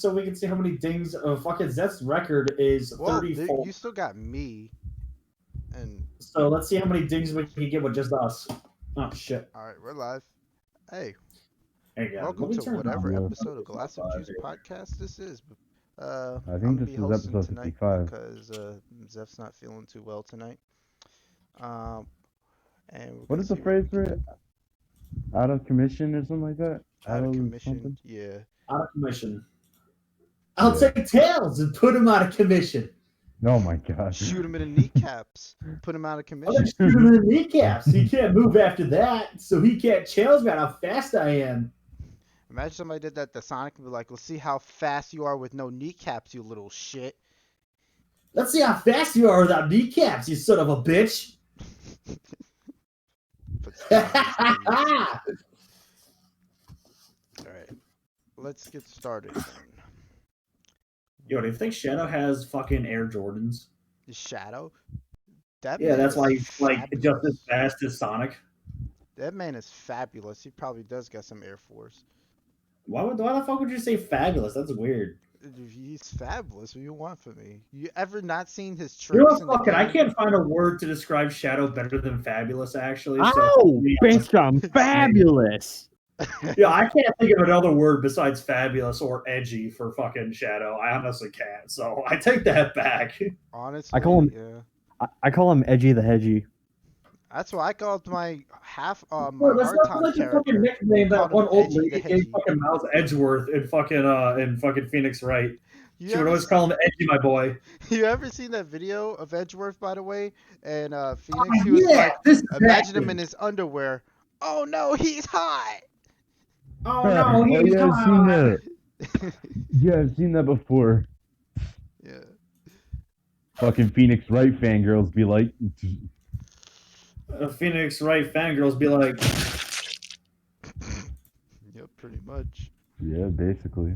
so we can see how many dings. Fucking Zeth's record is 34. You still got me. And so let's see how many dings we can get with just us. Oh shit! all right, we're live. Hey, Hey guys, welcome to whatever episode of Glass of Juice podcast this is. I think I'm this be is hosting episode tonight 55. because Zeth's not feeling too well tonight. And What is the phrase for it? Out of commission or something like that? Out of commission, something? yeah. Out of commission. I'll take tails and put him out of commission. Oh my god. Shoot him in the kneecaps. Put him out of I'm commission. gonna shoot him in the kneecaps. He can't move after that, so he can't challenge me on how fast I am. Imagine somebody did that to Sonic and be like, let's see how fast you are with no kneecaps, you little shit. Let's see how fast you are without kneecaps, you son of a bitch. Alright. Let's get started then. Yo, do you think Shadow has fucking Air Jordans? The Shadow? That Yeah, man that's is why he's like fabulous. just as fast as Sonic. That man is fabulous. He probably does got some Air Force. Why the fuck would you say fabulous? That's weird. He's fabulous. What do you want from me? You ever not seen his tricks? You know what, in the fucking, I game? can't find a word to describe Shadow better than fabulous, actually. Oh, bitch, I'm fabulous. Yeah, I can't think of another word besides fabulous or edgy for fucking Shadow. I honestly can't. So I take that back. Honestly, I call him- yeah. I call him Edgy the Hedgy. That's what I called my my Bro, that's hard not time like the character. fucking nickname that Called one him old Edgy the lady gave Hedgy. fucking Miles Edgeworth in fucking Phoenix Wright. You She would ever always call him Edgy, my boy. You ever seen that video of Edgeworth, by the way? And Phoenix, he was Yeah, like, this is imagine him acting. in his underwear. Oh no, he's hot. Oh no, he's yeah, I've seen hot. that. Yeah, I've seen that before. Yeah. Fucking Phoenix Wright fangirls be like, Phoenix Wright fangirls be like, Yep, pretty much. yeah, basically.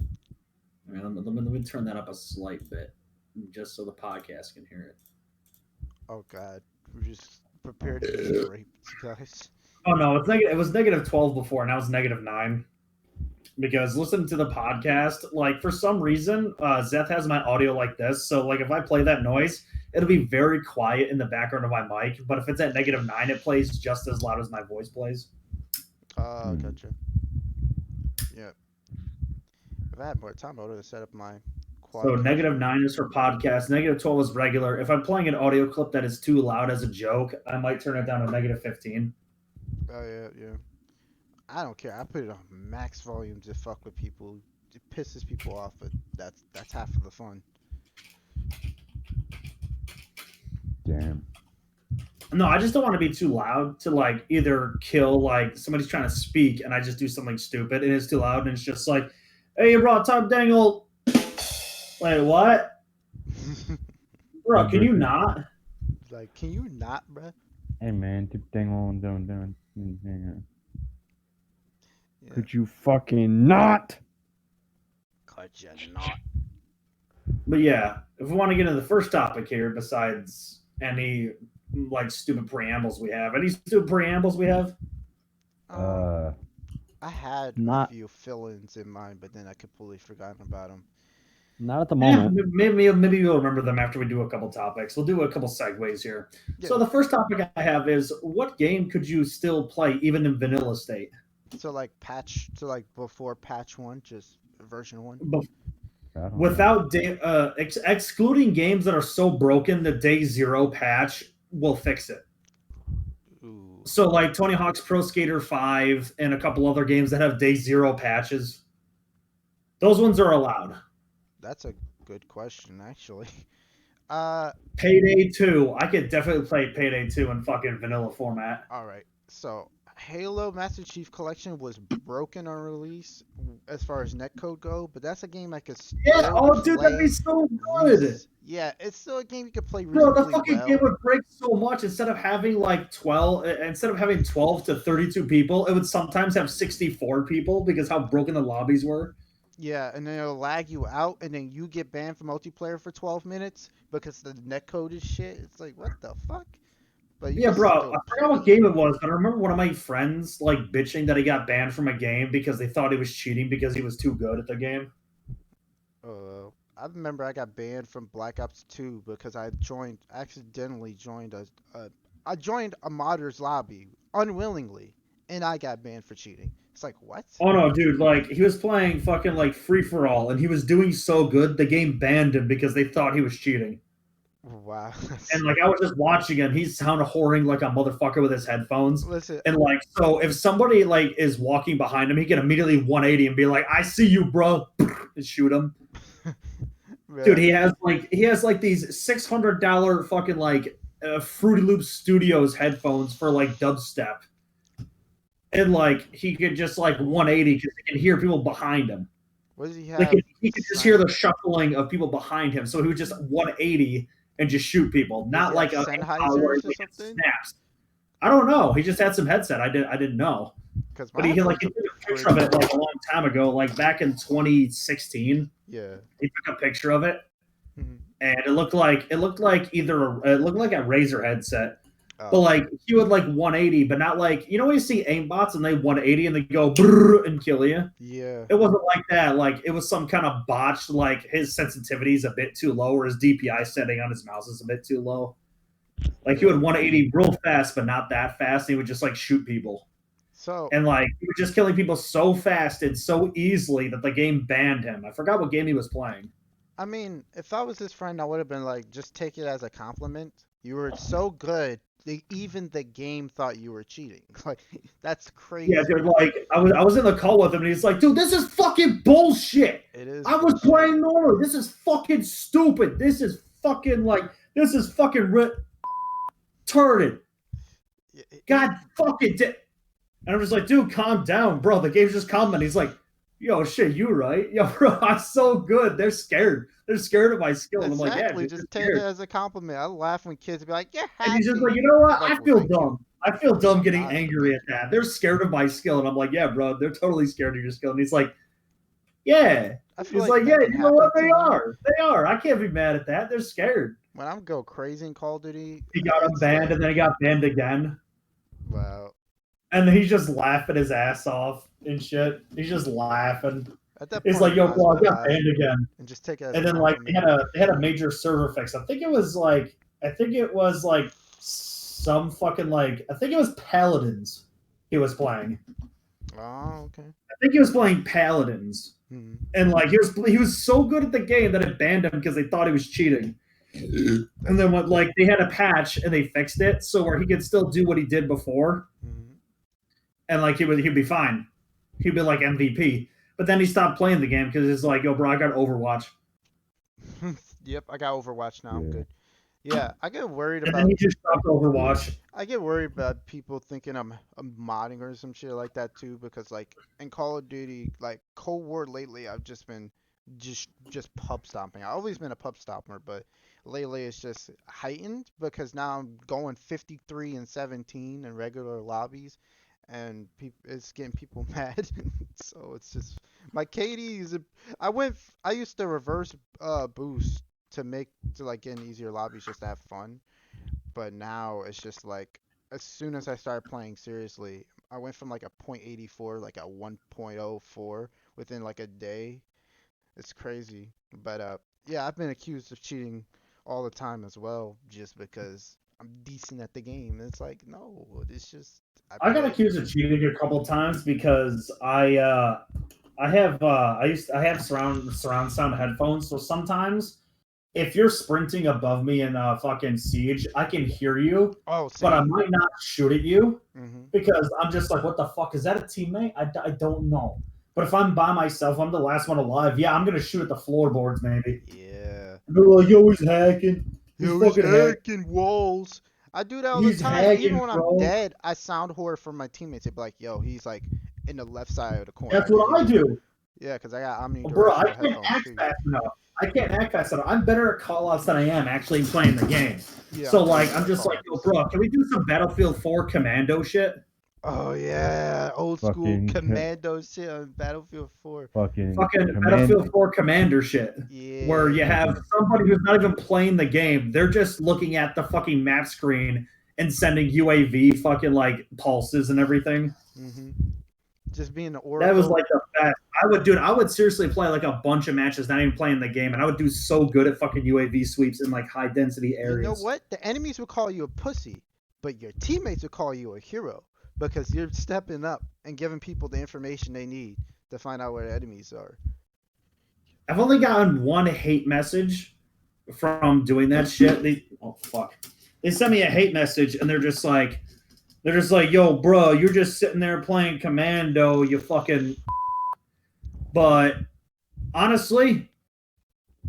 man, let me turn that up a slight bit, just so the podcast can hear it. Oh god, we're just prepared to get raped, guys. Oh no, it was negative 12 before, now it's negative 9. Because listening to the podcast, like for some reason, Zeth has my audio like this. So like if I play that noise, it'll be very quiet in the background of my mic. But if it's at negative 9, it plays just as loud as my voice plays. Gotcha. Yeah. If I had more time, I would have set up my quad. So negative 9 is for podcast. Negative 12 is regular. If I'm playing an audio clip that is too loud as a joke, I might turn it down to negative 15. Oh yeah. I don't care. I put it on max volume to fuck with people. It pisses people off, but that's half of the fun. Damn. No, I just don't want to be too loud to like either kill like somebody's trying to speak and I just do something stupid and it's too loud and it's just like, hey, bro, top dangle. Wait, what? Bro, can you not? Like, can you not, bruh? Hey man, keep thing on down. Yeah. Could you fucking not? Could you not? But yeah, if we want to get into the first topic here, besides any like stupid preambles we have, any stupid preambles we have? I had Not- a few fill-ins in mind, but then I completely forgotten about them. Not at the Yeah, moment. maybe we'll remember them after we do a couple topics. We'll do a couple segues here. Yeah. So the first topic I have is, what game could you still play even in vanilla state? So like before patch 1, just version 1. Without excluding games that are so broken, the day 0 patch will fix it. Ooh. So like Tony Hawk's Pro Skater 5 and a couple other games that have day 0 patches, those ones are allowed. That's a good question, actually. Payday 2, I could definitely play Payday 2 in fucking vanilla format. All right. So Halo Master Chief Collection was broken on release as far as netcode go, but that's a game I could still Yeah, oh dude, that'd play be so good. Yeah, it's still a game you could play Bro, reasonably the fucking well. game would break so much. Instead of having 12 to 32 people, it would sometimes have 64 people because how broken the lobbies were. Yeah, and then it'll lag you out, and then you get banned from multiplayer for 12 minutes because the netcode is shit. It's like, what the fuck? But Yeah, bro, I forgot what game it was, but I remember one of my friends bitching that he got banned from a game because they thought he was cheating because he was too good at the game. I remember I got banned from Black Ops 2 because accidentally joined I joined a modder's lobby unwillingly, and I got banned for cheating. It's like, what? Oh no, dude! Like he was playing fucking like free for all, and he was doing so good, the game banned him because they thought he was cheating. Wow. And like I was just watching him, he's sound whoring like a motherfucker with his headphones. Listen, And like, so if somebody like is walking behind him, he can immediately 180 and be like, "I see you, bro," and shoot him. Dude, he has like these $600 fucking like Fruity Loop Studios headphones for like dubstep, and like he could just like 180 because he can hear people behind him. what does he have? Like he could just hear the shuffling of people behind him, so he would just 180 and just shoot people, not like a Sennheisers where or he something? snaps. I don't know. He just had some headset. I didn't know. Because But he like he took a picture of it like a long time ago, like back in 2016. Yeah. He took a picture of it, Mhm. and it looked like a Razer headset. Oh. But like he would like 180, but not like when you see aimbots and they 180 and they go brrr and kill you. Yeah. It wasn't like that. Like it was some kind of botched. Like his sensitivity is a bit too low, or his DPI setting on his mouse is a bit too low. Like he would 180 real fast, but not that fast. And he would just like shoot people. So And like he was just killing people so fast and so easily that the game banned him. I forgot what game he was playing. I mean, if I was his friend, I would have been like, just take it as a compliment. You were so good, even the game thought you were cheating. Like, that's crazy. Yeah, dude. Like I was in the call with him, and he's like, "Dude, this is fucking bullshit. It is. I was bullshit. playing normal. This is fucking stupid. This is fucking retarded. God fucking." And I'm just like, dude, calm down, bro. The game's just calm. And he's like, yo, shit, you right? Yo, bro, I'm so good. They're scared. They're scared of my skill. And I'm like, yeah, dude, just they're take it scared. as a compliment. I laugh when kids be like, yeah. And he's just like, you know what? Like, I feel thank you. dumb. I feel dumb getting Not angry at that. They're scared of my skill. And I'm like, yeah, bro, they're totally scared of your skill. And he's like, yeah. I feel He's like, that yeah, can you know what? happen They to me. are. They are. I can't be mad at that. They're scared. When I go crazy in Call of Duty, He got him it's banned, like, and then he got banned again. wow. And he's just laughing his ass off and shit. He's just laughing. At that He's point, like, yo, might as bro, I well got laugh banned again. and just take it as And a then like they compliment. had a major server fix. I think it was like some fucking like I think it was Paladins he was playing. Oh, okay. I think he was playing Paladins. Hmm. And like he was so good at the game that it banned him because they thought he was cheating. And then what like they had a patch and they fixed it so where he could still do what he did before. Mhm. And like he'd be fine. He'd be like MVP. But then he stopped playing the game because it's like, yo, bro, I got Overwatch. Yep, I got Overwatch now. I'm Yeah. good. Yeah, I get worried And about. then he just stopped Overwatch. I get worried about people thinking I'm modding or some shit like that too, because like in Call of Duty, like Cold War lately, I've just been just pub stomping. I've always been a pub stomper, but lately it's just heightened because now I'm going 53 and 17 in regular lobbies, and it's getting people mad. So it's just my KD is. I used to reverse boost to like get in easier lobbies just to have fun. But now it's just like as soon as I started playing seriously, I went from like a .84 like a 1.04 within like a day. It's crazy. But yeah, I've been accused of cheating all the time as well, just because I'm decent at the game. And it's like, no, it's just I got accused of cheating a couple times because I have surround sound headphones, so sometimes if you're sprinting above me in fucking Siege, I can hear you, Oh, but I same. might not shoot at you Hmm. because I'm just like, what the fuck? Is that a teammate? I don't know. But if I'm by myself, I'm the last one alive. Yeah, I'm gonna shoot at the floorboards maybe. Yeah. They're like, yo, he's hacking. He's Yo, he's fucking hacking. hacking walls. I do that all He's the time. hacking, Even when bro. I'm dead, I sound horror for my teammates. They be like, yo, he's like in the left side of the corner. That's what I do. Yeah, because I got omnidirectional Bro, I can't headphones act too. fast enough. I can't act fast enough. I'm better at call-outs than I am actually playing the game. Yeah, So, I'm like, better I'm at just like, yo, call-outs. bro, can we do some Battlefield 4 commando shit? Oh yeah, old school Fucking- commando shit on Battlefield 4. Fucking Battlefield 4 commander shit. Yeah. Where you have somebody who's not even playing the game. They're just looking at the fucking map screen and sending UAV fucking, like, pulses and everything. Hmm. Just being an oracle. That was like the best. I would seriously play like a bunch of matches, not even playing the game, and I would do so good at fucking UAV sweeps in like high density areas. You know what? The enemies would call you a pussy, but your teammates would call you a hero because you're stepping up and giving people the information they need to find out where the enemies are. I've only gotten one hate message from doing that shit. They sent me a hate message and they're just like, yo, bro, you're just sitting there playing Commando, you fucking. But honestly,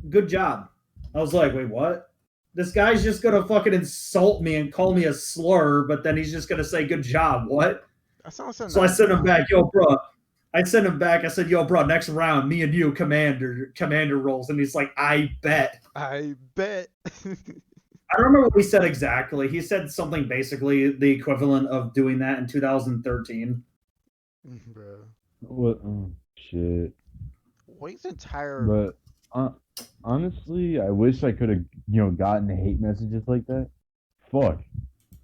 good job. I was like, wait, what? This guy's just gonna fucking insult me and call me a slur, but then he's just gonna say, good job. What? So I sent him back, yo, bro. I sent him back. I said, yo, bro, next round, me and you, commander roles. And he's like, I bet. I bet. I don't remember what he said exactly. He said something basically the equivalent of doing that in 2013. Bro. What? Oh, shit. Wade's entire. But honestly, I wish I could have, gotten hate messages like that. Fuck.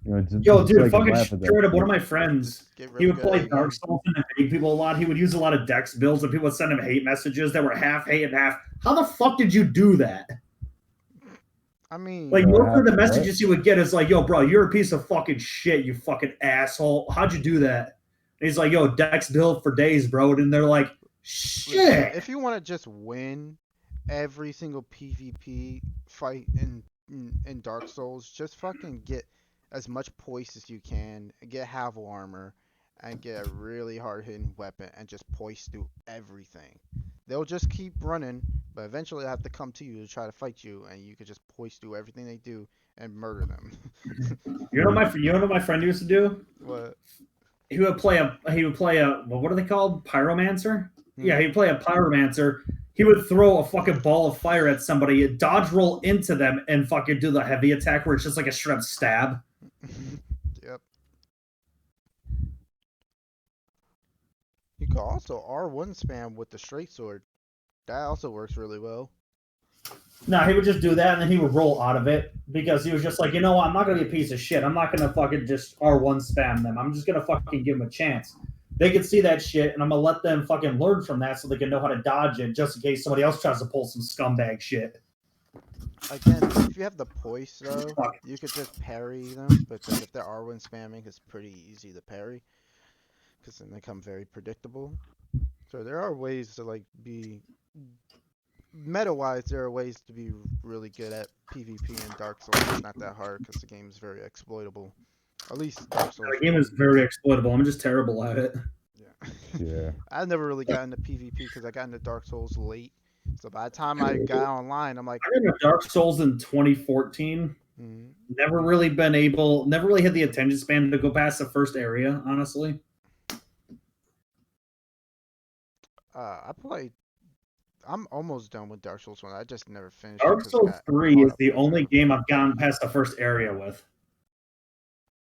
Yo, dude, like fucking laugh at that straight up, shit. one of my friends, he would play Dark Souls and invade people a lot. He would use a lot of dex builds, and people would send him hate messages that were half hate and half. How the fuck did you do that? I mean, like, most of the what? messages he would get is like, yo, bro, you're a piece of fucking shit, you fucking asshole. How'd you do that? And he's like, yo, dex build for days, bro. And they're like, shit. If you want to just win every single PvP fight in Dark Souls, just fucking get as much poise as you can, get Havel armor, and get a really hard hitting weapon, and just poise through everything. They'll just keep running, but eventually they'll have to come to you to try to fight you, and you could just poise through everything they do and murder them. You know what my friend used to do? What? He would play a well, what are they called? Pyromancer? Yeah, he'd play a pyromancer. He would throw a fucking ball of fire at somebody, dodge roll into them, and fucking do the heavy attack where it's just like a straight up stab. Yep. You can also R1 spam with the straight sword. That also works really well. No, he would just do that, and then he would roll out of it because he was just like, you know what? I'm not going to be a piece of shit. I'm not going to fucking just R1 spam them. I'm just going to fucking give them a chance. They can see that shit, and I'm going to let them fucking learn from that so they can know how to dodge it just in case somebody else tries to pull some scumbag shit. Again, if you have the poise, though, you could just parry them, because if they're R1 spamming, it's pretty easy to parry, because then they become very predictable. So there are ways to, like, be... Meta-wise, there are ways to be really good at PvP in Dark Souls. It's not that hard, because the game is very exploitable. At least Dark Souls. The game is very exploitable. I'm just terrible at it. Yeah. I never really got into PvP, because I got into Dark Souls late. So by the time I got online, I'm like... I got into Dark Souls in 2014. Mm-hmm. Never really had the attention span to go past the first area, honestly. I'm almost done with Dark Souls 1. I just never finished Dark it Souls 3 is the only time. game I've gotten past the first area with.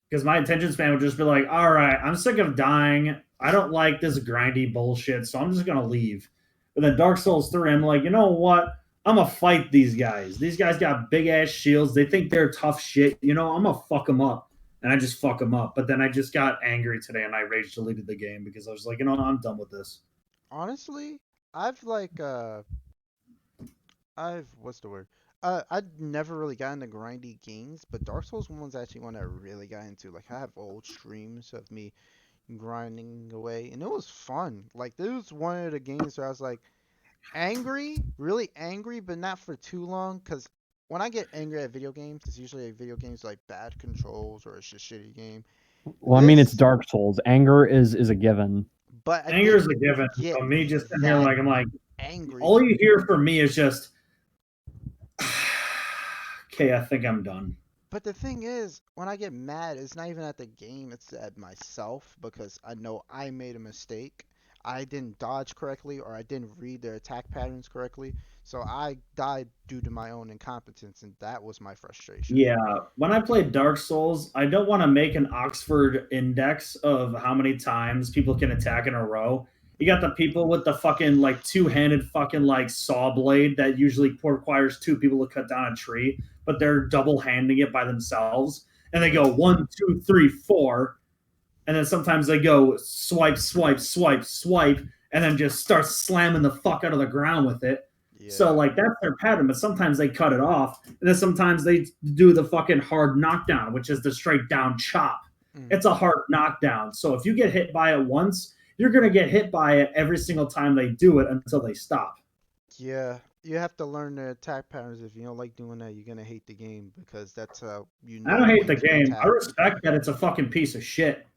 Because my attention span would just be like, all right, I'm sick of dying. I don't like this grindy bullshit, so I'm just going to leave. But then Dark Souls 3, I'm like, you know what? I'm going to fight these guys. These guys got big-ass shields. They think they're tough shit. You know, I'm going to fuck them up. And I just fuck them up. But then I just got angry today, and I rage deleted the game because I was like, you know, I'm done with this. Honestly, I've what's the word? I'd never really got into grindy games, but Dark Souls 1 was actually one I really got into. Like, I have old streams of me grinding away, and it was fun. Like, this was one of the games where I was like really angry, but not for too long, because when I get angry at video games, it's usually like video games like bad controls or it's just a shitty game. Well, I mean, it's Dark Souls. Anger is a given. But anger is a given. So me just sitting here like, I'm like, angry. All you hear from me is just, okay, I think I'm done. But the thing is, when I get mad, it's not even at the game, it's at myself, because I know I made a mistake. I didn't dodge correctly, or I didn't read their attack patterns correctly. So I died due to my own incompetence, and that was my frustration. Yeah, when I play Dark Souls, I don't want to make an Oxford index of how many times people can attack in a row. You got the people with the fucking, like, two-handed fucking, like, saw blade that usually requires two people to cut down a tree, but they're double-handing it by themselves. And they go 1, 2, 3, 4. and then sometimes they go swipe, swipe, swipe, swipe, and then just start slamming the fuck out of the ground with it. Yeah. So like that's their pattern, but sometimes they cut it off, and then sometimes they do the fucking hard knockdown, which is the straight down chop. It's a hard knockdown. So if you get hit by it once, you're gonna get hit by it every single time they do it until they stop. Yeah, you have to learn the attack patterns. If you don't like doing that, you're gonna hate the game because that's how you know. I don't hate the when to game. attack. I respect that it's a fucking piece of shit.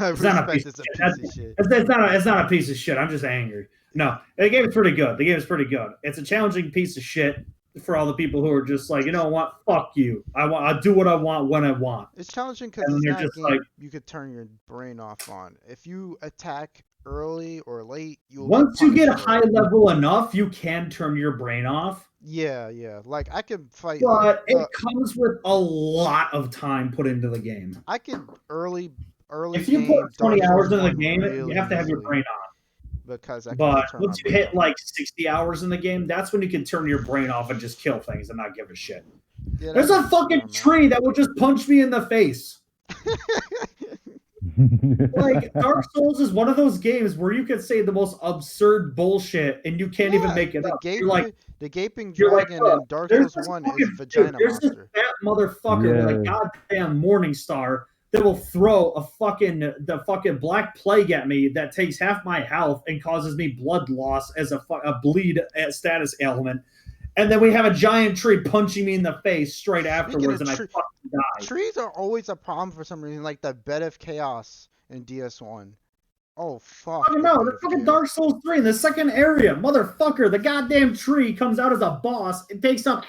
I It's not a respect piece it's of a shit. piece of shit. It's not a piece of shit. I'm just angry. No, the game is pretty good. The game is pretty good. It's a challenging piece of shit for all the people who are just like, you know what, fuck you. I do what I want when I want. It's challenging because And it's you're not a just game like- you could turn your brain off on. If you attack early or late, you'll Once you get punished for high it. level enough, you can turn your brain off. Yeah. Like I can fight. But it comes with a lot of time put into the game. I can early. If you game put 20 Dark hours Souls in the 1 game, really you have to have your easily brain on. because I can But just turn my once you brain hit off. like 60 hours in the game, that's when you can turn your brain off and just kill things and not give a shit. Yeah, There's a that's fucking fair, tree that will just punch me in the face. man. Like Dark Souls is one of those games where you could say the most absurd bullshit and you can't even make it the up. You're like, the gaping you're like, dragon in Dark there's Souls this 1 fucking is vagina there's this monster. fat motherfucker with a Yeah. goddamn morning star that will throw the fucking black plague at me that takes half my health and causes me blood loss as a bleed status ailment. And then we have a giant tree punching me in the face straight afterwards, of and I fucking die. Trees are always a problem for some reason, like the bed of chaos in DS1. Oh fuck! I don't the know. Bed The of fucking Chaos. Dark Souls 3 in the second area, motherfucker. The goddamn tree comes out as a boss. It takes up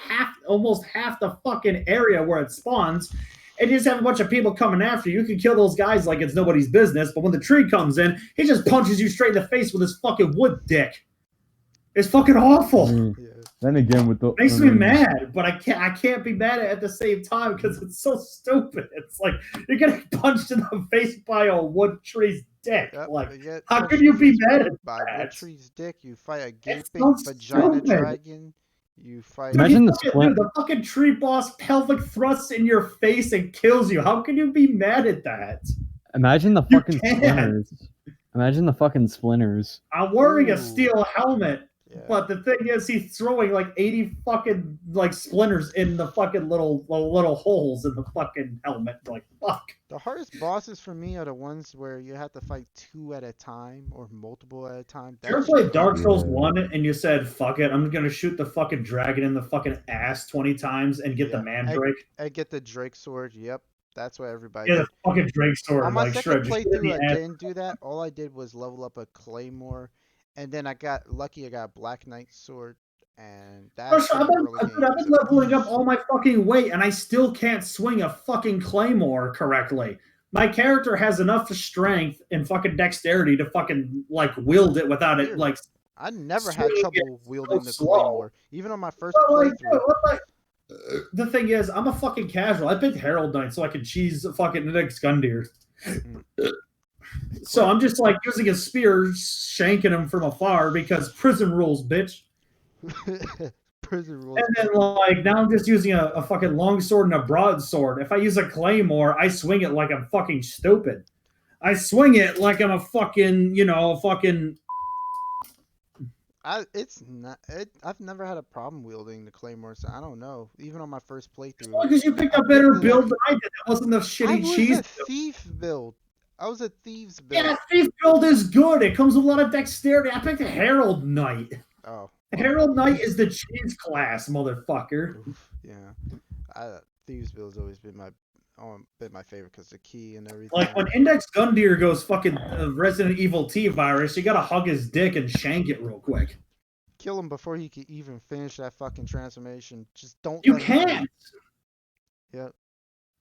almost half the fucking area where it spawns. And you just have a bunch of people coming after you. You can kill those guys like it's nobody's business. But when the tree comes in, he just punches you straight in the face with his fucking wood dick. It's fucking awful. Yeah. Then again, with the Makes me mad, but I can't be mad at the same time because it's so stupid. It's like you're getting punched in the face by a wood tree's dick. Yep, Like, you get how punched could in you the be face mad at by that? Wood Tree's dick? You fight a It's gaping so vagina stupid. dragon. You fight. Imagine the Dude, split. the fucking tree boss pelvic thrusts in your face and kills you. How can you be mad at that? Imagine the You fucking can't. splinters. Imagine the fucking splinters. I'm wearing Ooh. a steel helmet, Yeah. but the thing is, he's throwing like 80 fucking like splinters in the fucking little holes in the fucking helmet. Like, fuck. The hardest bosses for me are the ones where you have to fight 2 at a time or multiple at a time. You ever That's played Dark Souls Yeah. 1 and you said, fuck it, I'm gonna shoot the fucking dragon in the fucking ass 20 times and get the Yeah, mandrake? I get the Drake sword. Yep, that's what everybody Yeah, did. the fucking Drake sword. On my Like, second sure, just shoot it in playthrough, the I ass. didn't do that. All I did was level up a claymore, and then I got lucky. I got a Black Knight sword, and that's I've been, early dude, I've games. been leveling up all my fucking weight, and I still can't swing a fucking claymore correctly. My character has enough strength and fucking dexterity to fucking like wield it without it Weird. like. I never had swinging trouble wielding the slow. claymore, even on my first But, like, playthrough. dude, what the thing is, I'm a fucking casual. I picked Herald Knight so I could cheese fucking Index Gundyr. So I'm just like using a spear, shanking him from afar because prison rules, bitch. Prison rules. And then like now I'm just using a fucking long sword and a broadsword. If I use a claymore, I swing it like I'm fucking stupid. I swing it like I'm a fucking, fucking. It's not. I've never had a problem wielding the claymore, so I don't know. Even on my first playthrough. Because you picked a I better picked it build up. than I did. That wasn't the I shitty was cheese. a thief build. I was a thieves build. Yeah, thief build is good. It comes with a lot of dexterity. I picked a Herald Knight. Oh. Herald Knight is the cheese class, motherfucker. Oof, yeah. Thieves build's always been my favorite because the key and everything. Like when Index Gundyr goes fucking Resident Evil T virus, you gotta hug his dick and shank it real quick. Kill him before he can even finish that fucking transformation. Just don't. You let him can't. Yep.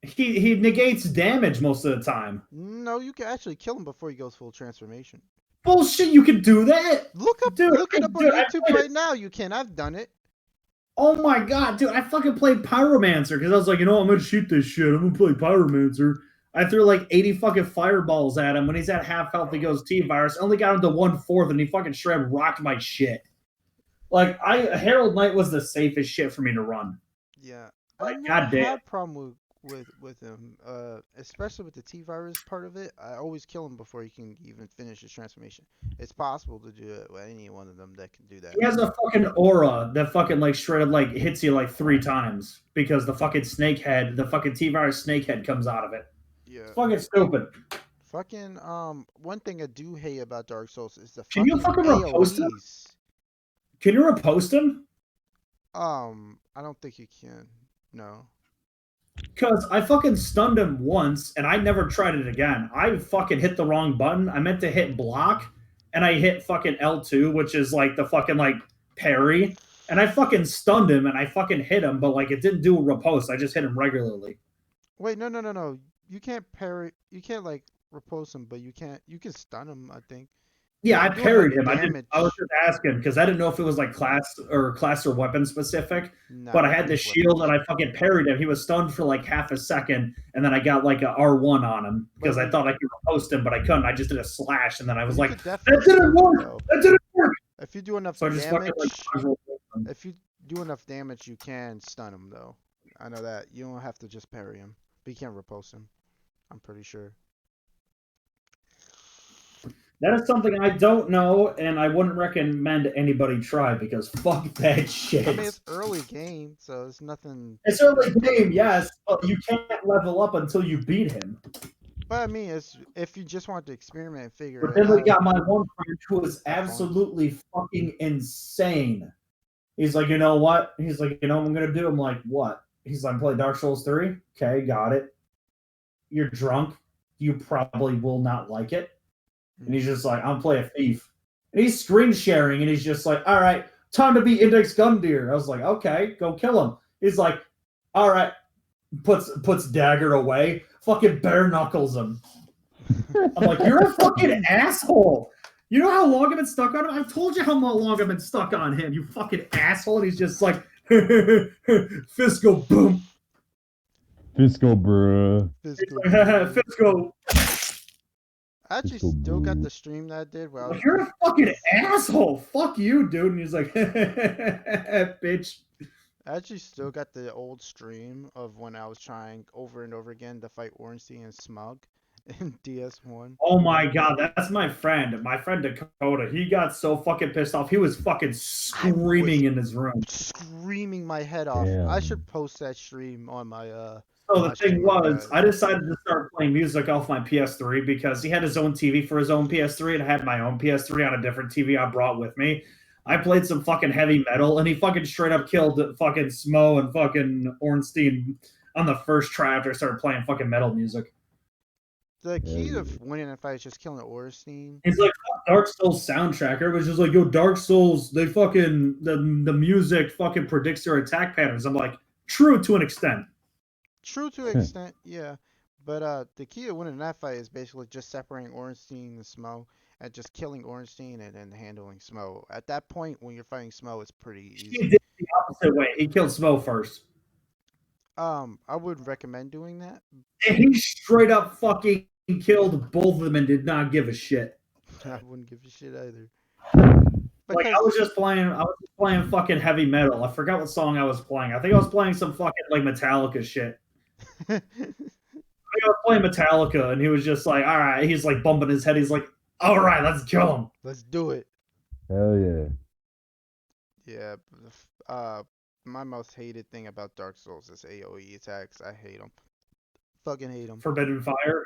He negates damage most of the time. No, you can actually kill him before he goes full transformation. Bullshit, you can do that? Look Dude, it up on dude, I YouTube played it. right now. You can. I've done it. Oh my god, dude, I fucking played Pyromancer because I was like, I'm gonna shoot this shit. I'm gonna play Pyromancer. I threw like 80 fucking fireballs at him. When he's at half health, he goes T-virus. Only got him to 1/4 and he fucking straight rocked my shit. Like, Herald Knight was the safest shit for me to run. Yeah. Like, I never goddamn. had a problem with him. Especially with the T virus part of it. I always kill him before he can even finish his transformation. It's possible to do it with any one of them that can do that. He has a fucking aura that fucking like straight up like hits you like 3 times because the fucking snakehead, the fucking T-virus snakehead comes out of it. Yeah. It's fucking stupid. Fucking one thing I do hate about Dark Souls is the Can you fucking repost him? AoEs. Can you repost him? I don't think you can. No. Because I fucking stunned him once and I never tried it again. I fucking hit the wrong button. I meant to hit block and I hit fucking L2, which is like the fucking like parry. And I fucking stunned him and I fucking hit him, but like it didn't do a riposte. I just hit him regularly. Wait, no. You can't parry. You can't like repulse him, but you can stun him. I think. Yeah, I You do parried enough him. I was just asking because I didn't know if it was like class or weapon specific. But I had the shield and I fucking parried him. He was stunned for like half a second, and then I got like a R1 on him because I thought I could post him, but I couldn't. I just did a slash, and then I was like, "That didn't work. That didn't work." If you do enough So I just damage, fucking like if you do enough damage, you can stun him though. I know that you don't have to just parry him, but you can't repulse him. I'm pretty sure. that is something I don't know, and I wouldn't recommend anybody try because fuck that shit. I mean, it's early game, so it's nothing. It's early game, yes, but you can't level up until you beat him. But I mean, it's if you just want to experiment and figure But it then we out. got my one friend who was absolutely fucking insane. He's like, you know what? He's like, you know what I'm gonna do? I'm like, what? He's like, play Dark Souls 3. Okay, got it. You're drunk. You probably will not like it. And he's just like, I'm playing a thief. And he's screen sharing, and he's just like, all right, time to be Index Gundyr. I was like, okay, go kill him. He's like, all right, puts dagger away, fucking bare knuckles him. I'm like, you're a fucking asshole. You know how long I've been stuck on him? I've told you how long I've been stuck on him, you fucking asshole. And he's just like, Fisco, boom. Fisco, bruh. Fisco. I actually still got the stream that I did where I was You're a fucking asshole. Fuck you, dude. And he's like, bitch. I actually still got the old stream of when I was trying over and over again to fight Ornstein and Smug in DS1. Oh my god, that's my friend. My friend Dakota. He got so fucking pissed off. He was fucking screaming in his room. Screaming my head off. Damn. I should post that stream on my So the thing was, I decided to start playing music off my PS3 because he had his own TV for his own PS3 and I had my own PS3 on a different TV I brought with me. I played some fucking heavy metal and he fucking straight up killed fucking Smo and fucking Ornstein on the first try after I started playing fucking metal music. The key to winning a fight is just killing Ornstein. It's like Dark Souls soundtrack. Everybody's just like, yo, Dark Souls, they fucking the music fucking predicts your attack patterns. I'm like, true to an extent. True to an extent, yeah. But the key to winning that fight is basically just separating Ornstein and Smo and just killing Ornstein and then handling Smo. At that point, when you're fighting Smo, it's pretty easy. He did the opposite way. He killed Smo first. I would recommend doing that. And he straight up fucking killed both of them and did not give a shit. I wouldn't give a shit either. Like I was just playing fucking heavy metal. I forgot what song I was playing. I think I was playing some fucking like Metallica shit. I think I was playing Metallica, and he was just like, all right. He's like bumping his head. He's like, all right, let's kill him. Let's do it. Hell yeah. Yeah. My most hated thing about Dark Souls is AoE attacks. I hate them. Fucking hate them. Forbidden Fire.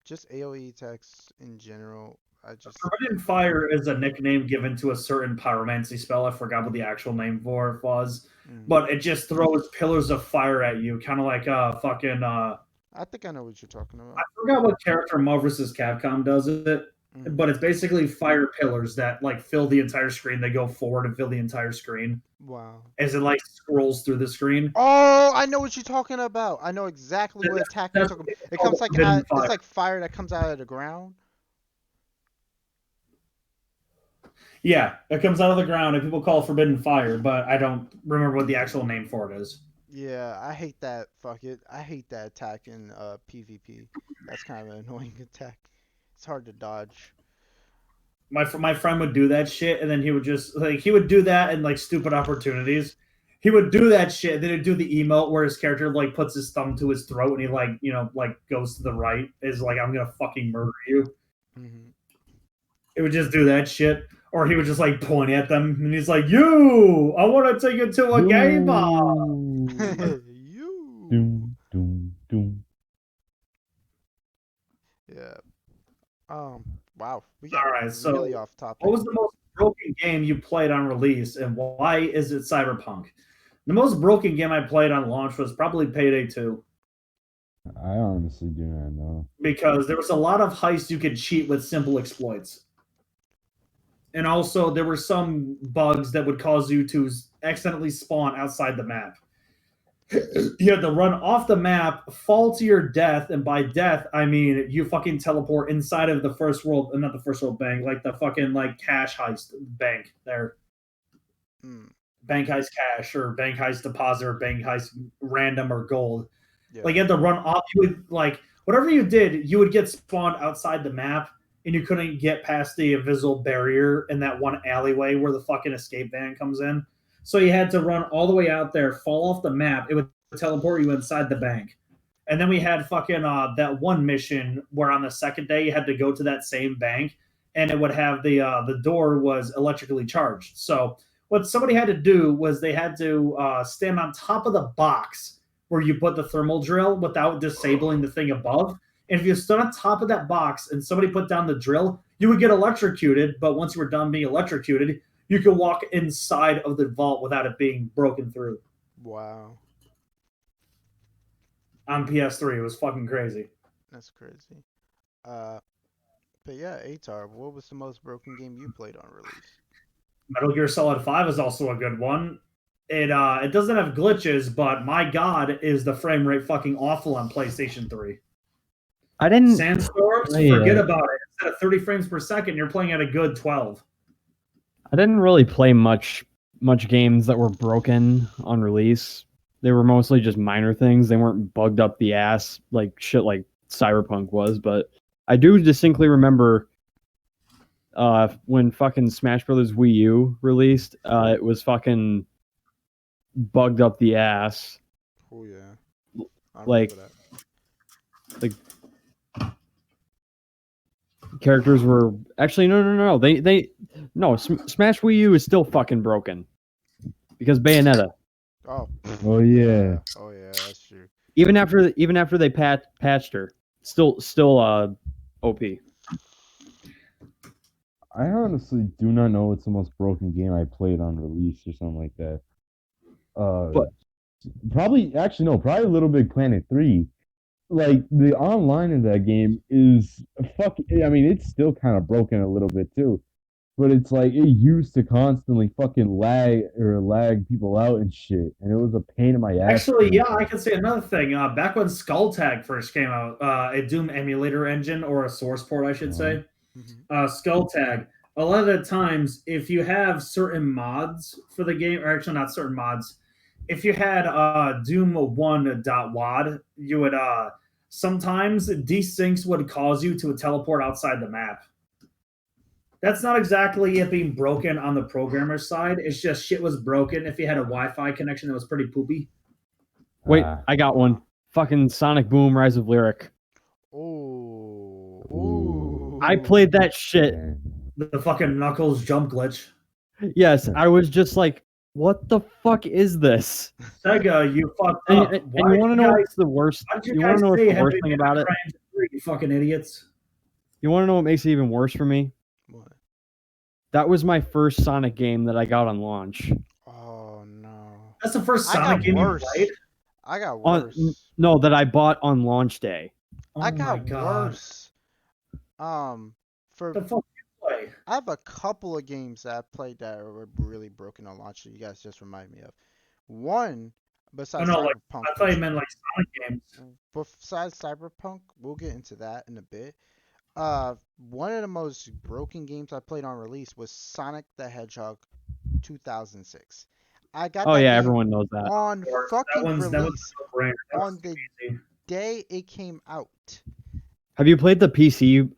Just AoE attacks in general. Forbidden Fire is a nickname given to a certain pyromancy spell. I forgot what the actual name for it was, but it just throws pillars of fire at you, kind of like fucking. I think I know what you're talking about. I forgot what character Marvel vs. Capcom does it, but it's basically fire pillars that like fill the entire screen. They go forward and fill the entire screen. Wow. As it like scrolls through the screen. Oh, I know what you're talking about. I know exactly what attack you're talking about. It comes like it's like fire that comes out of the ground. Yeah, it comes out of the ground and people call it Forbidden Fire, but I don't remember what the actual name for it is. Yeah, I hate that. Fuck it. I hate that attack in PvP. That's kind of an annoying attack. It's hard to dodge. My friend would do that shit, and then he would just like he would do that in like stupid opportunities. he would do that shit. Then he'd do the emote where his character like puts his thumb to his throat and he like like goes to the right. Is like I'm gonna fucking murder you. Mm-hmm. It would just do that shit, or he would just like point at them and he's like, "You, I want to take you to a game bar." You. Doom, doom, doom. Yeah. Wow. We got All right, so really off topic. what was the most broken game you played on release, and why is it Cyberpunk? The most broken game I played on launch was probably Payday 2. I honestly do not know. Because there was a lot of heists you could cheat with simple exploits. And also, there were some bugs that would cause you to accidentally spawn outside the map. You had to run off the map, fall to your death, and by death, I mean you fucking teleport inside of the first world, not the first world bank, like the fucking like cash heist bank there. Bank heist cash, or bank heist deposit, or bank heist random or gold. Yeah. Like you had to run off. You would like whatever you did, you would get spawned outside the map, and you couldn't get past the invisible barrier in that one alleyway where the fucking escape van comes in. So you had to run all the way out there, fall off the map. It would teleport you inside the bank. And then we had fucking that one mission where on the second day you had to go to that same bank, and it would have the door was electrically charged. So what somebody had to do was they had to stand on top of the box where you put the thermal drill without disabling the thing above. And if you stood on top of that box and somebody put down the drill, you would get electrocuted. But once you were done being electrocuted, you could walk inside of the vault without it being broken through. Wow. On PS3, it was fucking crazy. That's crazy. But yeah, ATar, what was the most broken game you played on release? Metal Gear Solid 5 is also a good one. It doesn't have glitches, but my god, is the frame rate fucking awful on PlayStation 3. I didn't. Sandstorms, forget about it. Instead of 30 frames per second, you're playing at a good 12. I didn't really play much games that were broken on release. They were mostly just minor things. They weren't bugged up the ass like shit like Cyberpunk was. But I do distinctly remember when fucking Smash Brothers Wii U released. It was fucking bugged up the ass. Oh yeah. Like characters were actually no. Smash Wii U is still fucking broken because Bayonetta. Oh. Oh yeah. Oh yeah, that's true. Even after they patched her, still OP. I honestly do not know what's the most broken game I played on release or something like that. But probably Little Big Planet 3. Like the online of that game is I mean, it's still kind of broken a little bit too, but it's like it used to constantly fucking lag people out and shit, and it was a pain in my ass. Actually, yeah, I can say another thing. Back when Skulltag first came out, a Doom emulator engine, or a source port, I should say, Skulltag. A lot of the times, if you have certain mods for the game, or actually not certain mods, if you had Doom 1.wad, you would sometimes desyncs would cause you to teleport outside the map. That's not exactly it being broken on the programmer's side. It's just shit was broken if you had a Wi-Fi connection that was pretty poopy. Wait, I got one. Fucking Sonic Boom Rise of Lyric. Oh. I played that shit. The fucking Knuckles jump glitch. Yes, I was just like, what the fuck is this? Sega, you fucked up. And you want to know what's the worst? You want to know what's the worst thing about it? You fucking idiots. You want to know what makes it even worse for me? What? That was my first Sonic game that I got on launch. Oh no. That's the first Sonic game you played? I got worse. No, that I bought on launch day. Oh I got God. worse. For the fuck you play? I have a couple of games that I played that were really broken on launch that you guys just remind me of. One, besides Cyberpunk. I thought you meant like Sonic games. Besides Cyberpunk, we'll get into that in a bit. One of the most broken games I played on release was Sonic the Hedgehog 2006. I got that game everyone knows that. on fucking release on the easy. day it came out. Have you played the PC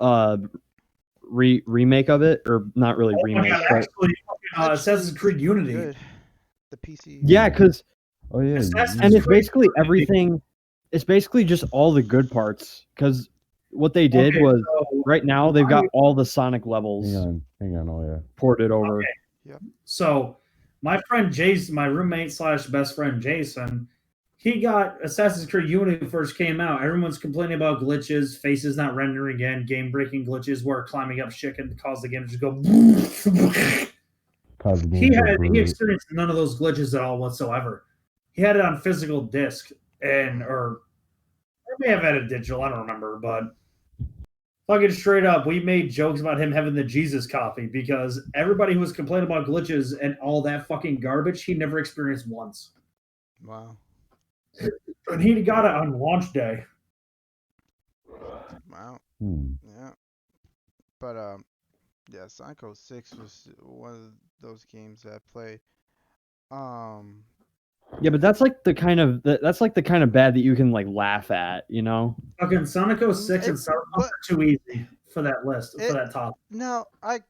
remake of it, or not really remake? God, actually, Assassin's Creed Unity. Good. The PC. Yeah, because Oh yeah, Assassin's and it's Creed basically Unity. everything. It's basically just all the good parts. Because what they did Okay, was so right now they've got my- all the Sonic levels hang on. Oh yeah. ported over. Okay. So my friend Jason, my roommate slash best friend Jason, he got Assassin's Creed Unity when it first came out. Everyone's complaining about glitches, faces not rendering again, game breaking glitches where climbing up shit can cause the game to just go. He experienced none of those glitches at all whatsoever. He had it on physical disc or may have had it digital, I don't remember, but fucking straight up, we made jokes about him having the Jesus copy because everybody who was complaining about glitches and all that fucking garbage, he never experienced once. Wow. And he got it on launch day. Wow. Hmm. Yeah. But yeah, Sonic 06 was one of those games that I played. Yeah, but that's like the kind of bad that you can like laugh at, you know? Fucking Sonic 06 and Cyberpunk but- are too easy for that list, for that top. No,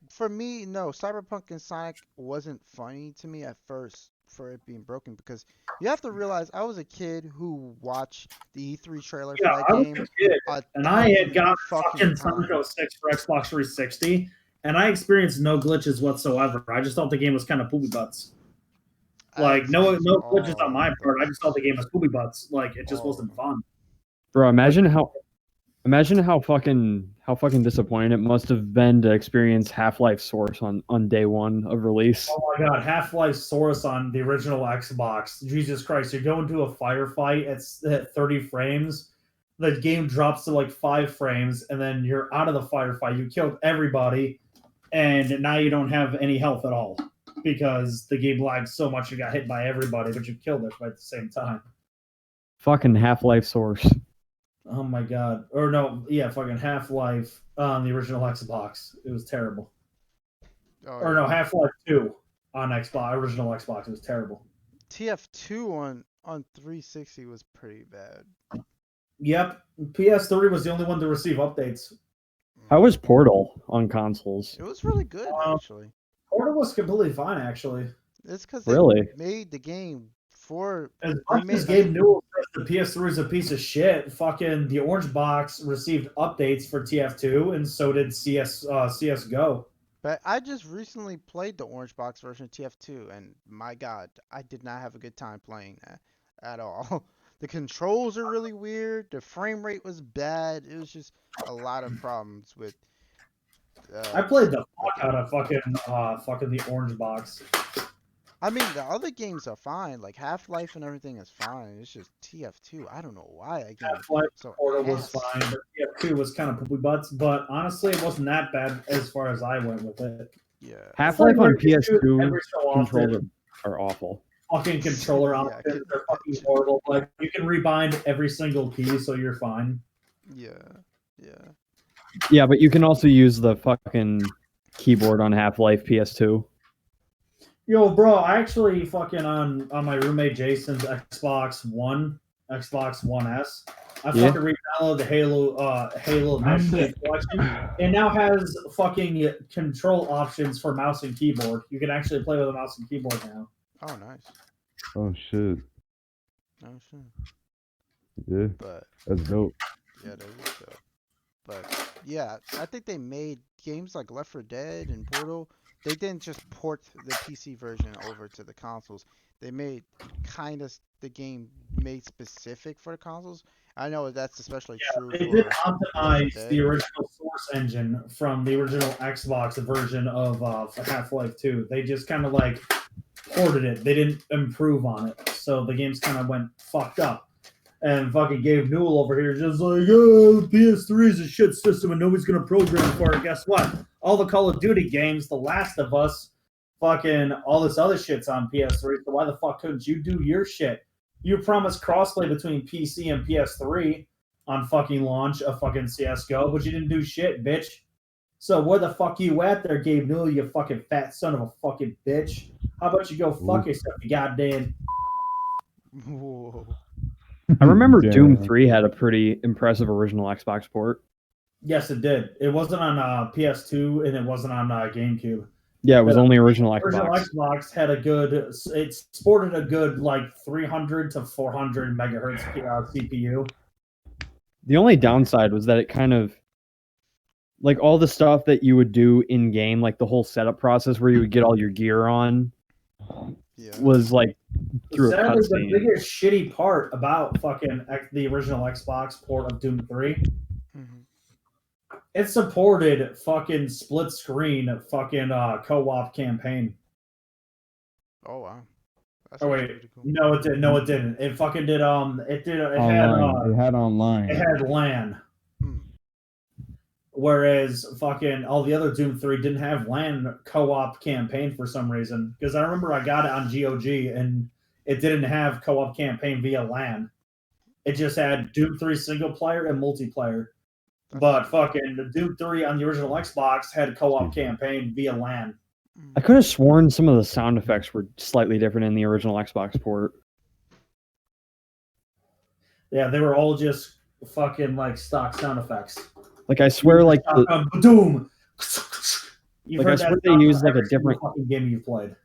for me, no. Cyberpunk and Sonic wasn't funny to me at first for it being broken because you have to realize I was a kid who watched the E3 trailer Yeah, for that I was game. a kid, and I had got fucking Sonic time. 06 for Xbox 360, and I experienced no glitches whatsoever. I just thought the game was kind of poopy butts. Like, no glitches on my part. I just thought the game was poopy butts. Like, it just wasn't fun. Bro, imagine how fucking disappointing it must have been to experience Half-Life Source on day one of release. Oh my god, Half-Life Source on the original Xbox. Jesus Christ, you go into a firefight at 30 frames, the game drops to like 5 frames, and then you're out of the firefight. You killed everybody, and now you don't have any health at all because the game lagged so much you got hit by everybody, but you killed everybody at the same time. Fucking Half-Life Source. Oh my god. Or no, yeah, fucking Half-Life on the original Xbox. It was terrible. Oh, Or no, Half-Life 2 on Xbox, original Xbox. It was terrible. TF2 on 360 was pretty bad. Yep. PS3 was the only one to receive updates. How was Portal on consoles? It was really good, actually. Portal was completely fine, actually. It's because Really? they made the game for. As much as Gabe Newell says the PS3 is a piece of shit, fucking the Orange Box received updates for TF2, and so did CSGO. But I just recently played the Orange Box version of TF2, and my god, I did not have a good time playing that at all. The controls are really weird. The frame rate was bad. It was just a lot of problems with. I played the fuck out of fucking the Orange Box. I mean, the other games are fine. Like Half-Life and everything is fine. It's just TF2. I don't know why that game. Half-Life So Portal was fine, but TF2 was kind of poopy butts. But honestly, it wasn't that bad as far as I went with it. Yeah. Half-Life on PS2 every so controls often. are awful. Fucking controller Yeah, options are fucking horrible. Like, you can rebind every single key, so you're fine. Yeah. Yeah, but you can also use the fucking keyboard on Half-Life PS2. Yo, bro, I actually fucking on my roommate Jason's Xbox One S. I fucking re-downloaded the Halo Master Collection. It now has fucking control options for mouse and keyboard. You can actually play with a mouse and keyboard now. Oh, nice. Oh shit. Oh shit. Yeah, But that's dope. yeah, that is dope. But yeah, I think they made games like Left 4 Dead and Portal. They didn't just port the PC version over to the consoles. They made kind of the game made specific for the consoles. I know that's especially true They for did Left 4 optimize Dead. the original Source engine from the original Xbox version of Half-Life 2. They just kind of like ported it. They didn't improve on it. So the games kind of went fucked up. And fucking Gabe Newell over here just like, oh, the PS3 is a shit system and nobody's going to program for it. Guess what? All the Call of Duty games, The Last of Us, fucking all this other shit's on PS3. So why the fuck couldn't you do your shit? You promised crossplay between PC and PS3 on fucking launch of fucking CSGO, but you didn't do shit, bitch. So where the fuck you at there, Gabe Newell, you fucking fat son of a fucking bitch? How about you go fuck yourself, you goddamn... Whoa. I remember Damn. Doom 3 had a pretty impressive original Xbox port. Yes, it did. It wasn't on PS2 and it wasn't on GameCube. Yeah, it was The only original original Xbox. Xbox had a good, it sported a good like 300 to 400 megahertz CPU. The only downside was that it kind of like all the stuff that you would do in game, like the whole setup process where you would get all your gear on, Yeah. was like through a Sadly, the cutscene. biggest shitty part about fucking the original Xbox port of Doom 3, it supported fucking split screen fucking co-op campaign. Oh wow. That's Oh actually wait, pretty cool. no, it did. No, it didn't. It fucking did. It Online. It had had online. it had LAN. Hmm. Whereas fucking all the other Doom 3 didn't have LAN co-op campaign for some reason. Because I remember I got it on GOG and it didn't have co-op campaign via LAN. It just had Doom 3 single player and multiplayer. But fucking the Doom 3 on the original Xbox had co-op campaign via LAN. I could have sworn some of the sound effects were slightly different in the original Xbox port. Yeah, they were all just fucking like stock sound effects. Like I swear, like Doom. You've Like, I heard swear that they sound used, for like, a every single different- fucking game you've played.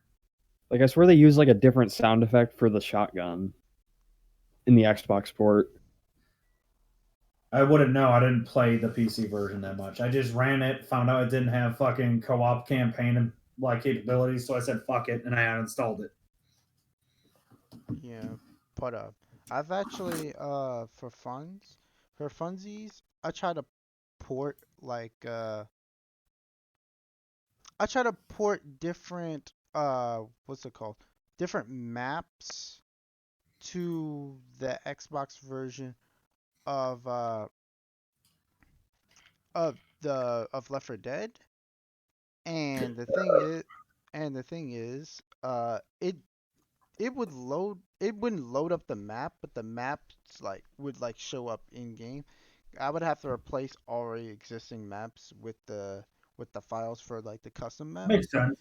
I swear they used like a different sound effect for the shotgun in the Xbox port. I wouldn't know. I didn't play the PC version that much. I just ran it, found out it didn't have fucking co-op campaign and like capabilities, so I said fuck it and I uninstalled it. Yeah, but I've actually for funsies, I try to port like I try to port different what's it called? Different maps to the Xbox version of Left 4 Dead. And the thing is, it wouldn't load up the map, but the maps like would like show up in game. I would have to replace already existing maps with the files for like the custom map. Makes sense.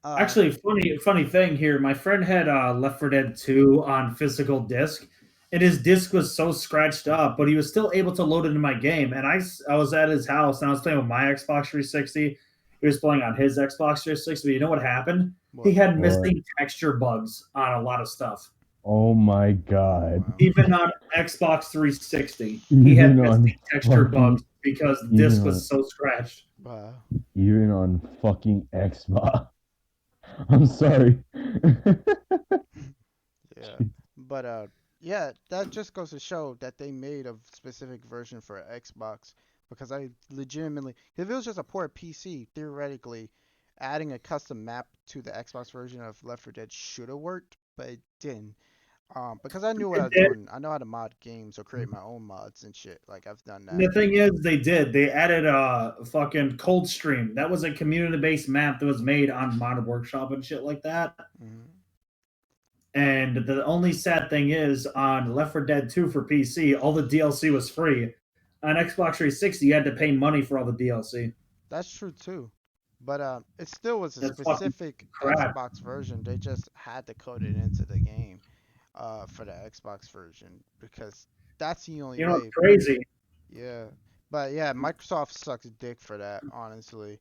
Uh, Actually, funny thing here. My friend had Left 4 Dead 2 on physical disc, and his disc was so scratched up, but he was still able to load it into my game. And I was at his house, and I was playing with my Xbox 360. He was playing on his Xbox 360. But you know what happened? He had missing texture bugs on a lot of stuff. Oh my god. wow. Even on Xbox 360, he had missing texture bugs because the disc was so scratched. Wow. Even on fucking Xbox. I'm sorry. Yeah. But yeah, that just goes to show that they made a specific version for Xbox, because I legitimately, if it was just a port PC, theoretically, adding a custom map to the Xbox version of Left 4 Dead should have worked, but it didn't. Because I knew what I was doing. I know how to mod games or create my own mods and shit. Like I've done that. The thing is, they did. They added a fucking cold stream. That was a community-based map that was made on Modern Workshop and shit like that. Mhm. And the only sad thing is, on Left 4 Dead 2 for PC, all the DLC was free. On Xbox 360, you had to pay money for all the DLC. That's true too. But it still was a That's fucking specific crap. Xbox version. They just had to code it into the game for the Xbox version, because that's the only You know, way. it's crazy. Yeah. But yeah, Microsoft sucks dick for that, honestly.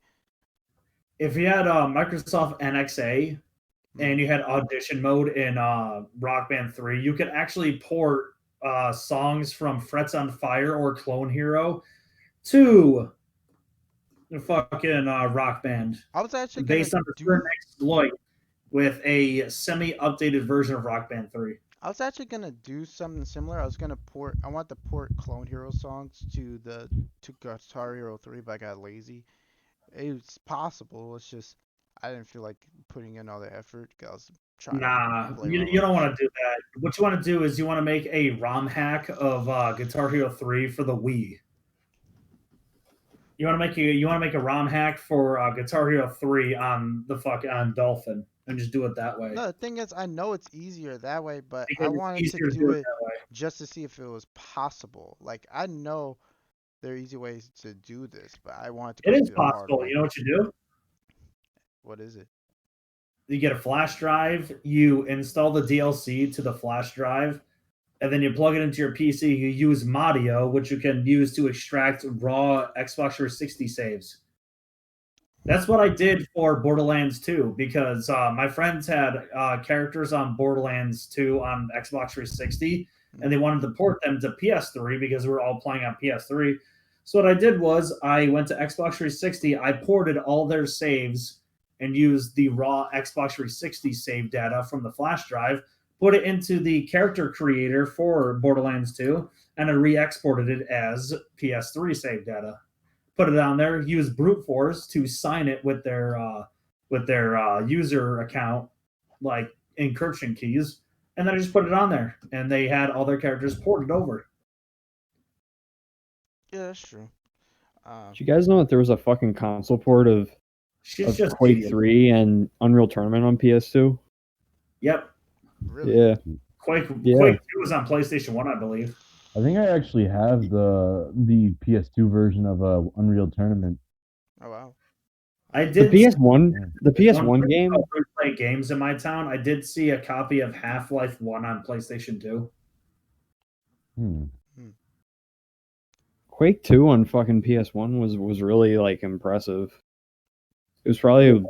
If you had Microsoft NXA and you had audition mode in Rock Band 3, you could actually port songs from Frets on Fire or Clone Hero to the fucking Rock Band I was actually based on gonna a certain exploit with a semi-updated version of Rock Band 3. I was actually gonna do something similar. I want to port Clone Hero songs to Guitar Hero 3, but I got lazy. It's possible. It's just I didn't feel like putting in all the effort because I was trying Nah, to play you don't want to do that. What you want to do is you want to make a ROM hack of Guitar Hero 3 for the Wii. You want to make a ROM hack for Guitar Hero 3 on on Dolphin and just do it that way. No, the thing is, I know it's easier that way, but Because I it's wanted easier to do it that way. just to see if it was possible. Like I know there are easy ways to do this, but I wanted to go It is through the hard possible. way. You know what you do? What is it? You get a flash drive, you install the DLC to the flash drive, and then you plug it into your PC. You use Modio, which you can use to extract raw Xbox 360 saves. That's what I did for Borderlands 2 because my friends had characters on Borderlands 2 on Xbox 360, and they wanted to port them to PS3 because we were all playing on PS3. So what I did was I went to Xbox 360, I ported all their saves and used the raw Xbox 360 save data from the flash drive, put it into the character creator for Borderlands 2, and I re-exported it as PS3 save data. Put it on there, use brute force to sign it with their user account, like encryption keys, and then I just put it on there, and they had all their characters ported over. Yeah, that's true. Did you guys know that there was a fucking console port of She's just Quake tedious. 3 and Unreal Tournament on PS2? Yep, Really? Yeah. Quake 2 was on PlayStation 1, I believe. I think I actually have the PS2 version of Unreal Tournament. Oh wow. I The did PS1 game. Play games in my town. I did see a copy of Half-Life 1 on PlayStation 2. Quake 2 on fucking PS1 was really like impressive. It was probably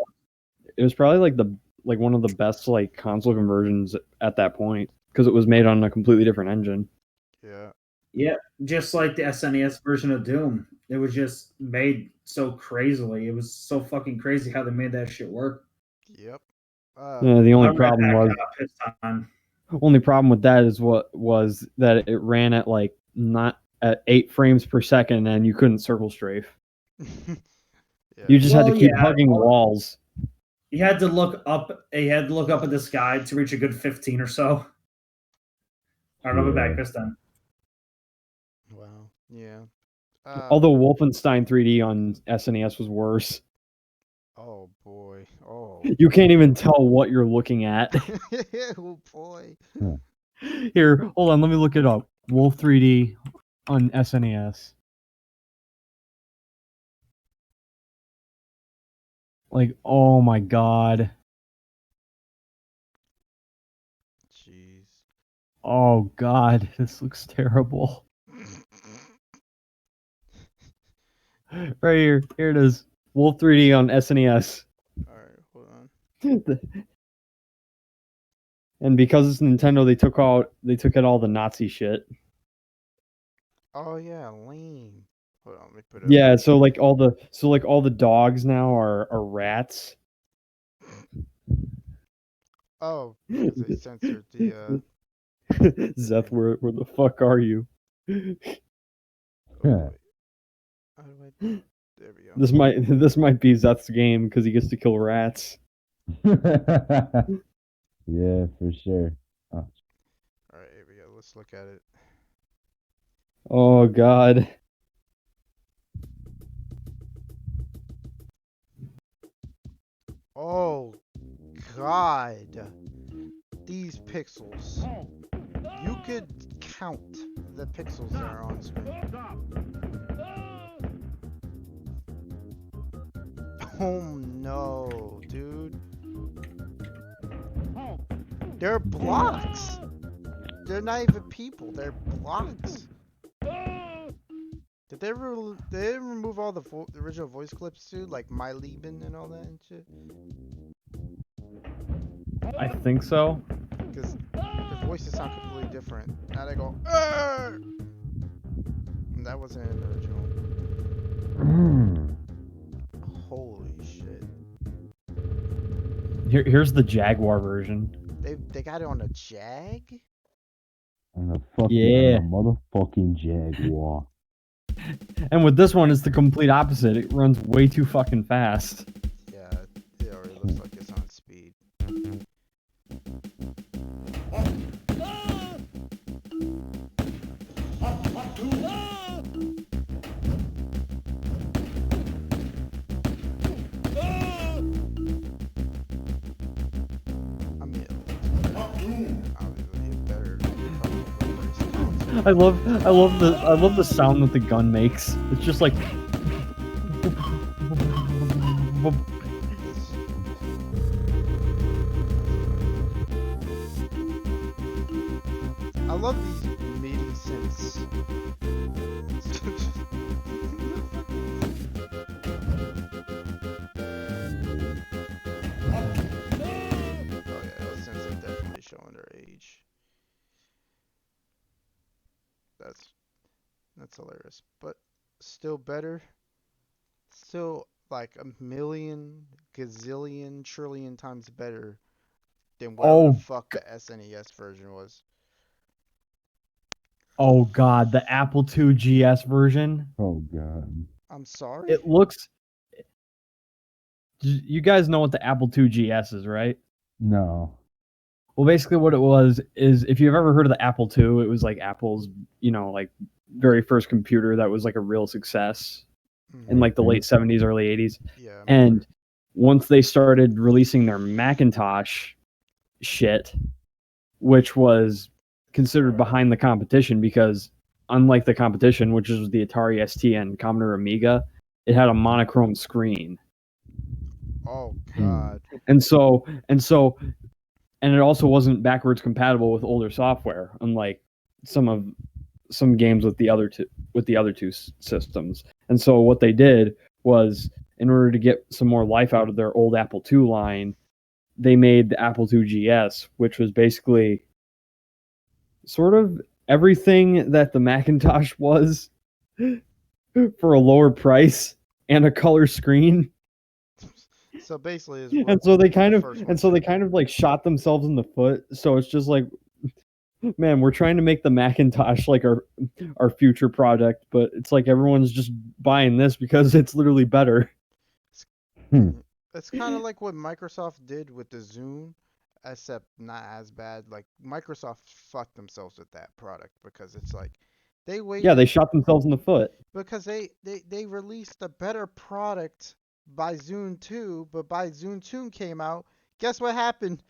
like one of the best like console conversions at that point because it was made on a completely different engine. Yeah. Yeah, just like the SNES version of Doom. It was just made so crazily. It was so fucking crazy how they made that shit work. Yep. The only problem was pissed on. only problem with that is what was that it ran at like not at 8 frames per second and you couldn't circle strafe. Yeah. You just had to Well, keep yeah, hugging walls. You had to look up. You had to look up at the sky to reach a good 15 or so. All right, I'll be back this time. Wow. Yeah. Although Wolfenstein 3D on SNES was worse. Oh boy. Oh. You can't even tell what you're looking at. Oh boy. Here, hold on, let me look it up. Wolf 3D on SNES. Like, oh my god. Jeez. Oh god, this looks terrible. Right here. Here it is. Wolf 3D on SNES. Alright, hold on. And because it's Nintendo, they took out all the Nazi shit. Oh yeah, lame. Hold on, let me put it Yeah, so like all the dogs now are rats. Oh, because they censored the Zeth, where the fuck are you? oh, wait. How do I... There we go. This might be Zeth's game because he gets to kill rats. Yeah, for sure. Oh. Alright, here we go. Let's look at it. Oh god. Oh god. These pixels. You could count the pixels that are on screen. Oh no, dude. They're blocks. They're not even people. They're blocks. Did they remove all the original voice clips too, like My Lieben and all that and shit? I think so. Because their voices sound completely different. Now they go, "Arr!" And that wasn't in the original. Holy shit. Here's the Jaguar version. They got it on a Jag? On the fucking Yeah. on the motherfucking Jaguar. And with this one, it's the complete opposite. It runs way too fucking fast. Yeah, it already looks like it's on speed. I mean, obviously it better replace I love the sound that the gun makes. It's just like I love these MIDI synths. showing their age. That's hilarious. But still better. Still like a million, gazillion, trillion times better than whatever the fuck the SNES version was. Oh God, the Apple II GS version. Oh god. I'm sorry. It looks. You guys know what the Apple II GS is, right? No. Well, basically, what it was is, if you've ever heard of the Apple II, it was like Apple's, like very first computer that was like a real success in like the late 70s, early 80s. Yeah. And once they started releasing their Macintosh shit, which was considered behind the competition because, unlike the competition, which is the Atari ST and Commodore Amiga, it had a monochrome screen. Oh god. And it also wasn't backwards compatible with older software, unlike some games with the other two systems. And so what they did was, in order to get some more life out of their old Apple II line, they made the Apple II GS, which was basically sort of everything that the Macintosh was for a lower price and a color screen. So basically, And so they kind of like shot themselves in the foot. So it's just like, man, we're trying to make the Macintosh like our future product, but it's like everyone's just buying this because it's literally better. It's kind of like what Microsoft did with the Zune, except not as bad. Like Microsoft fucked themselves with that product because it's like they waited. Yeah, they shot themselves in the foot because they released a better product by Zune 2, but by Zune 2 came out, guess what happened?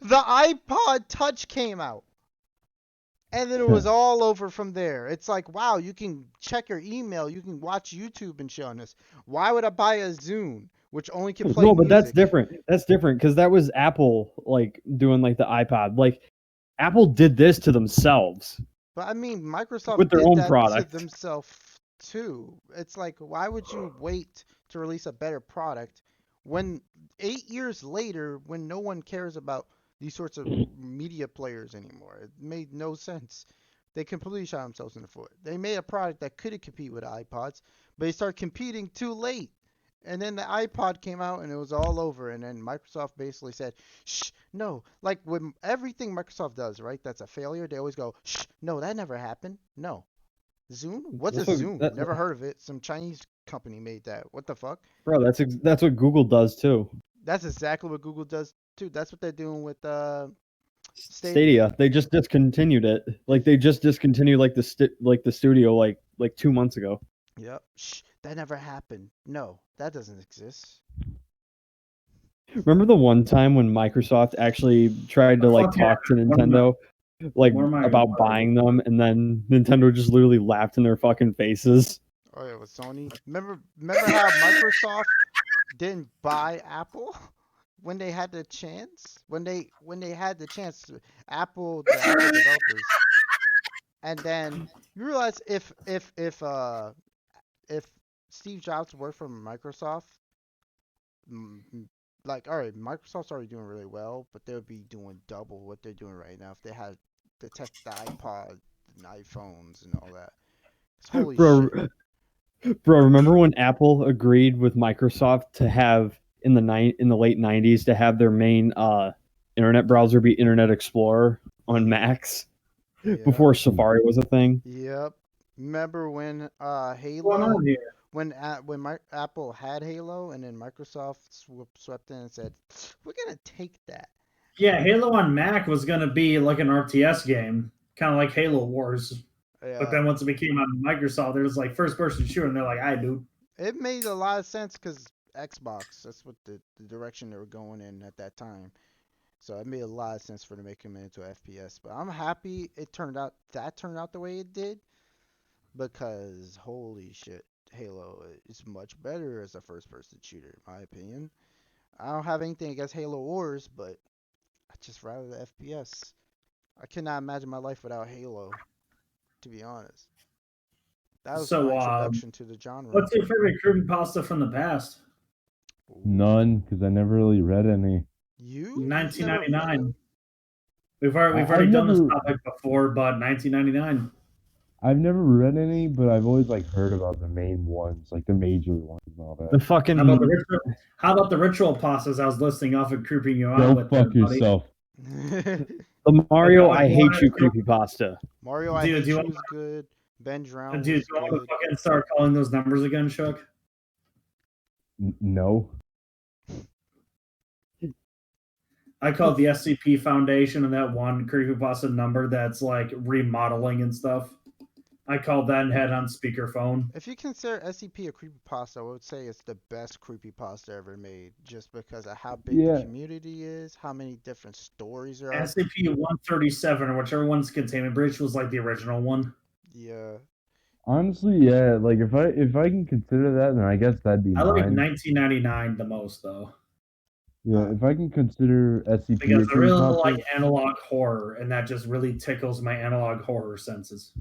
The iPod Touch came out. And then it was all over from there. It's like, wow, you can check your email, you can watch YouTube and shit on this. Why would I buy a Zune, which only can play music? That's different. That's different because that was Apple like doing like the iPod. Like Apple did this to themselves. But I mean, Microsoft with their did own that product to themselves too. It's like, why would you wait to release a better product when 8 years later, when no one cares about these sorts of media players anymore? It made no sense. They completely shot themselves in the foot. They made a product that could compete with iPods, but they started competing too late. And then the iPod came out and it was all over. And then Microsoft basically said, shh, no. Like with everything Microsoft does, right? That's a failure. They always go, shh, no, that never happened. No. Zune? What's a Zune? Never heard of it. Some Chinese company made that. What the fuck? Bro, that's what Google does too. That's exactly what Google does too. That's what they're doing with Stadia. They just discontinued it. Like they just discontinued like the studio like 2 months ago. Yep. Shh, that never happened. No, that doesn't exist. Remember the one time when Microsoft actually tried to like talk to Nintendo like about buying them, and then Nintendo just literally laughed in their fucking faces? Oh yeah, with Sony. Remember how Microsoft didn't buy Apple when they had the chance? When they had the chance, the Apple developers. And then you realize if Steve Jobs worked for Microsoft, like, all right, Microsoft's already doing really well, but they would be doing double what they're doing right now if they had the iPod and iPhones and all that. Holy shit. Bro, remember when Apple agreed with Microsoft to have in the late 90s to have their main internet browser be Internet Explorer on Macs before Safari was a thing? Yep. Remember when Halo? When Apple had Halo, and then Microsoft swept in and said, "We're gonna take that." Yeah, Halo on Mac was gonna be like an RTS game, kind of like Halo Wars. Yeah. But then once it became on Microsoft, there was like first-person shooter, and they're like, "I do." It made a lot of sense because Xbox. That's what the direction they were going in at that time. So it made a lot of sense for them to make him into FPS. But I'm happy it turned out the way it did, because holy shit, Halo is much better as a first-person shooter, in my opinion. I don't have anything against Halo Wars, but I just rather the FPS. I cannot imagine my life without Halo, to be honest. That was my introduction to the genre. What's your favorite creepypasta from the past? None, because I never really read any. You? 1999. We've already done this topic before, but 1999. I've never read any, but I've always like heard about the main ones, like the major ones and all that. The fucking How about the ritual pastas I was listing off and creeping you out Go with? fuck there, buddy? yourself. the Mario I hate you creepypasta. Mario I Dude, Hate do you You want- was good. Ben Drown Dude, was do you want to good. fucking start calling those numbers again, Shuck? No. I called the SCP Foundation and that one creepypasta number that's like remodeling and stuff. I called that and had it on speakerphone. If you consider SCP a creepypasta, I would say it's the best creepypasta ever made, just because of how big the community is, how many different stories there are. SCP-137 or whichever one's containment breach was like the original one. Yeah. Honestly, yeah. Like if I can consider that, then I guess that'd be I like mine. 1999 the most though. Yeah, if I can consider SCP Because a I really creepypasta, like analog horror, and that just really tickles my analog horror senses.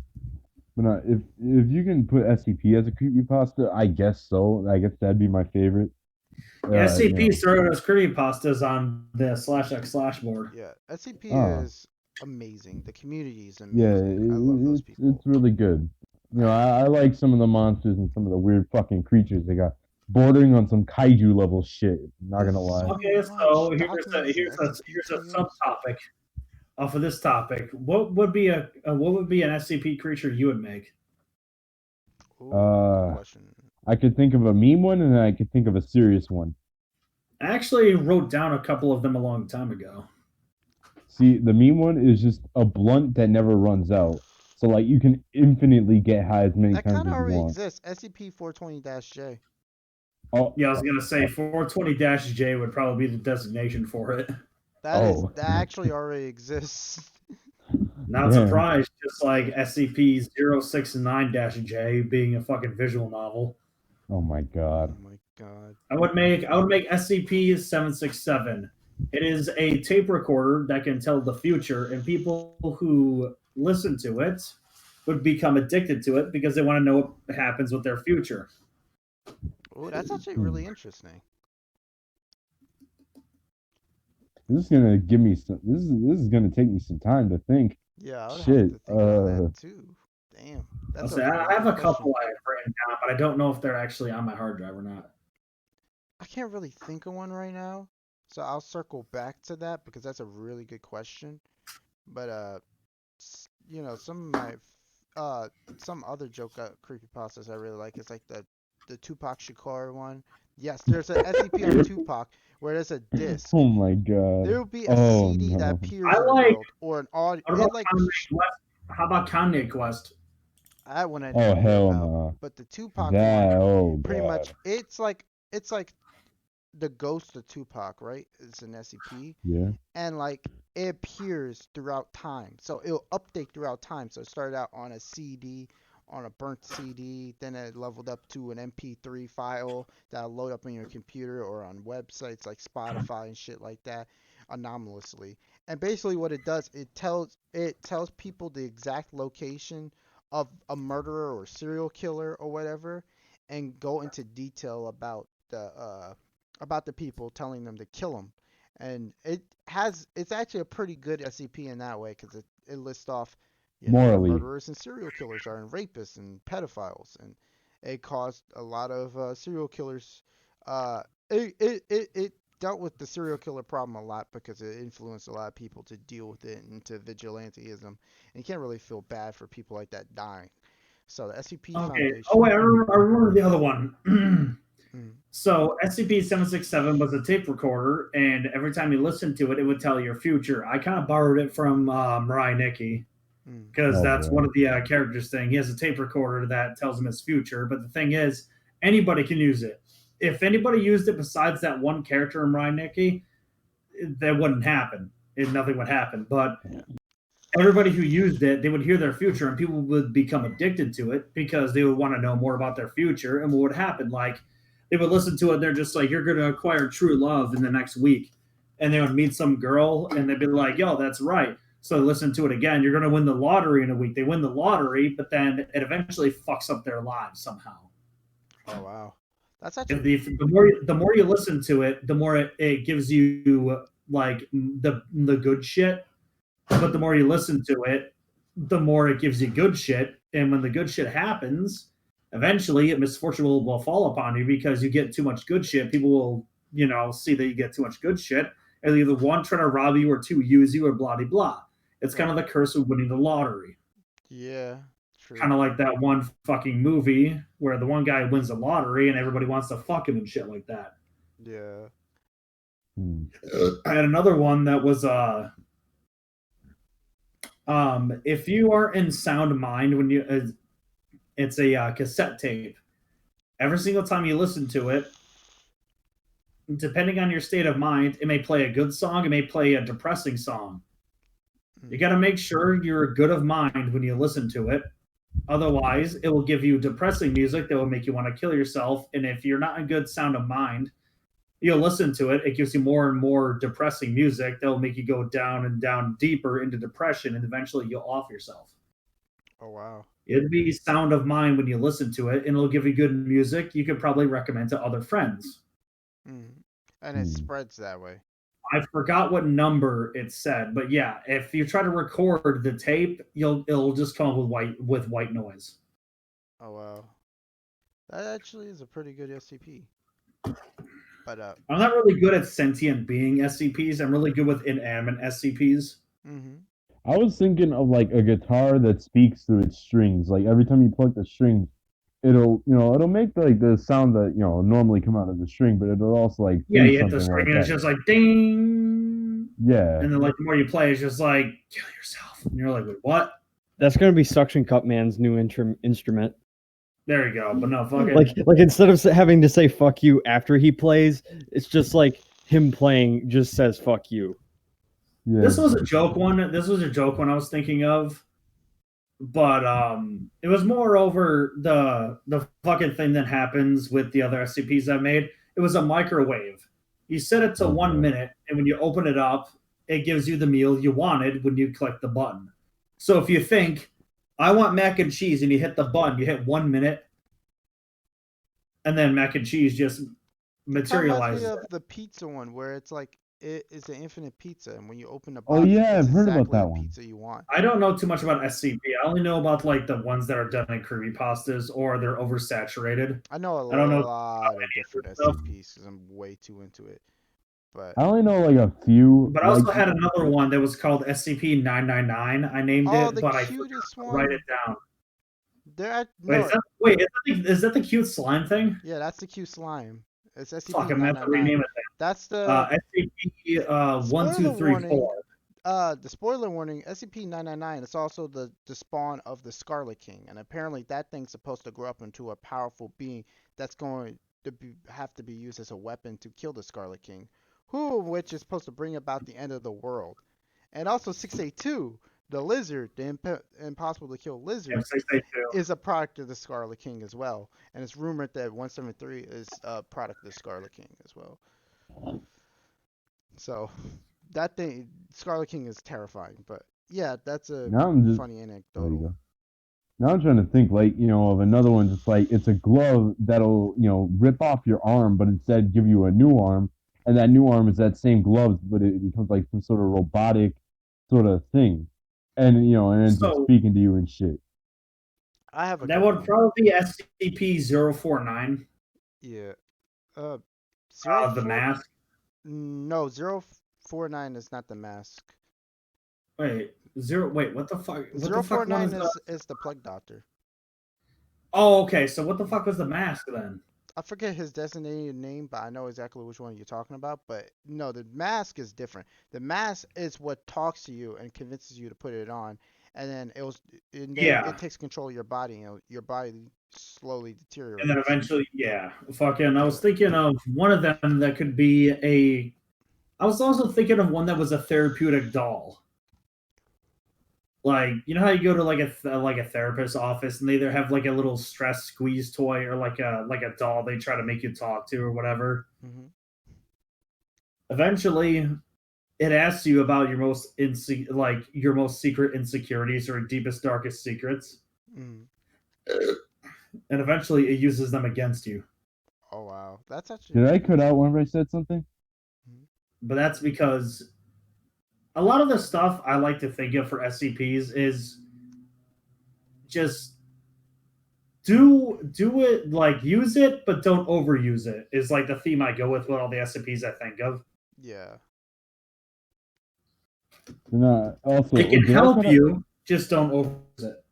but if you can put SCP as a creepypasta, I guess so. I guess that'd be my favorite. SCP started as creepypastas on the /x/ board. Yeah, SCP is amazing. The community is amazing. Yeah, I love those people. It's really good. You know, I like some of the monsters and some of the weird fucking creatures they got, bordering on some kaiju level shit. Not gonna lie. Okay, so here's a subtopic off of this topic. What would be an SCP creature you would make? Ooh, good question. I could think of a meme one, and then I could think of a serious one. I actually wrote down a couple of them a long time ago. See, the meme one is just a blunt that never runs out. So, like, you can infinitely get high as many That times kind as of you already want. exists. SCP-420-J. Oh, yeah, I was gonna say 420-J would probably be the designation for it. That actually already exists. Not surprised, just like SCP-069-J being a fucking visual novel. Oh my god. Oh my god. I would make SCP-767. It is a tape recorder that can tell the future, and people who listen to it would become addicted to it because they want to know what happens with their future. Oh, that's actually really interesting. This is gonna give me some. This is gonna take me some time to think. Yeah, I would Shit. have to think about that too. Damn. I have a couple I have written down, but I don't know if they're actually on my hard drive or not. I can't really think of one right now, so I'll circle back to that because that's a really good question. But you know, some of my some other joke creepypastas I really like is like the Tupac Shakur one. Yes, there's an SCP on Tupac where there's a disc. Oh my god. There will be a CD that appears in the world or an audio. How about Kanye Quest? That one I Oh didn't hell know about. no. But the Tupac That one, pretty god. much, it's like the ghost of Tupac, right? It's an SCP. Yeah. And like it appears throughout time, so it'll update throughout time. So it started out on a CD, on a burnt CD, then it leveled up to an MP3 file that'll load up on your computer or on websites like Spotify and shit like that, anomalously. And basically, what it does, it tells people the exact location of a murderer or serial killer or whatever, and go into detail about the people, telling them to kill them. And it's actually a pretty good SCP in that way because it lists off morally murderers and serial killers are, and rapists and pedophiles, and it caused a lot of serial killers. It dealt with the serial killer problem a lot because it influenced a lot of people to deal with it into vigilanteism, and you can't really feel bad for people like that dying. So the SCP Foundation. Oh wait, I remember the other one. So SCP-767 was a tape recorder, and every time you listened to it, it would tell your future. I kind of borrowed it from Mariah Nicky because that's one of the characters' thing. He has a tape recorder that tells him his future, but the thing is, anybody can use it. If anybody used it besides that one character in Mariah Nicky, that wouldn't happen. Nothing would happen. But everybody who used it, they would hear their future, and people would become addicted to it because they would want to know more about their future. And what would happen, like, they would listen to it, and they're just like, you're going to acquire true love in the next week. And they would meet some girl, and they'd be like, yo, that's right. So they listen to it again. You're going to win the lottery in a week. They win the lottery, but then it eventually fucks up their lives somehow. Oh, wow. That's actually... The more you listen to it, the more it gives you, like, the good shit. But the more you listen to it, the more it gives you good shit. And when the good shit happens, eventually a misfortune will fall upon you because you get too much good shit. People will, see that you get too much good shit. And either one, try to rob you, or two, use you, or blah, blah, blah. It's kind of the curse of winning the lottery. Yeah, true. Kind of like that one fucking movie where the one guy wins the lottery and everybody wants to fuck him and shit like that. Yeah. I had another one that was if you are in sound mind when you it's a cassette tape. Every single time you listen to it, depending on your state of mind, it may play a good song, it may play a depressing song. You got to make sure you're good of mind when you listen to it. Otherwise, it will give you depressing music that will make you want to kill yourself. And if you're not in good sound of mind, you'll listen to it. It gives you more and more depressing music that will make you go down and down deeper into depression, and eventually you'll off yourself. Oh, wow. It'd be sound of mind when you listen to it, and it'll give you good music you could probably recommend to other friends. And it spreads that way. I forgot what number it said, but yeah, if you try to record the tape, it'll just come up with white noise. Oh, wow. That actually is a pretty good SCP. But I'm not really good at sentient being SCPs. I'm really good with inanimate SCPs. I was thinking of like a guitar that speaks through its strings. Like every time you pluck the string, it'll make like the sound that normally come out of the string, but it'll also like you hit the something string like and it's that. just like ding. Yeah. And then like the more you play, it's just like kill yourself, and you're like, wait, what? That's gonna be Suction Cup Man's new instrument. There you go. But no, fucking like instead of having to say "fuck you" after he plays, it's just like him playing just says "fuck you." Yeah. This was a joke one. This was a joke one I was thinking of, but it was more over the fucking thing that happens with the other SCPs I made. It was a microwave. You set it to 1 minute, and when you open it up, it gives you the meal you wanted when you click the button. So if you think, I want mac and cheese, and you hit the button, you hit 1 minute, and then mac and cheese just materializes. That reminds me of the pizza one where it's like it is an infinite pizza, and when you open the Oh box, yeah, it's I've heard about exactly that the one. pizza you want. I don't know too much about SCP. I only know about like the ones that are done in creepypastas or they're oversaturated. I know I don't know lot of different stuff. SCPs because I'm way too into it. But I only know like a few. But I also had another one that was called SCP-999. I named it, but I forgot to write it down. Is that the cute slime thing? Yeah, that's the cute slime. It's SCP. Fuck, I'm gonna have to rename it. That's the SCP 1234. The spoiler warning: SCP-999 is also the spawn of the Scarlet King, and apparently that thing's supposed to grow up into a powerful being that's going to have to be used as a weapon to kill the Scarlet King, which is supposed to bring about the end of the world. And also 682, the lizard, the impossible to kill lizard, is a product of the Scarlet King as well, and it's rumored that 173 is a product of the Scarlet King as well. So that thing, Scarlet King, is terrifying. But yeah, that's a funny anecdote. Now I'm trying to think of another one, just like it's a glove that'll rip off your arm, but instead give you a new arm, and that new arm is that same glove, but it becomes like some sort of robotic sort of thing, and and it's just speaking to you and shit. I have that would probably be SCP-049. Yeah. The mask. No, 049 is not the mask. Wait, what the fuck? 049 is the Plague Doctor. Oh, okay. So what the fuck was the mask then? I forget his designated name, but I know exactly which one you're talking about. But no, the mask is different. The mask is what talks to you and convinces you to put it on, and then it takes control of your body. Your body slowly deteriorates. And then eventually, I was thinking of one of them that could be I was also thinking of one that was a therapeutic doll. Like, you know how you go to like a therapist's office and they either have like a little stress squeeze toy or like a doll they try to make you talk to or whatever. Mm-hmm. Eventually, it asks you about your most secret insecurities or deepest, darkest secrets. Mm. And eventually it uses them against you. Oh wow, that's actually. Did I cut out whenever I said something? But that's because a lot of the stuff I like to think of for SCPs is just do it, like use it, but don't overuse it. Is like the theme I go with all the SCPs I think of. Yeah. Also, It can did I help cut out- you, just don't overuse it,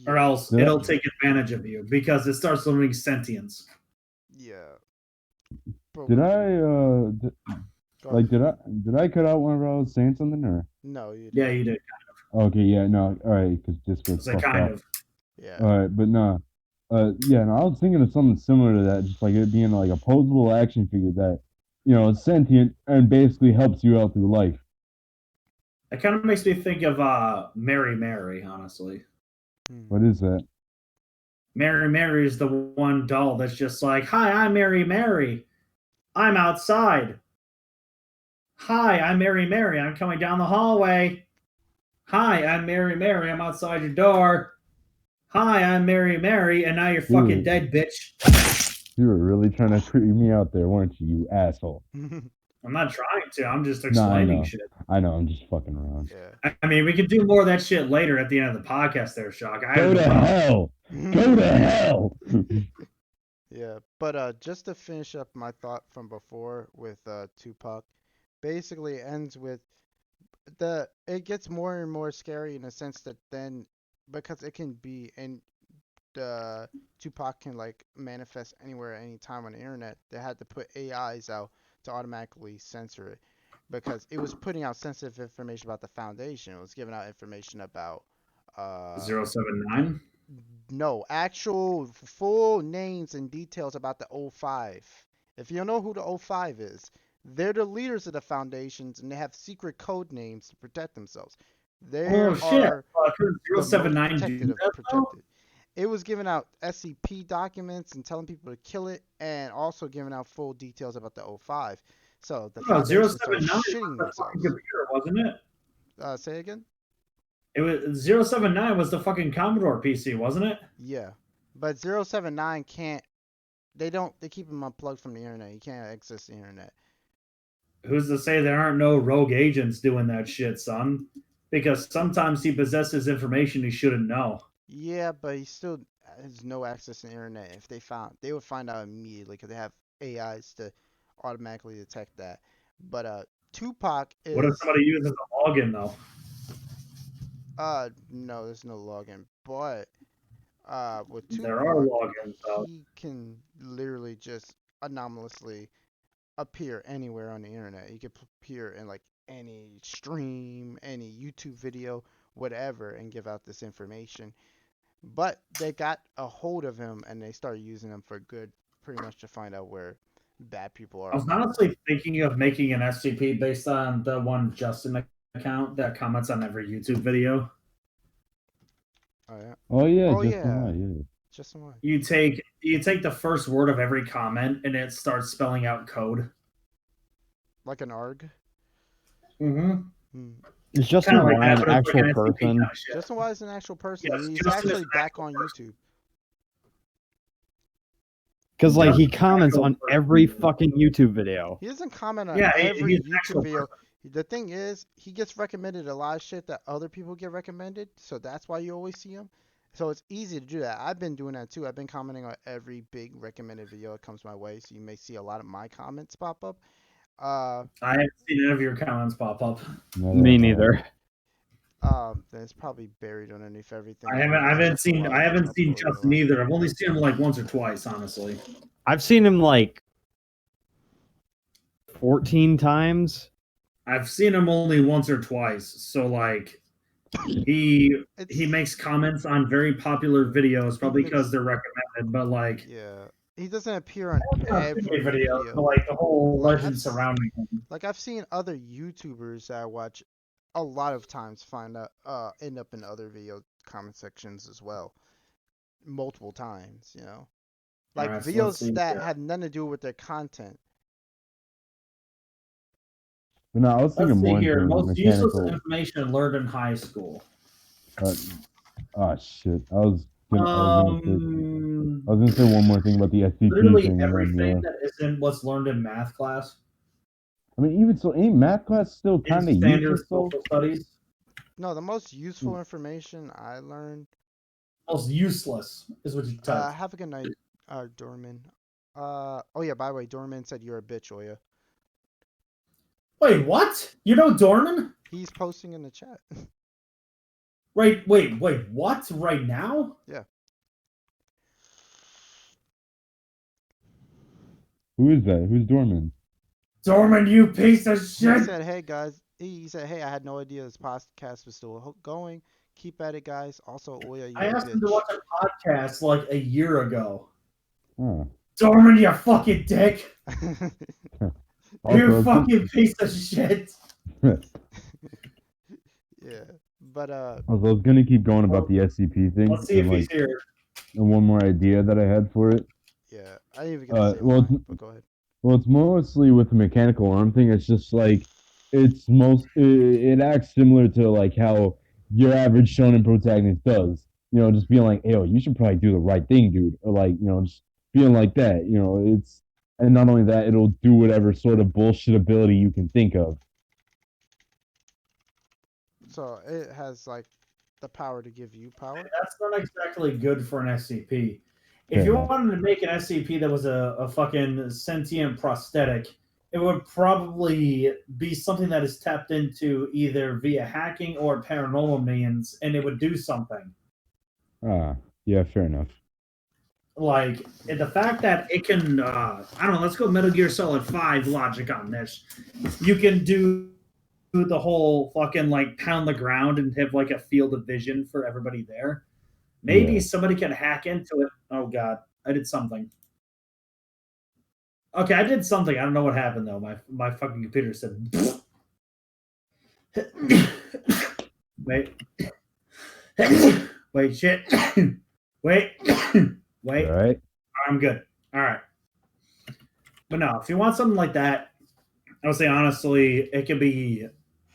or Yeah. else Did I- it'll take advantage of you because it starts learning sentience. Yeah. But Did we- I go like ahead. did I cut out whenever I was saying something or? No, you Yeah, didn't. you did. Okay, yeah, no, all right, because Discord It's a fucked kind up. of. Yeah. All right, but no, yeah, no, I was thinking of something similar to that, just like it being like a posable action figure that, is sentient and basically helps you out through life. It kind of makes me think of Mary Mary, honestly. What is that? Mary Mary is the one doll that's just like, "Hi, I'm Mary Mary. I'm outside. Hi, I'm Mary Mary. I'm coming down the hallway. Hi, I'm Mary Mary. I'm outside your door. Hi, I'm Mary Mary, and now you're fucking Dude. dead, bitch." You were really trying to creep me out there, weren't you, you asshole? I'm not trying to. I'm just No, I explaining know. shit. I know, I'm just fucking around. Yeah. I mean, we could do more of that shit later at the end of the podcast there, Shock. I Go have to no problem. hell! Go to hell! Yeah, but just to finish up my thought from before with Tupac, basically it ends with it gets more and more scary in a sense that then because it can be and the Tupac can like manifest anywhere at any time on the internet, they had to put AIs out to automatically censor it because it was putting out sensitive information about the foundation. It was giving out information about 079. no, actual full names and details about the O5. If you don't know who the O5 is, they're the leaders of the foundations and they have secret code names to protect themselves. They Oh shit! are Couldn't the most 079 protected do of that, though? protected. It was giving out SCP documents and telling people to kill it and also giving out full details about the O5. So the No, foundation started 079 shitting was the fucking themselves. computer, wasn't it? Say again? It was 079 was the fucking Commodore PC, wasn't it? Yeah. But 079 can't they keep them unplugged from the internet. You can't access the internet. Who's to say there aren't no rogue agents doing that shit, son? Because sometimes he possesses information he shouldn't know. Yeah, but he still has no access to the internet. If they would find out immediately because they have AIs to automatically detect that. But Tupac is What if somebody uses a login though? no, there's no login. But with There are Tupac, logins though. he can literally just anomalously appear anywhere on the internet. He could appear in like any stream, any YouTube video, whatever, and give out this information. But they got a hold of him and they started using him for good, pretty much to find out where bad people are. I was honestly thinking of making an SCP based on the one Justin account that comments on every YouTube video. Oh yeah. Oh yeah, Oh, just yeah. one, yeah. Just one. You take the first word of every comment and it starts spelling out code. Like an ARG. Mm-hmm. Hmm. Is Justin Kind of like Why that, an but it's like actual an SCP person? kind of shit. Justin Wise is an actual person. Yes, He's Justin is actually an back actual on person. YouTube. Because like he Justin's an comments actual on person. every fucking YouTube video. He doesn't comment on Yeah, every he's an YouTube actual video. person. The thing is, he gets recommended a lot of shit that other people get recommended, so that's why you always see him. So it's easy to do that. I've been doing that too. I've been commenting on every big recommended video that comes my way, so you may see a lot of my comments pop up. I haven't seen any of your comments pop up. Me neither. Then it's probably buried underneath everything. I haven't seen Uploaded Justin a lot. either. I've only seen him like once or twice, honestly. I've seen him like 14 times. I've seen him only once or twice. So like he makes comments on very popular videos, probably because they're recommended, but like Yeah, he doesn't appear on not every too many videos, video. but like the whole Like, legend surrounding him. Like I've seen other YouTubers that I watch a lot of times find out end up in other video comment sections as well, multiple times. You know, like Alright, so let's videos see that here. had nothing to do with their content. But no, I was Let's thinking see more here. into Most useless mechanical. information learned in high school. Oh shit! I was gonna say one more thing about the SCP Literally thing. And then, everything yeah. that isn't what's learned in math class. I mean, even so, ain't math class still In kind of standard useless though? social studies, No, the most useful information I learned. most useless is what you typed. Have a good night, Dorman. Oh yeah, by the way, Dorman said you're a bitch, Oya. Wait, what? You know Dorman? He's posting in the chat. Right, wait, what? Right now? Yeah. Who is that? Who's Dorman? Dorman, you piece of He shit! said, "Hey guys." He said, "Hey, I had no idea this podcast was still going. Keep at it, guys. Also, Oya, I you're a asked him to bitch." watch a podcast like a year ago. Huh. Dorman, you fucking dick! You Also, fucking piece of shit! Yeah, but I was gonna keep going about the SCP thing, Let's see if and he's here. and one more idea that I had for it. yeah, I didn't even get to say Well, mine, but go ahead. Well, it's mostly with the mechanical arm thing. It's just like it acts similar to like how your average shonen protagonist does. You know, just being like, "Yo, you should probably do the right thing, dude," or like, just feeling like that. You know, and not only that, it'll do whatever sort of bullshit ability you can think of. So it has like the power to give you power. That's not exactly good for an SCP. If Fair you enough. wanted to make an SCP that was a fucking sentient prosthetic, it would probably be something that is tapped into either via hacking or paranormal means, and it would do something. Yeah, fair enough. Like the fact that it can, I don't know. Let's go Metal Gear Solid 5 logic on this. You can do the whole fucking like pound the ground and have like a field of vision for everybody there. Maybe Yeah. somebody can hack into it. Oh god, I did something. Okay, I did something. I don't know what happened though. My fucking computer said. Wait. Wait, shit. Wait. Wait. All right. I'm good. All right. But no, if you want something like that, I would say honestly, it can be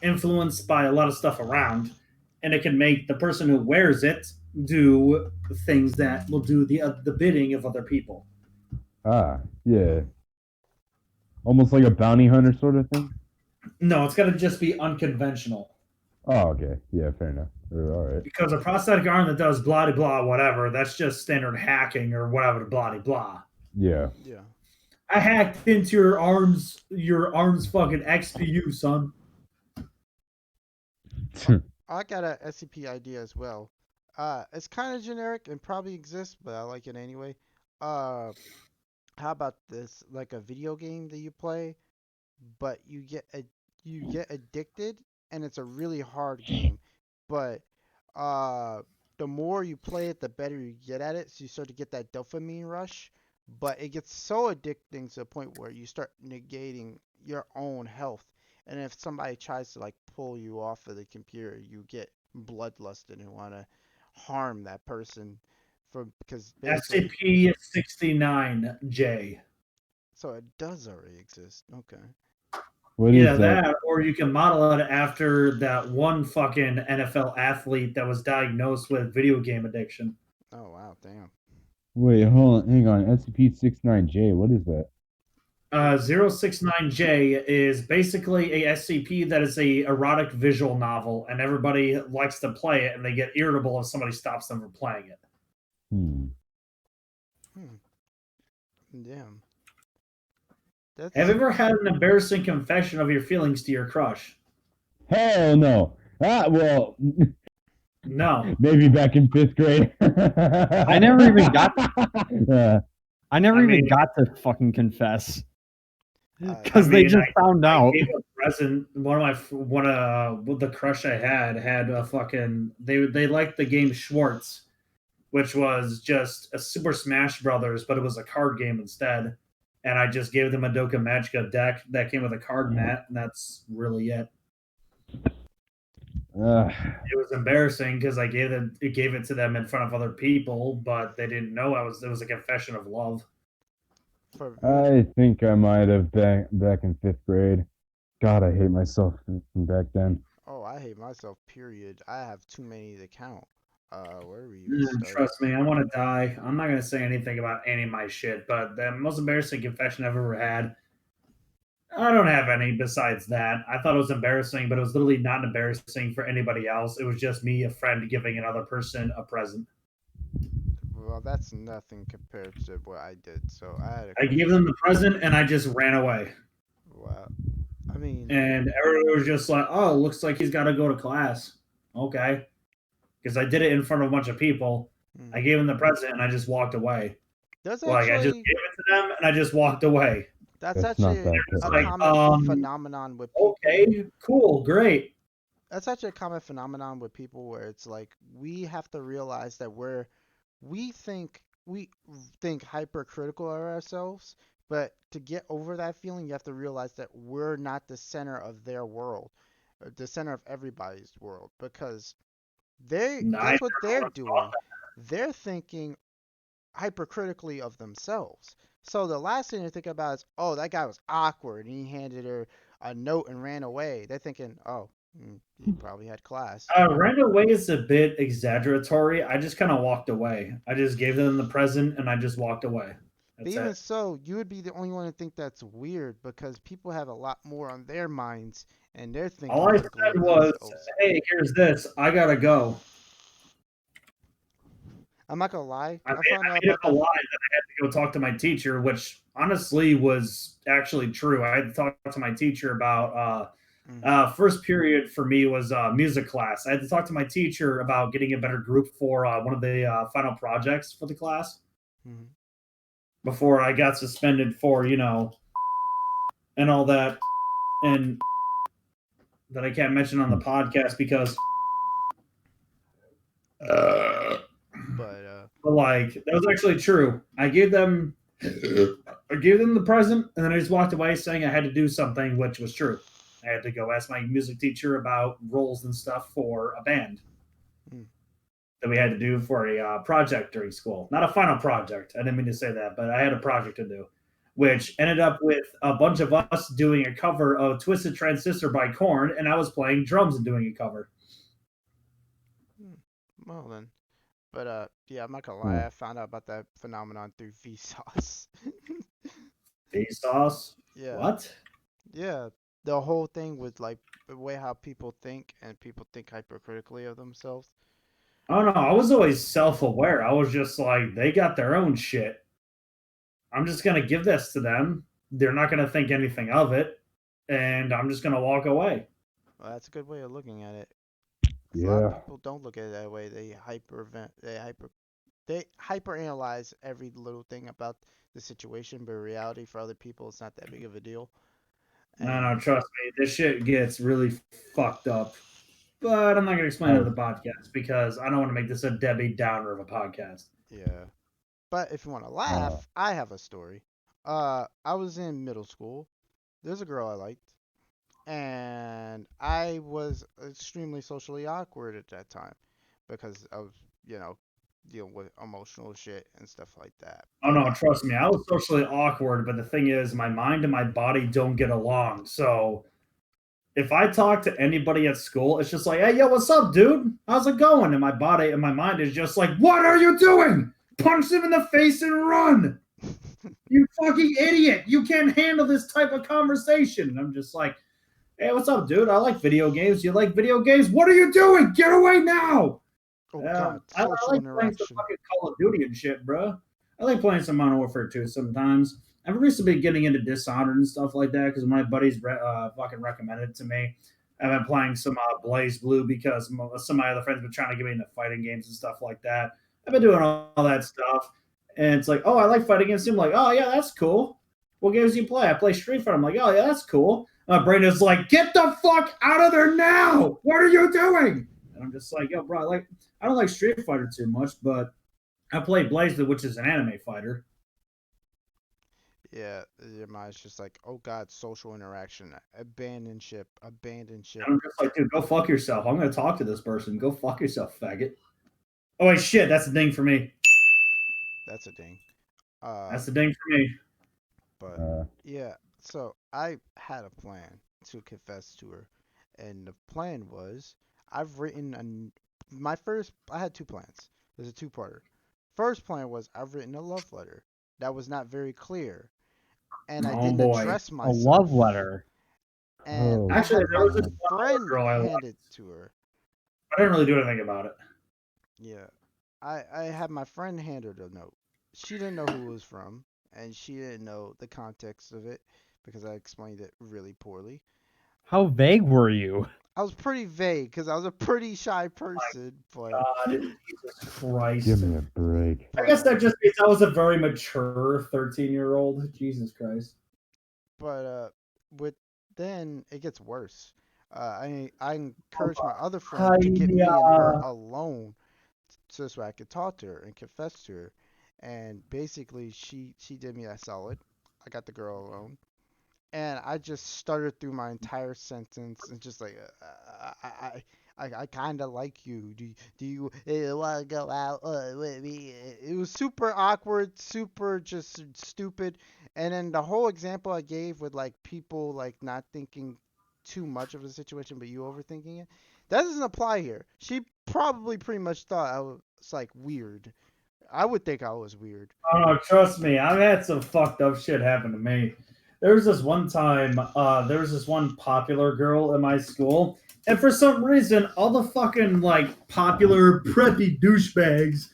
influenced by a lot of stuff around, and it can make the person who wears it do things that will do the bidding of other people. Yeah. Almost like a bounty hunter sort of thing. No, it's got to just be unconventional. Oh, okay. Yeah, fair enough. All right. Because a prosthetic arm that does blah blah whatever, that's just standard hacking or whatever, blah blah. Yeah. Yeah. I hacked into your arms fucking XPU, son. I got a SCP idea as well. It's kind of generic and probably exists, but I like it anyway. How about this? Like a video game that you play, but you get addicted, and it's a really hard game. But the more you play it, the better you get at it. So you start to get that dopamine rush. But it gets so addicting to the point where you start negating your own health. And if somebody tries to like pull you off of the computer, you get bloodlusted and want to harm that person because basically. SCP-69J. So it does already exist. Okay. What Yeah, is that? that, or you can model it after that one fucking NFL athlete that was diagnosed with video game addiction. Oh wow, damn. Wait, hold on, hang on. SCP-69J. What is that? 069J is basically a SCP that is a erotic visual novel, and everybody likes to play it, and they get irritable if somebody stops them from playing it. Damn. Have you ever had an embarrassing confession of your feelings to your crush? Hell no. Well, No. maybe back in 5th grade. I never even got. I never I even mean- got to fucking confess because I they mean, just found I out. gave a present. One of the crush I had a fucking. They liked the game Schwartz, which was just a Super Smash Brothers, but it was a card game instead. And I just gave them a Doka Magica deck that came with a card mat, and that's really it. It was embarrassing because I gave it to them in front of other people, but they didn't know it was a confession of love. I think I might have back in 5th grade. God, I hate myself from back then. Oh, I hate myself, period. I have too many to count. Where were you? Trust me, I want to die. I'm not going to say anything about any of my shit, but the most embarrassing confession I've ever had, I don't have any besides that. I thought it was embarrassing, but it was literally not embarrassing for anybody else. It was just me, a friend, giving another person a present. Well, that's nothing compared to what I did. So I had a I gave question. them the present and I just ran away. Wow. I mean, And everyone was just like, "Oh, looks like he's got to go to class." Okay, because I did it in front of a bunch of people. I mhm. gave him the present and I just walked away. That's Like I just actually gave it to them and I just walked away. that's That's not actually that It's a good. like, common phenomenon with people. okay, cool, great. That's actually a common phenomenon with people where it's like we have to realize that we think hypercritical of ourselves, but to get over that feeling, you have to realize that we're not the center of their world, or the center of everybody's world, because Neither that's what they're one thought doing. They're thinking hypercritically of themselves. So the last thing they think about is, oh, that guy was awkward and he handed her a note and ran away. They're thinking, oh, he probably had class. ran away is a bit exaggeratory. I just kind of walked away. I just gave them the present and I just walked away. But That's even it. so, you would be the only one to think that's weird because people have a lot more on their minds and they're thinking All I critically said of was, themselves. "Hey, here's this. I gotta go." I'm not gonna lie, I I made, found I out made up about a that. lie that I had to go talk to my teacher, which honestly was actually true. I had to talk to my teacher about Mm-hmm, first period for me was music class. I had to talk to my teacher about getting a better group for one of the final projects for the class mm-hmm. before I got suspended for, and all that. And that I can't mention on the podcast because, Yeah, uh, but but like, that was actually true. I gave them the present, and then I just walked away saying I had to do something, which was true. I had to go ask my music teacher about roles and stuff for a band mm, that we had to do for a project during school. Not a final project. I didn't mean to say that, but I had a project to do, mm, which ended up with a bunch of us doing a cover of Twisted Transistor by Korn, and I was playing drums and doing a cover. mm. Well then, but yeah, I'm not gonna Huh. lie, I found out about that phenomenon through Vsauce. Vsauce? Yeah, What? yeah, the whole thing with like the way how people think and people think hypercritically of themselves. Oh no, I was always self aware. I was just like, they got their own shit. I'm just gonna give this to them. They're not gonna think anything of it, and I'm just gonna walk away. Well, that's a good way of looking at it. 'Cause a lot of Yeah. people don't look at it that way. They hyper analyze every little thing about the situation, but in reality for other people it's not that big of a deal. No, no, And trust me, this shit gets really fucked up. But I'm not gonna explain it I on the podcast because I don't want to make this a Debbie Downer of a podcast. yeah. But if you want to uh laugh, I have a story. I was in middle school. There's a girl I liked, and I was extremely socially awkward at that time because I was, you know, dealing with emotional shit and stuff like that. Oh But no, trust me, I was socially awkward, but the thing is, my mind and my body don't get along. So if I talk to anybody at school, it's just like, "Hey, yo, what's up, dude? How's it going?" And my body and my mind is just like, "What are you doing? Punch him in the face and run! You fucking idiot! You can't handle this type of conversation." And I'm just like, "Hey, what's up, dude? I like video games. You like video games? What are you doing? Get away now!" oh god, I social like playing some interaction. fucking Call of Duty and shit, bro. I like playing some Modern Warfare 2 sometimes. I've recently been getting into Dishonored and stuff like that because my buddies fucking recommended it to me. I've been playing some Blaze Blue because some of my other friends have been trying to get me into fighting games and stuff like that. I've been doing all that stuff. And it's like, oh, I like fighting games. I'm like, oh, yeah, that's cool. What games do you play? I play Street Fighter. I'm like, oh, yeah, that's cool. My brain is like, get the fuck out of there now. What are you doing? And I'm just like, yo, bro, I don't like Street Fighter too much, but I play Blaze, which is an anime fighter. Yeah, your mind's just like, oh god, social interaction, abandon ship, abandon ship. And I'm just like, dude, go fuck yourself. I'm gonna talk to this person. Go fuck yourself, faggot. Oh wait, shit, that's the ding for me. That's a thing. Uh, That's the ding for me. but uh yeah, so I had a plan to confess to her, and the plan was I've written my first. I had two plans. There's a two-parter. First plan was I've written a love letter that was not very clear, and I Oh, didn't boy. address A myself. love letter. And Oh, I Actually, had there my was this one other friend girl I hand liked. it to her. I didn't really do anything about it. Yeah, I had my friend hand her the note. She didn't know who it was from, and she didn't know the context of it because I explained it really poorly. How vague were you? I was pretty vague because I was a pretty shy person, God, Jesus Christ. give me a break. I guess that just means I was a very mature 13-year-old. Jesus Christ. With then it gets worse. I encouraged my other friend to get me and her alone so I could talk to her and confess to her. And basically, she did me that solid. I got the girl alone, and I just stuttered through my entire sentence and just like, I kind of like you. Do you want to go out with me? It was super awkward, super just stupid. And then the whole example I gave with like people like not thinking too much of the situation, but you overthinking it, that doesn't apply here. She probably pretty much thought I was like weird. I would think I was weird. Oh, no, trust me. I've had some fucked up shit happen to me. There was this one time, there was this one popular girl in my school, and for some reason, all the fucking, like, popular preppy douchebags,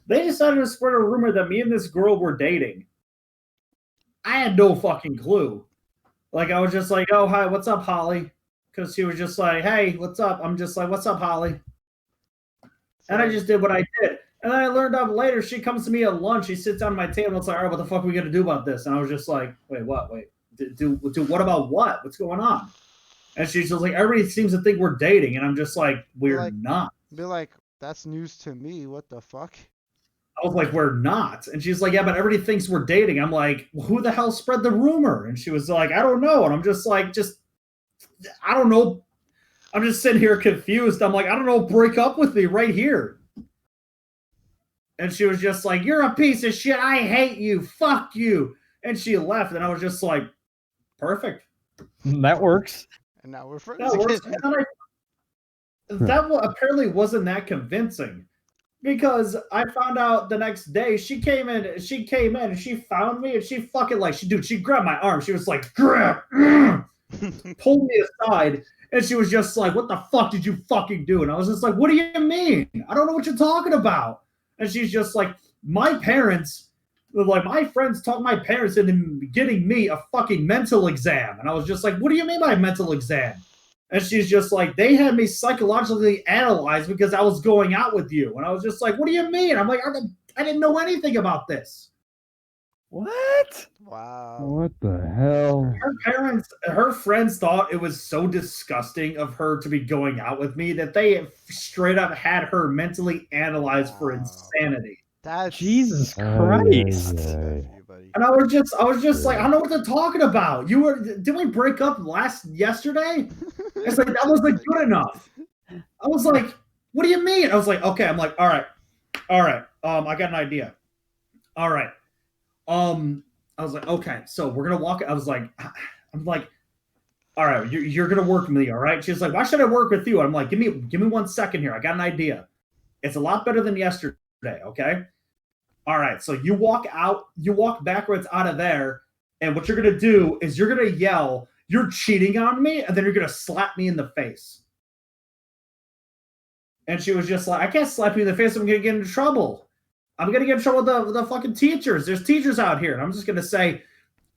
they decided to spread a rumor that me and this girl were dating. I had no fucking clue. Like, I was just like, oh, hi, what's up, Holly? Because she was just like, hey, what's up? I'm just like, what's up, Holly? And I just did what I did. And then I learned out later, she comes to me at lunch, she sits down at my table, and it's like, all right, what the fuck are we going to do about this? And I was just like, wait, what? Wait, do what about what? What's going on? And she's just like, everybody seems to think we're dating. And I'm just like, we're not. Be like, that's news to me. What the fuck? I was like, we're not. And she's like, yeah, but everybody thinks we're dating. I'm like, well, who the hell spread the rumor? And she was like, I don't know. And I'm just like, I don't know. I'm just sitting here confused. I'm like, I don't know, break up with me right here. And she was just like, you're a piece of shit. I hate you. Fuck you. And she left. And I was just like, perfect. That works. And now we're friends That again. works. That apparently wasn't that convincing. Because I found out the next day, she came in and she found me and she fucking like, she grabbed my arm. She was like, pulled me aside. And she was just like, what the fuck did you fucking do? And I was just like, what do you mean? I don't know what you're talking about. And she's just like, my friends talked my parents into getting me a fucking mental exam. And I was just like, what do you mean by mental exam? And she's just like, they had me psychologically analyzed because I was going out with you. And I was just like, what do you mean? I'm like, I didn't know anything about this. What? Wow. What the hell? Her friends thought it was so disgusting of her to be going out with me that they straight up had her mentally analyzed for insanity. That's Jesus Christ. And I was just like, I don't know what they're talking about. Did we break up yesterday? It's like, that wasn't good enough. I was like, what do you mean? I was like, okay. I'm like, all right. I got an idea. All right. I was like, okay, so we're gonna walk. I'm like, all right, you're gonna work with me, all right? She's like, why should I work with you? I'm like, give me 1 second here. I got an idea. It's a lot better than yesterday, okay? All right, so you walk backwards out of there, and what you're gonna do is you're gonna yell, "You're cheating on me," and then you're gonna slap me in the face. And she was just like, I can't slap you in the face. I'm gonna get into trouble. I'm going to get in trouble with the fucking teachers. There's teachers out here. And I'm just going to say,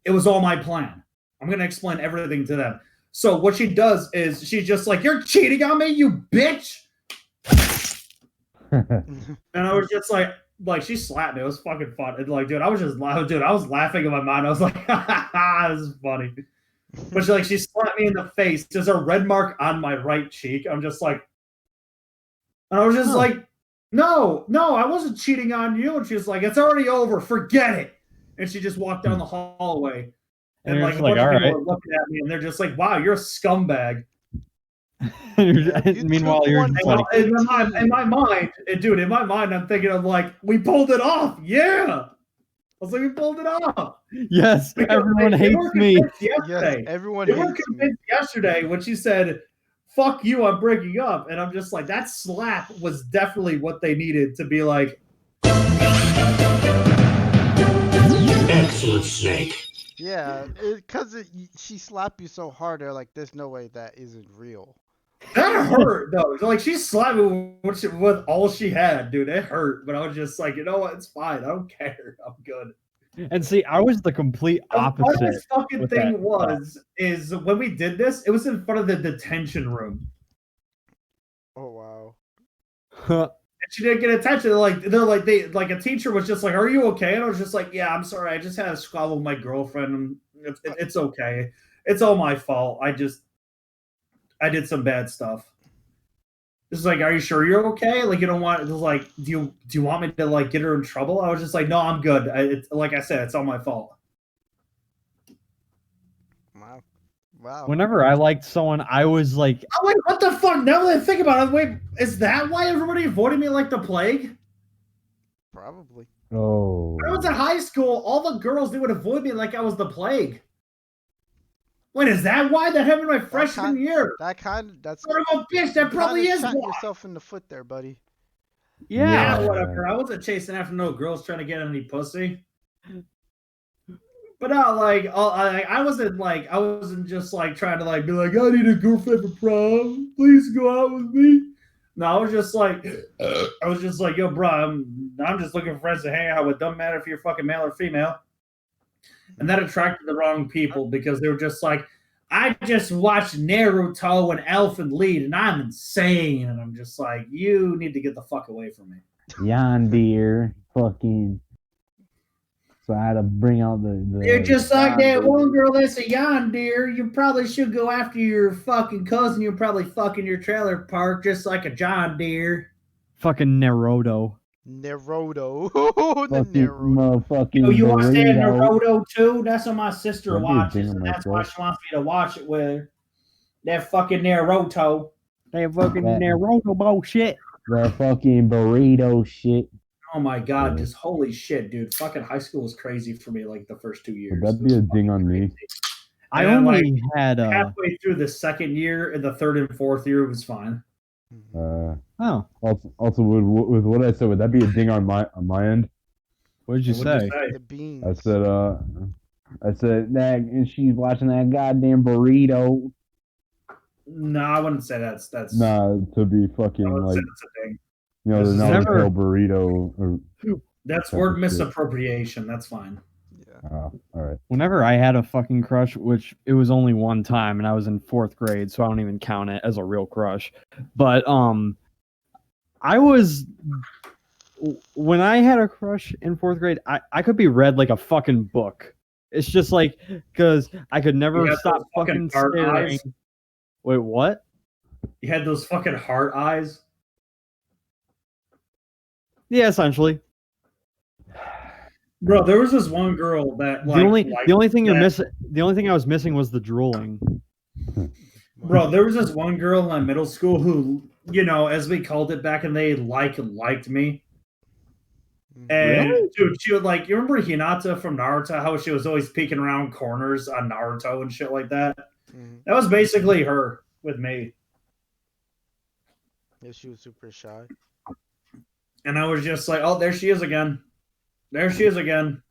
it was all my plan. I'm going to explain everything to them. So what she does is she's just like, you're cheating on me, you bitch. And I was just like she slapped me. It was fucking fun. And like, I was laughing in my mind. I was like, this is funny. But she slapped me in the face. There's a red mark on my right cheek. I'm just like, and I was just like, No, I wasn't cheating on you. And she was like, it's already over. Forget it. And she just walked down the hallway. And like a bunch of people are looking at me and they're just like, wow, you're a scumbag. Meanwhile, you're just like, in my mind, I'm thinking of like, we pulled it off. Yeah. I was like, we pulled it off. Yes, because everyone hates me. Yes, everyone hates me. They were convinced yesterday when she said, fuck you, I'm breaking up. And I'm just like, that slap was definitely what they needed to be like. Excellent, Snake. Yeah, because she slapped you so hard, they're like, there's no way that isn't real. That hurt though. Like she slapped me with all she had, dude. It hurt, but I was just like, you know what? It's fine. I don't care. I'm good. And see, I was the complete The opposite. funniest fucking with thing that is when we did this, it was in front of the detention room. Oh wow. And she didn't get attention. They're like a teacher was just like, "Are you okay?" And I was just like, "Yeah, I'm sorry. I just had a squabble with my girlfriend. And it's okay. It's all my fault. I did some bad stuff." This is like, "Are you sure you're okay? Like, you don't want it was like, do you want me to like get her in trouble?" I was just like, "No, I'm good. It's like I said, it's all my fault." Wow. Wow. Whenever I liked someone, I was like, I'm like, what the fuck? Now that I think about it, wait, is that why everybody avoided me like the plague? Probably. Oh. When I was in high school, all the girls they would avoid me like I was the plague. Wait, is that why that happened my freshman year? That's Son of a bitch, that probably is shot why. yourself in the foot there, buddy. Yeah, Yeah. whatever. I wasn't chasing after no girls trying to get any pussy. But no, like, I wasn't just like trying to like be like, I need a girlfriend for prom. Please go out with me. No, I was just like, yo, bro, I'm just looking for friends to hang out with. Doesn't matter if you're fucking male or female. And that attracted the wrong people because they were just like, I just watched Naruto and Elfen Lied, and I'm insane. And I'm just like, you need to get the fuck away from me. Yondir. Fucking. So I had to bring out the You're just like that yondir. one girl that's a yondir. You probably should go after your fucking cousin. You're probably fucking your trailer park just like a John Deere. fucking Naruto. Naruto. The Fucking Naruto. motherfucking Oh, you watch that burrito. Naruto too? That's what my sister That'd be a watches, thing on and my that's why show. she wants me to watch it with her. That fucking Naruto. They fucking That- Naruto bullshit. That fucking burrito shit. Oh my god, Yeah. just holy shit, dude. Fucking high school was crazy for me like the first 2 years. Would that It be was a ding on me? I And then, only had halfway through the second year and the third and fourth year, it was fine. Mhm. oh, Also with what I said, would that be a ding on my end? what did you What'd say? The beans. I said that, and she's watching that goddamn burrito. No, I wouldn't say that's Nah, to be I fucking wouldn't say like, that's a thing. you know, This the is Naruto never- burrito. Or, That's Type word of shit. misappropriation. That's fine. Yeah. all right. Whenever I had a fucking crush, which it was only one time, and I was in 4th grade, so I don't even count it as a real crush. But I was when I had a crush in 4th grade, I could be read like a fucking book. It's just like because I could never You had stop those fucking fucking heart staring. eyes? Wait, what? You had those fucking heart eyes. Yeah, essentially. Bro, there was this one girl that like The only thing you're that- missing, the only thing I was missing was the drooling. Bro, there was this one girl in my middle school who, you know, as we called it back in the day, liked me. And Really? dude, she would like, you remember Hinata from Naruto, how she was always peeking around corners on Naruto and shit like that? Mhm. That was basically her with me. Yeah, she was super shy. And I was just like, oh, there she is again. There she is again.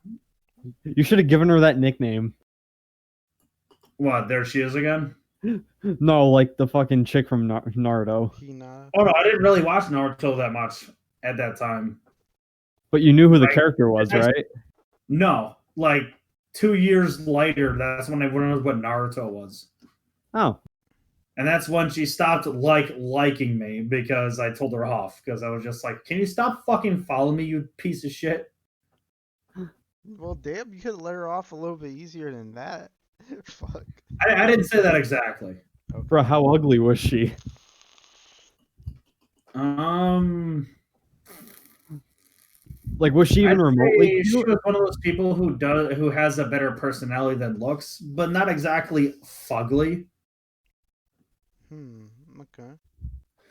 You should have given her that nickname. What, there she is again? No, like the fucking chick from Naruto. Hina. Oh no, I didn't really watch Naruto that much at that time. But you knew who the Right. character was, right? No, like 2 years later, that's when I learned what Naruto was. Oh, And that's when she stopped liking me because I told her off because I was just like, can you stop fucking following me, you piece of shit? Well, damn, you could let her off a little bit easier than that. Fuck. I didn't say that exactly. Okay. bro, how ugly was she? Like, was she even I'd remotely say she cute? was one of those people who has a better personality than looks, but not exactly fugly. Okay.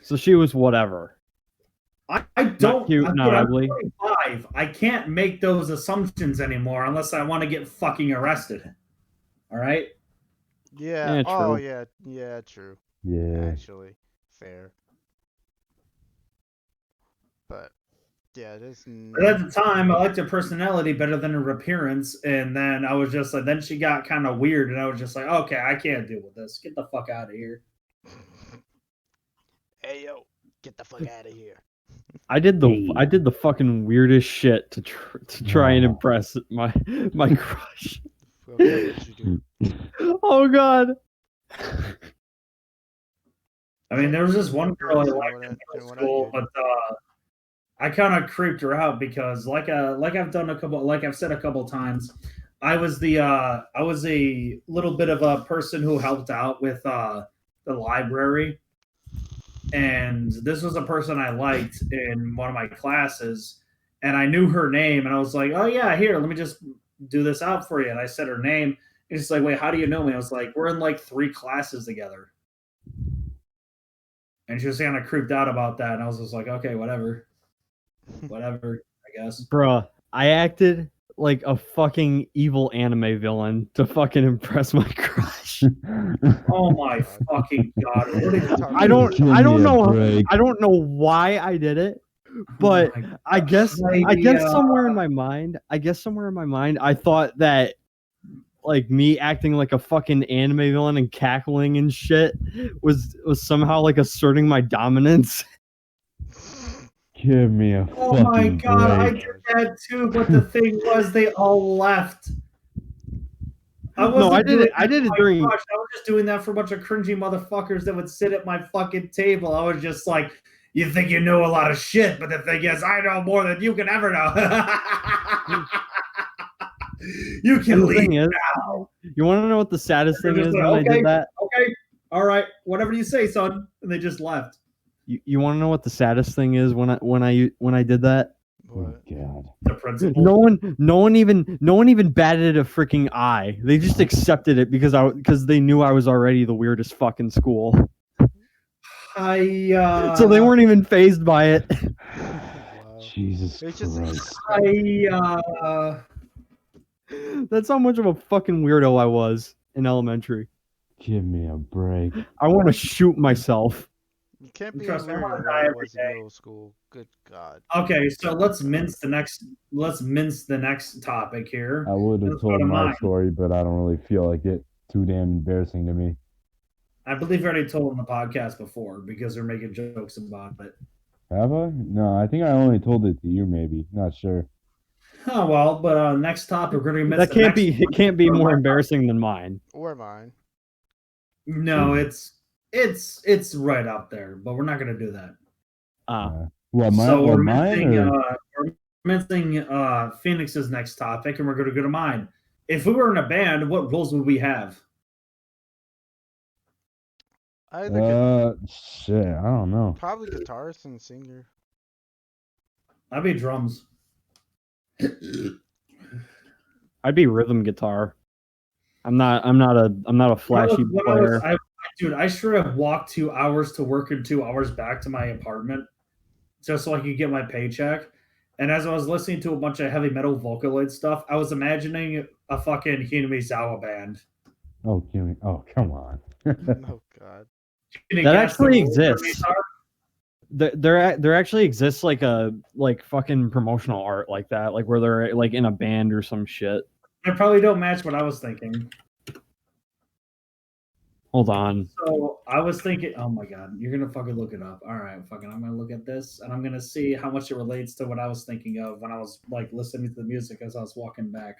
So she was whatever. I don't. cute, I'm, not I'm ugly. 25. I can't make those assumptions anymore unless I want to get fucking arrested. All right. Yeah. Yeah, Oh, true. yeah. Yeah, true. Yeah. Actually, fair. But Yeah, there's But at the time, I liked her personality better than her appearance, and then I was just like, then she got kind of weird, and I was just like, okay, I can't deal with this. Get the fuck out of here. Hey yo, get the fuck out of here. I did the fucking weirdest shit to try and impress my crush. Okay, what'd you do? Oh god. I mean, there was this one girl I Then liked what in I- middle then what I school, did. but I kind of creeped her out because, like I've said a couple times, I was a little bit of a person who helped out with the library, and this was a person I liked in one of my classes, and I knew her name, and I was like, oh yeah, here, let me just do this out for you, and I said her name, and she's like, wait, how do you know me? I was like, we're in like 3 classes together. And she was kind of creeped out about that, and I was just like, okay, whatever, I guess. Bruh, I acted like a fucking evil anime villain to fucking impress my crush. Oh my fucking god! What is I don't know break. I don't know why I did it, but Oh my I guess Yeah. somewhere in my mind, I thought that like me acting like a fucking anime villain and cackling and shit was somehow like asserting my dominance. Give me a Oh fucking my god! I break. did that too, but the thing was, they all left. No, I did it. I did it during. I was just doing that for a bunch of cringy motherfuckers that would sit at my fucking table. I was just like, you think you know a lot of shit, but the thing is, I know more than you can ever know. You And can the leave thing is, now. you want to know what the saddest They're thing just is like, when I did that? Okay, all right, whatever you say, son. And they just left. You want to know what the saddest thing is when I did that? Oh What? god. The principal. No one even batted a freaking eye. They just accepted it because they knew I was already the weirdest fucking school. So they weren't even phased by it. Wow. Jesus It's just Christ. That's how much of a fucking weirdo I was in elementary. Give me a break. I want to shoot myself. You can't be Trust me, I'm weirder gonna than die what it every was in day. middle school. Good God. Okay, so let's mince the next topic here. I would have Let's go told to my mine. story, but I don't really feel like it. Too damn embarrassing to me. I believe I already told on the podcast before because they're making jokes about it. Have I? No, I think I only told it to you. Maybe. Not sure. Oh well, but next topic we're gonna miss That the can't next be. It one. can't be Or more my- embarrassing than mine. Or mine. No, it's right up there, but we're not gonna do that. What mine? So What we're mine? missing Or... Phoenix's next topic, and we're gonna go to mine. If we were in a band, what roles would we have? Shit. I don't know. Probably guitarist and singer. I'd be drums. I'd be rhythm guitar. I'm not a flashy player. Dude, I should have walked 2 hours to work and 2 hours back to my apartment just so I could get my paycheck. And as I was listening to a bunch of heavy metal Vocaloid stuff, I was imagining a fucking Wiseau band. Oh, give me. Oh, come on. Oh God. That actually exists. There actually exists like fucking promotional art like that, like where they're like in a band or some shit. They probably don't match what I was thinking. Hold on. So I was thinking, oh my god, you're gonna fucking look it up. All right, fucking, I'm gonna look at this and I'm gonna see how much it relates to what I was thinking of when I was like listening to the music as I was walking back.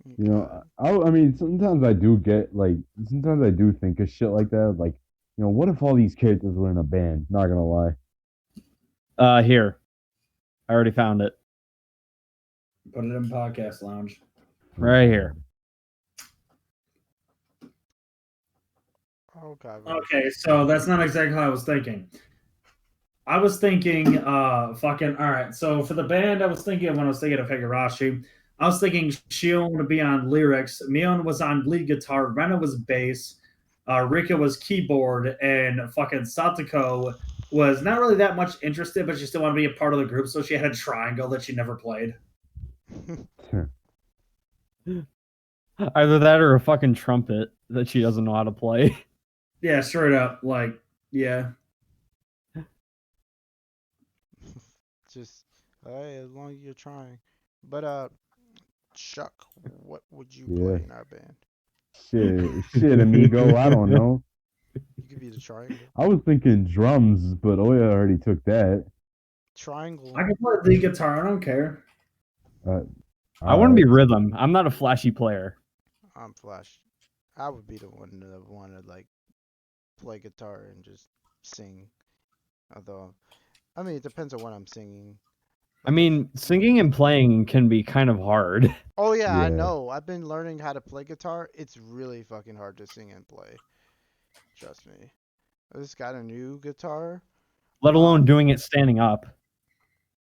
You know, I mean, sometimes I do think of shit like that. Like, you know, what if all these characters were in a band? Not gonna lie. Here. I already found it. Put it in podcast lounge. Right here. Oh God. Okay, so that's not exactly how I was thinking. I was thinking, fucking, all right. So for the band, I was thinking when I was thinking of Higurashi, I was thinking Shion would be on lyrics, Mion was on lead guitar, Rena was bass, Rika was keyboard, and fucking Satoko was not really that much interested, but she still wanted to be a part of the group, so she had a triangle that she never played. Either that or a fucking trumpet that she doesn't know how to play. Yeah, straight up. Like, yeah. Just hey, as long as you're trying. But Shuck, what would you Yeah. play in our band? Shit, amigo. I don't know. You could be the triangle. I was thinking drums, but Oya already took that. Triangle. I can play the guitar. I don't care. I want to be Alright. rhythm. I'm not a flashy player. I'm Flash. I would be the one that want to like play guitar and just sing. Although, I mean, it depends on what I'm singing. I Like, mean, singing and playing can be kind of hard. oh yeah, I Yeah. know. I've been learning how to play guitar. It's really fucking hard to sing and play. Trust me. I just got a new guitar. Let alone doing it standing up.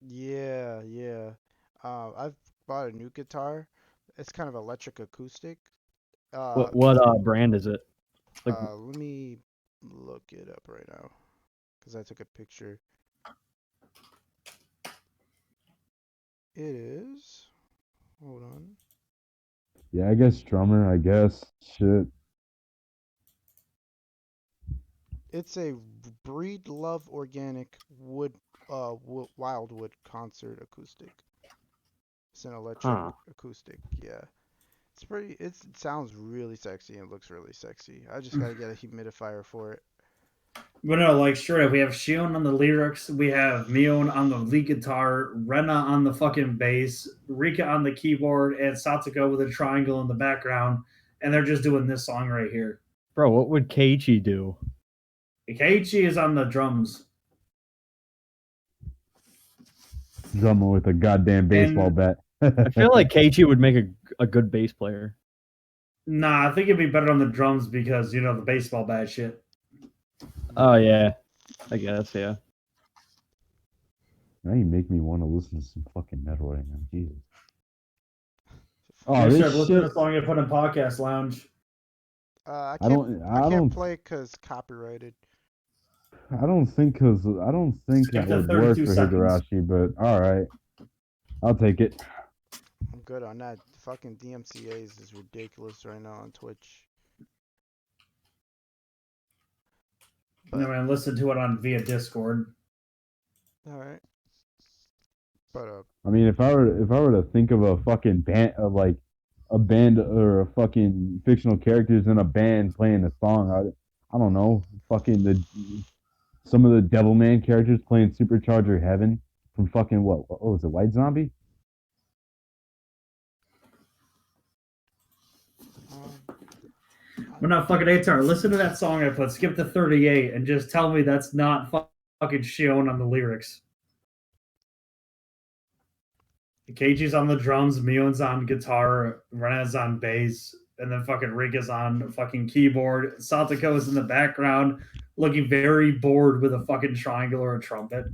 Yeah, yeah. I've bought a new guitar. It's kind of electric acoustic. What brand is it? Like, Let me look it up right now, because I took a picture. It is. Hold on. Yeah, I guess drummer, I guess. Shit. It's a Breed Love Organic Wildwood concert acoustic. It's an electric huh? acoustic. Yeah. It's pretty. It sounds really sexy and looks really sexy. I just gotta get a humidifier for it. But no, like straight up, we have Shion on the lyrics, we have Mion on the lead guitar, Rena on the fucking bass, Rika on the keyboard, and Satsuko with a triangle in the background, and they're just doing this song right here. Bro, what would Keiichi do? Keiichi is on the drums. Drummer with a goddamn baseball And- bat. I feel like Keiichi would make a good bass player. Nah, I think it'd be better on the drums because, you know, the baseball bat shit. Oh yeah, I guess yeah. Now you make me want to listen to some fucking metal right now. Jesus. You Oh, should this listen to shit. the song you put in Podcast Lounge. I I can't. I don't. can't play because copyrighted. I don't think Skip that the would 32 work for seconds. Higurashi, but all right, I'll take it. I'm good on that. Fucking DMCA's is ridiculous right now on Twitch. And then I listen to it on via Discord. All right. But I mean, if I were to think of a fucking band of like a band or a fucking fictional characters in a band playing a song, I don't know, fucking some of the Devilman characters playing Supercharger Heaven from fucking what was it, White Zombie? But not fucking ATar. Listen to that song I put. Skip the 38 and just tell me that's not fucking Shion on the lyrics. Keiichi's on the drums, Mion's on guitar, Rena's on bass, and then fucking Rika's on fucking keyboard. Satoko is in the background, looking very bored with a fucking triangle or a trumpet.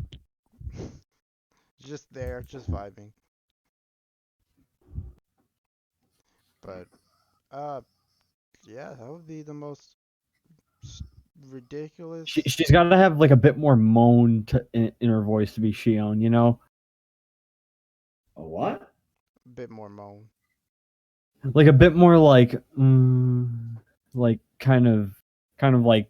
just there, just vibing. But yeah, that would be the most ridiculous. She's got to have like a bit more moan in her voice to be Shion, you know? A what? Bit more moan. Like a bit more like kind of like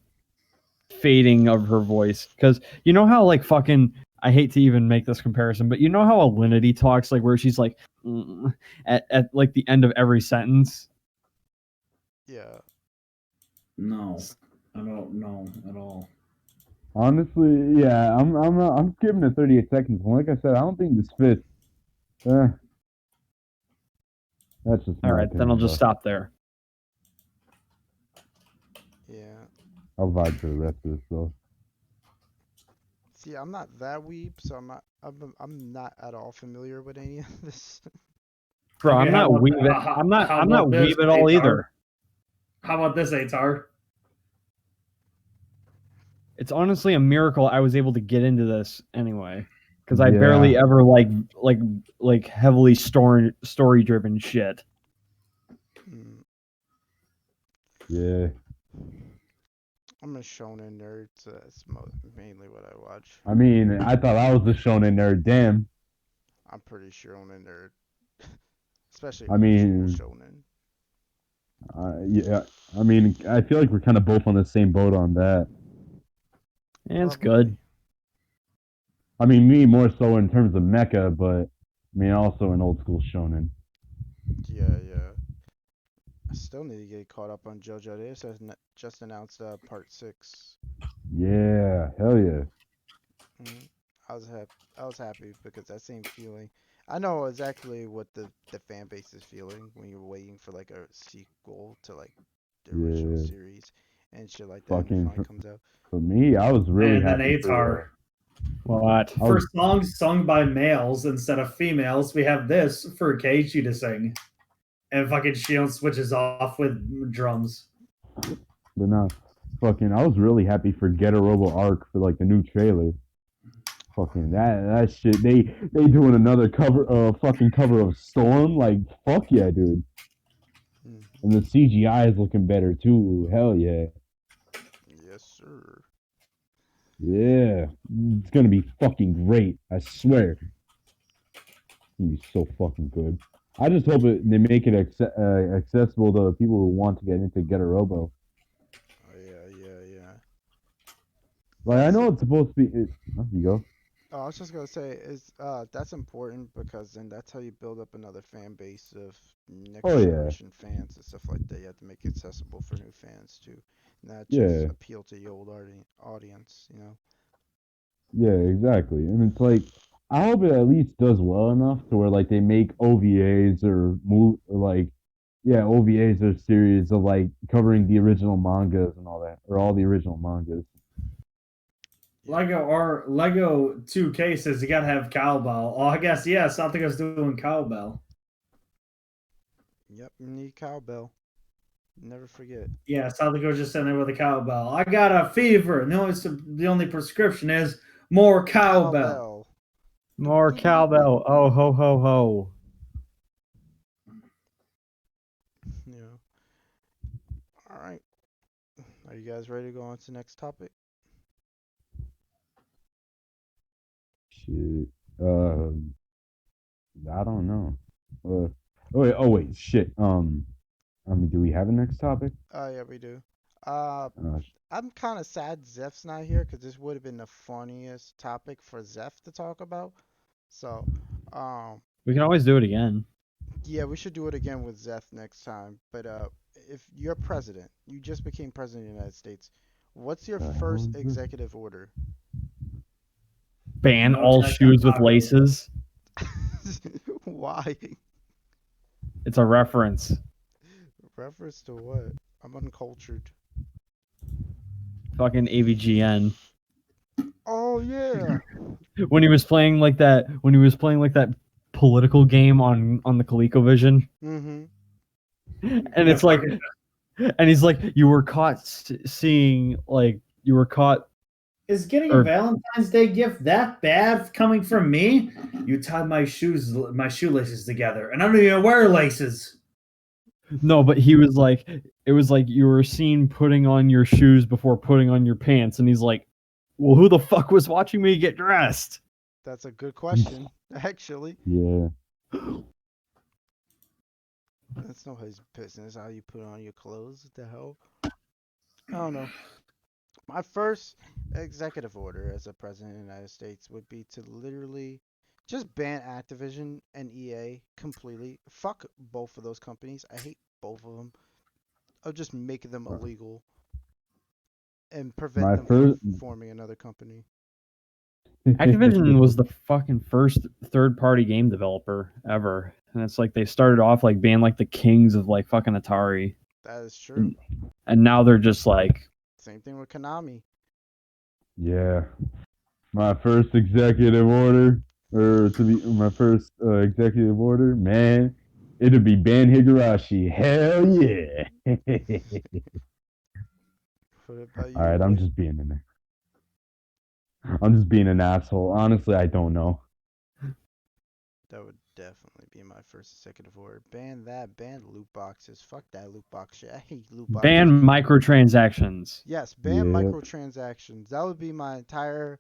fading of her voice, because you know how like fucking, I hate to even make this comparison, but you know how Alinity talks, like where she's like at like the end of every sentence. Yeah. No, I don't know at all. Honestly, yeah, I'm skipping the 38 seconds. Like I said, I don't think this fits. That's just All my right, then I'll opinion, just stop there. Yeah. I'll vibe to the rest of this though. See, I'm not that weeb, so I'm not at all familiar with any of this. Bro, Okay, I'm how not about- weeb. how- I'm not. how I'm not about this, weeb at all ATar? either. How about this, ATar? It's honestly a miracle I was able to get into this anyway, because I Yeah. barely ever like heavily story driven shit. Mm, Yeah. I'm a shonen nerd, so that's mainly what I watch. I mean, I thought I was the shonen nerd. Damn. I'm pretty shonen nerd, especially I mean- old school shonen. Yeah. I mean, I feel like we're kind of both on the same boat on that. And it's Probably. good. I mean, me more so in terms of mecha, but I mean also in old school shonen. Yeah, yeah. I still need to get caught up on JoJo. They just announced part 6. Yeah, hell yeah. hmm I was happy. I was happy because that same feeling. I know exactly what the fan base is feeling when you're waiting for like a sequel to like the original Yeah, series and shit like that, and it fucking finally comes out. for me, I was really And then happy ATar. What? I For was songs sung by males instead of females, we have this for Keiichi to sing. And fucking Shion switches off with drums. but no, fucking I was really happy for Get a Robo Arc for like the new trailer. Fucking that shit. They doing another fucking cover of Storm. Like fuck yeah, dude. Mm. And the CGI is looking better too. Hell yeah. Yes, sir. Yeah. It's gonna be fucking great. I swear. It's gonna be so fucking good. I just hope they make it accessible to people who want to get into Get a Robo. Oh yeah, yeah, yeah. Like I That's know it's supposed to be. Oh, you go. Oh, I was just gonna say is that's important because then that's how you build up another fan base of next Oh yeah, generation fans and stuff like that. You have to make it accessible for new fans too, not just yeah, appeal to the old audience. You know. yeah, exactly. And it's like I hope it at least does well enough to where like they make OVAs or move or like yeah OVAs or series of like covering the original mangas and all that or all the original mangas. Yeah. Lego 2K says you gotta have cowbell. Oh, I guess yeah, Sataga's doing cowbell. Yep. You need cowbell. Never forget. Yeah, Sataga's just sitting there with a cowbell. I got a fever. No, it's the only prescription is more cowbell. Cowbell. Do, More do, do, do. cowbell. Oh ho ho ho. Yeah. All right. Are you guys ready to go on to the next topic? Shit. Uh, I don't know. Oh wait, shit. I mean, do we have a next topic? Oh yeah, we do. Uh, Uh, I'm kind of sad Zeph's not here because this would have been the funniest topic for Zeph to talk about. So, um, We can always do it again. yeah, we should do it again with Zeph next time. But if you're president, you just became president of the United States, what's your the hell first is this? executive order? Ban No all check on shoes with tacos. laces. Why? It's a reference. Reference to what? I'm uncultured. Fucking AVGN. Oh yeah. When he was playing like that, political game on the ColecoVision, Mm-hmm. and Yeah, it's like, fucking- and he's like, you were caught seeing like you were caught. is getting a Or Valentine's Day gift that bad coming from me? You tied my shoelaces together, and I don't even wear laces. no, but he was like, it was like you were seen putting on your shoes before putting on your pants, and he's like, well, who the fuck was watching me get dressed? That's a good question, actually. Yeah. That's no his business how you put on your clothes. What the hell? I don't know. My first executive order as a president of the United States would be to literally just ban Activision and EA completely. Fuck both of those companies. I hate both of them. I'll just make them illegal and prevent My them from first. forming another company. Activision was the fucking first third-party game developer ever, and it's like they started off like being like the kings of like fucking Atari, That is true. and now they're just like, Same thing with Konami. Yeah. My first executive order, or to be my first executive order, man, it'd be ban Higurashi. Hell yeah! What about All you, right, boy? I'm just being an asshole. Honestly, I don't know. That would definitely be my first executive order. Ban that. Ban loot boxes. Fuck that loot box shit. I hate loot boxes. ban microtransactions. Yes, ban Yeah. microtransactions. That would be my entire,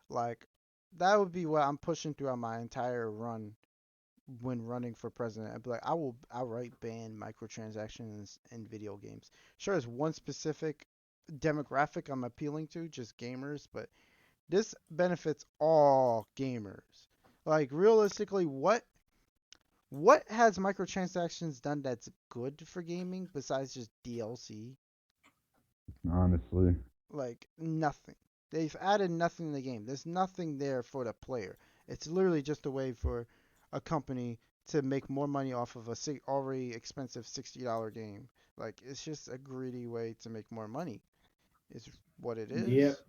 like, that would be what I'm pushing throughout my entire run when running for president. I'd be like, I will outright ban microtransactions in video games. Sure, there's one specific demographic I'm appealing to, just gamers, but This benefits all gamers. Like realistically, what has microtransactions done that's good for gaming besides just DLC? Honestly. Like nothing. They've added nothing in the game. There's nothing there for the player. It's literally just a way for a company to make more money off of a already expensive $60 game. Like it's just a greedy way to make more money. Is what it Yep. is.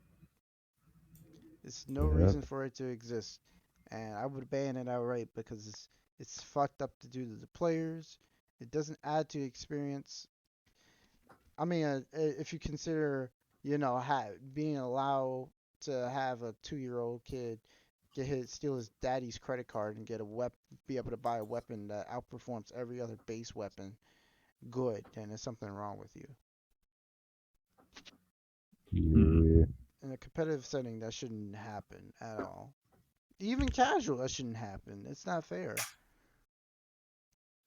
There's no Yep. reason for it to exist, and I would ban it outright because it's fucked up to do to the players. It doesn't add to the experience. I mean, if you consider, being allowed to have a 2-year-old kid steal his daddy's credit card and get a be able to buy a weapon that outperforms every other base weapon, good, then there's something wrong with you. Yeah. In a competitive setting, that shouldn't happen at all. Even casual, that shouldn't happen. It's not fair. It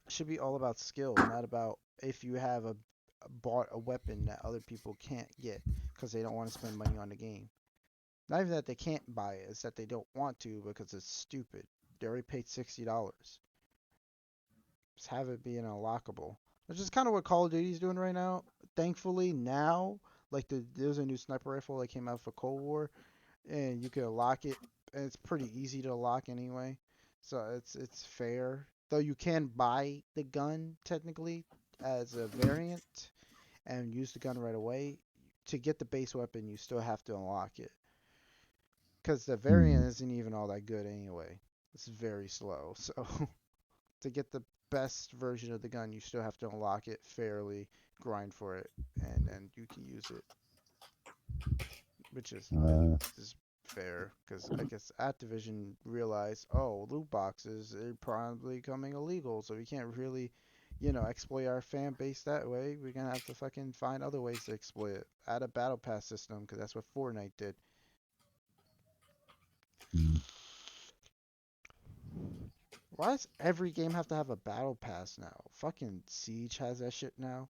should be all about skill, not about if you have bought a weapon that other people can't get because they don't want to spend money on the game. Not even that they can't buy it, it's that they don't want to because it's stupid. They already paid $60. Just have it be an unlockable. Which is kind of what Call of Duty is doing right now. Thankfully, now, like there's a new sniper rifle that came out for Cold War, and you can unlock it, and it's pretty easy to unlock anyway. So it's fair. Though you can buy the gun technically as a variant and use the gun right away. To get the base weapon, you still have to unlock it. Because the variant isn't even all that good anyway. It's very slow. So to get the best version of the gun, you still have to unlock it fairly, grind for it, and then you can use it. Which is is fair because I guess Activision realized, oh, loot boxes are probably becoming illegal, so we can't really, exploit our fan base that way. We're gonna have to fucking find other ways to exploit it. Add a battle pass system because that's what Fortnite did. Why does every game have to have a battle pass now? Fucking Siege has that shit now.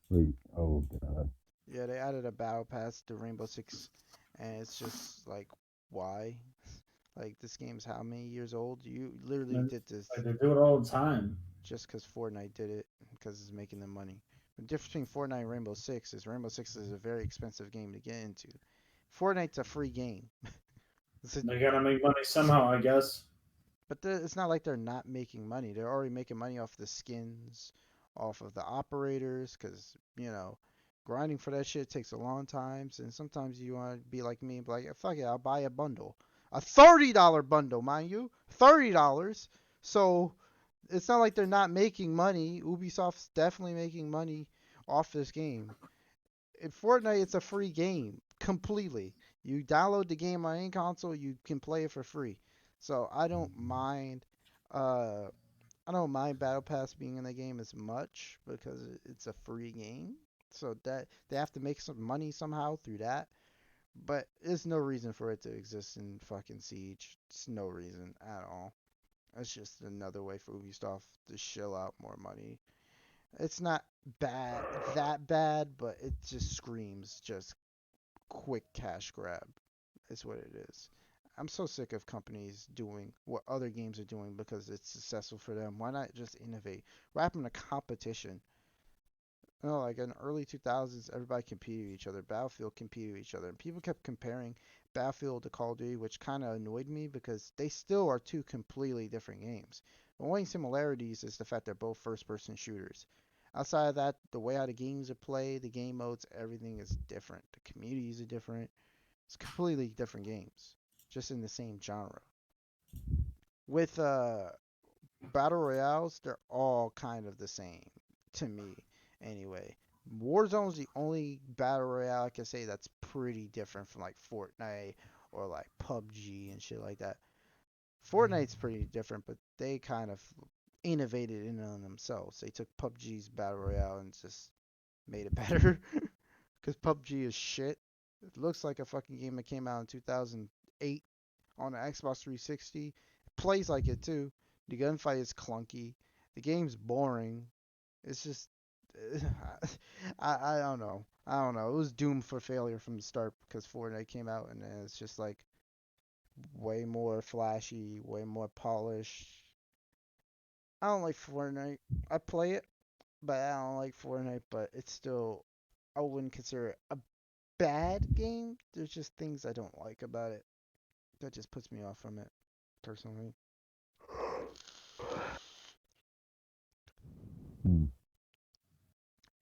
Wait, oh god. Yeah, they added a battle pass to Rainbow Six, and it's just like, why? Like this game's how many years old? You literally And, did this like, they do it all the time. just because Fortnite did it, because it's making them money. The difference between Fortnite and Rainbow Six is a very expensive game to get into. Fortnite's a free game. They gotta make money somehow, I guess. But it's not like they're not making money. They're already making money off the skins, off of the operators, because, grinding for that shit takes a long time. And sometimes you want to be like me and be like, fuck it, I'll buy a bundle. A $30 bundle, mind you. $30. So it's not like they're not making money. Ubisoft's definitely making money off this game. In Fortnite, it's a free game completely. You download the game on any console, you can play it for free. So I don't mind. I don't mind Battle Pass being in the game as much because it's a free game. So that they have to make some money somehow through that. But there's no reason for it to exist in fucking Siege. It's no reason at all. It's just another way for Ubisoft to shell out more money. It's not that bad, but it just screams just quick cash grab. Is what it is. I'm so sick of companies doing what other games are doing because it's successful for them. Why not just innovate? What happened to competition? Like in the early 2000s, everybody competed with each other. Battlefield competed with each other. And people kept comparing Battlefield to Call of Duty, which kind of annoyed me because they still are two completely different games. The only similarities is the fact they're both first-person shooters. Outside of that, the way how the games are played, the game modes, everything is different. The communities are different. It's completely different games, just in the same genre. With battle royales, they're all kind of the same to me, anyway. Warzone's the only battle royale I can say that's pretty different from like Fortnite or like PUBG and shit like that. Fortnite's pretty different, but they kind of innovated in on themselves. They took PUBG's battle royale and just made it better because PUBG is shit. It looks like a fucking game that came out in 2008 on the Xbox 360. It plays like it too. The gunfight is clunky. The game's boring. It's just I don't know. I don't know. It was doomed for failure from the start because Fortnite came out and it's just like way more flashy, way more polished. I don't like Fortnite. I play it, but I don't like Fortnite. But it's still, I wouldn't consider it a bad game. There's just things I don't like about it that just puts me off from it, personally. Hmm.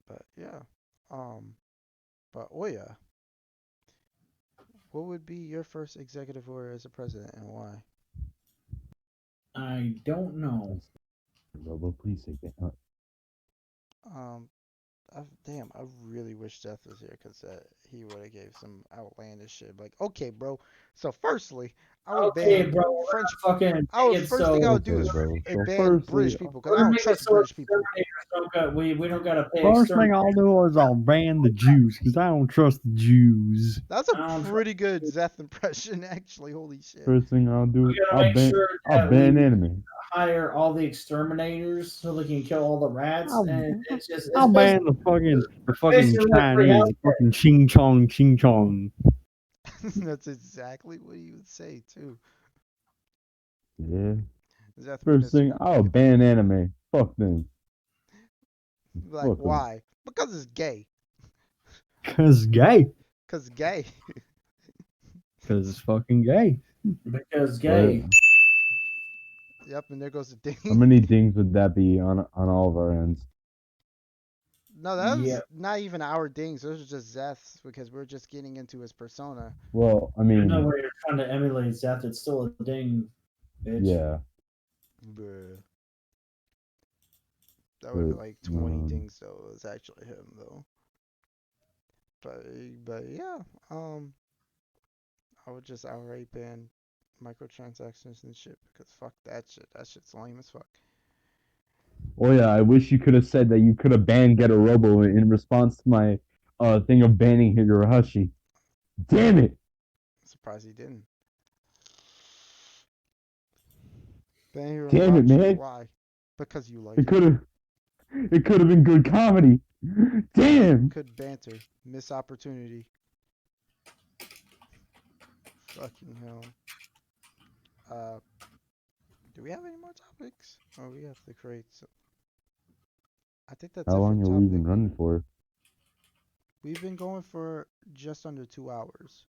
But yeah, but oh yeah, what would be your first executive order as a president and why? I don't know. Robo, please take that. Um, damn, I really wish Zeth was here because he would have gave some outlandish shit. Like, okay, bro. So, firstly, I would Okay, ban bro, we're French. gonna fucking I make would it first thing I so would do Okay, is bro. So ban firstly, British people because we're I gonna don't make it trust so British people. we don't gotta pay First thing I'll exterminators. do is I'll ban the Jews because I don't trust the Jews. That's a I don't trust. pretty good Zeth impression, actually. Holy shit. first thing I'll We do, gotta make sure I'll that ban we anime. hire all the exterminators so they can kill all the rats, I'll, and it's I'll basically ban the fucking like free Chinese, the healthcare. fucking ching chong ching chong. That's exactly what he would say, too. Yeah. Zeth First minutes. thing, I'll ban anime. Fuck them. Like, Fuck them. why? Because it's gay. Cause gay. Because gay. Cause it's fucking gay. Because What? gay. Yep, and there goes the ding. How many dings would that be on all of our ends? No, that Yeah. was not even our dings. Those are just Zeth's because we're just getting into his persona. Well, I Even though mean, we're trying to emulate Zeth, it's still a ding, bitch. yeah, Bruh. That would but be like 20 dings though. It was actually him though. But yeah, I would just outright ban microtransactions and shit because fuck that shit. That shit's lame as fuck. oh yeah, I wish you could have said that you could have banned Get a Robo in response to my thing of banning Higurashi. Damn it! I'm surprised he didn't. Ban Damn it, Hirohachi, man! why? Because you like It him. it could have been good comedy. Damn! Could banter. Miss opportunity. Fucking hell. Uh, do we have any more topics? Oh, we have to create some. I think that's How it for long are we topic. even running for? We've been going for just under 2 hours.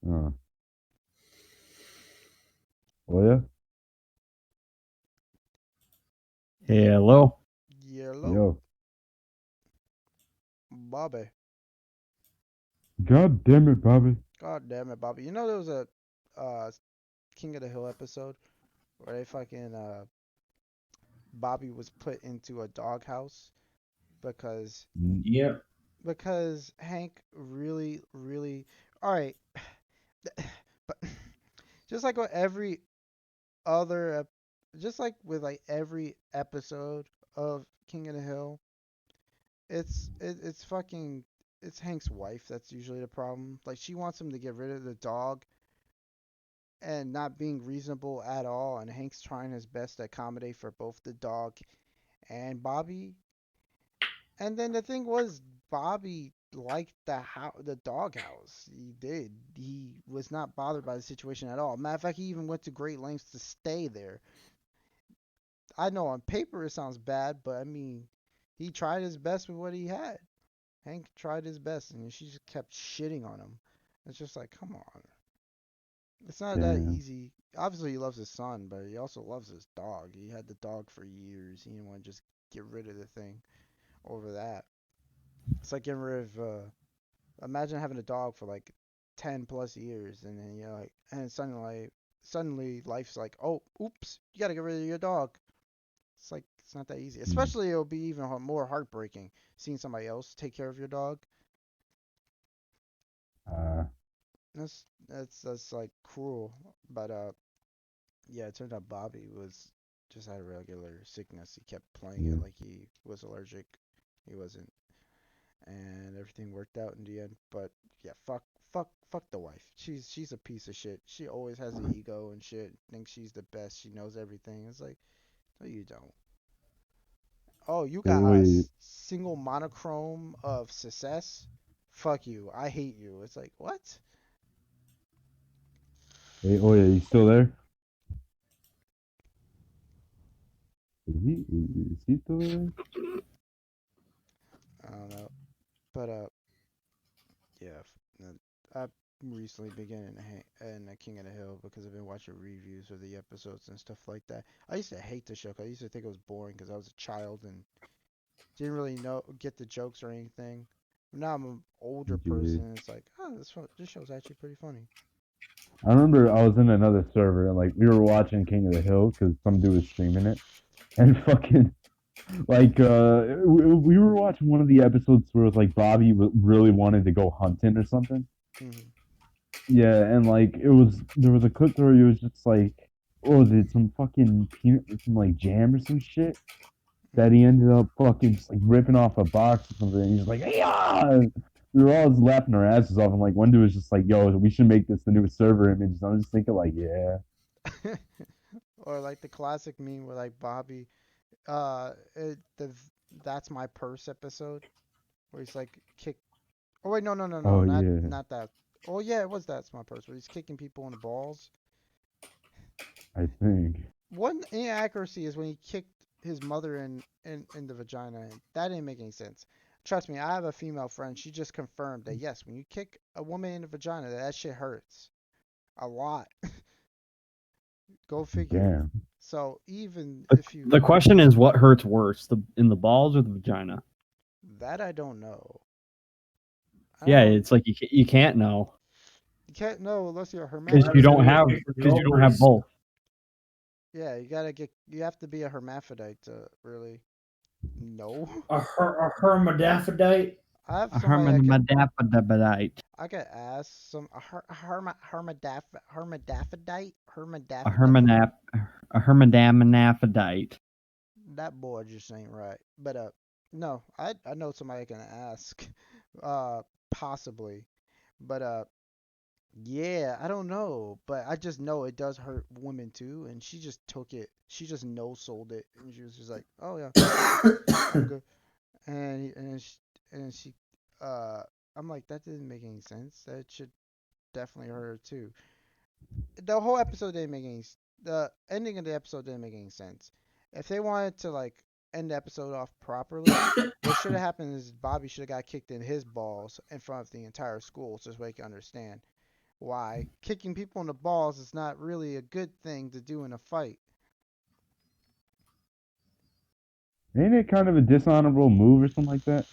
Uh, oh yeah, Hello. Yellow. yo, Bobby. god damn it, Bobby. God damn it, Bobby. You know there was a King of the Hill episode where they fucking Bobby was put into a doghouse because Yep. Hank really all right. But just like with every other just like with like every episode of King of the Hill, it's fucking it's Hank's wife that's usually the problem. Like she wants him to get rid of the dog and not being reasonable at all, and Hank's trying his best to accommodate for both the dog and Bobby. And then the thing was, Bobby liked the doghouse. He did. He was not bothered by the situation at all. Matter of fact, he even went to great lengths to stay there. I know on paper it sounds bad, but I mean, he tried his best with what he had. Hank tried his best, and she just kept shitting on him. It's just like, come on. It's not that Damn. easy. Obviously, he loves his son, but he also loves his dog. He had the dog for years. He didn't want to just get rid of the thing over that. It's like getting rid of. Imagine having a dog for like 10 plus years, and then you're like, and suddenly life's like, oh, oops, you gotta get rid of your dog. It's like it's not that easy. Especially it'll be even more heartbreaking seeing somebody else take care of your dog. Uh, That's like cruel. But yeah, it turned out Bobby was just had a regular sickness. He kept playing it yeah. like he was allergic. He wasn't, and everything worked out in the end. But yeah, fuck the wife. She's a piece of shit. She always has an ego and shit. Thinks she's the best. She knows everything. It's like, no, you don't. Oh, you Hey, got a wait, single monochrome of success? Fuck you. I hate you. It's like, what? hey, oh yeah, you still there? Is he still there? I don't know. But, yeah. I've recently been getting in the King of the Hill because I've been watching reviews of the episodes and stuff like that. I used to hate the show 'cause I used to think it was boring because I was a child and didn't really get the jokes or anything. Now I'm an older Mgevey. person. It's like, oh, this show's actually pretty funny. I remember I was in another server and like we were watching King of the Hill because some dude was streaming it, and fucking like we were watching one of the episodes where it was like Bobby really wanted to go hunting or something. Hmm. Yeah, and like there was a clip where he was just like, oh, did some fucking peanut, some like jam or some shit that he ended up fucking just like ripping off a box or something. And he's like, yeah. We were all just laughing our asses off, and like one dude was just like, "Yo, we should make this the new server image." And I'm just thinking, like, yeah, Or like the classic meme where like Bobby, the that's my purse episode where he's like kick. Oh wait, no, oh not yeah, not that. Oh yeah, it was that's my purse where he's kicking people in the balls. I think, One inaccuracy is when he kicked his mother in the vagina. And that didn't make any sense. Trust me, I have a female friend. She just confirmed that yes, when you kick a woman in the vagina, that shit hurts a lot. Go figure. damn. So even The, if you the question is, what hurts worse, in the balls or the vagina? that I don't know. I Yeah, don't. it's like you can't know You can't know unless you're a because Why you does hermaphrodite. it don't get have kicked in the because you don't have ovaries? both. Yeah, you have to be a hermaphrodite to really know. A hermaphrodite? I have A somebody I could hermaphrodite. I could ask hermaphrodite A hermaphrodite. hermanap a hermadaminaphrodite. That boy just ain't right. But no, I know somebody I can ask. Possibly. But yeah, I don't know, but I just know it does hurt women too, and she just took it. She just no sold it, and she was just like, "Oh yeah, I'm good." And she, uh, I'm like, that didn't make any sense. That should definitely hurt her too. The whole episode didn't make any. The ending of the episode didn't make any sense. If they wanted to like end the episode off properly, what should have happened is Bobby should have got kicked in his balls in front of the entire school, so they can understand why kicking people in the balls is not really a good thing to do in a fight. Ain't it kind of a dishonorable move or something like that?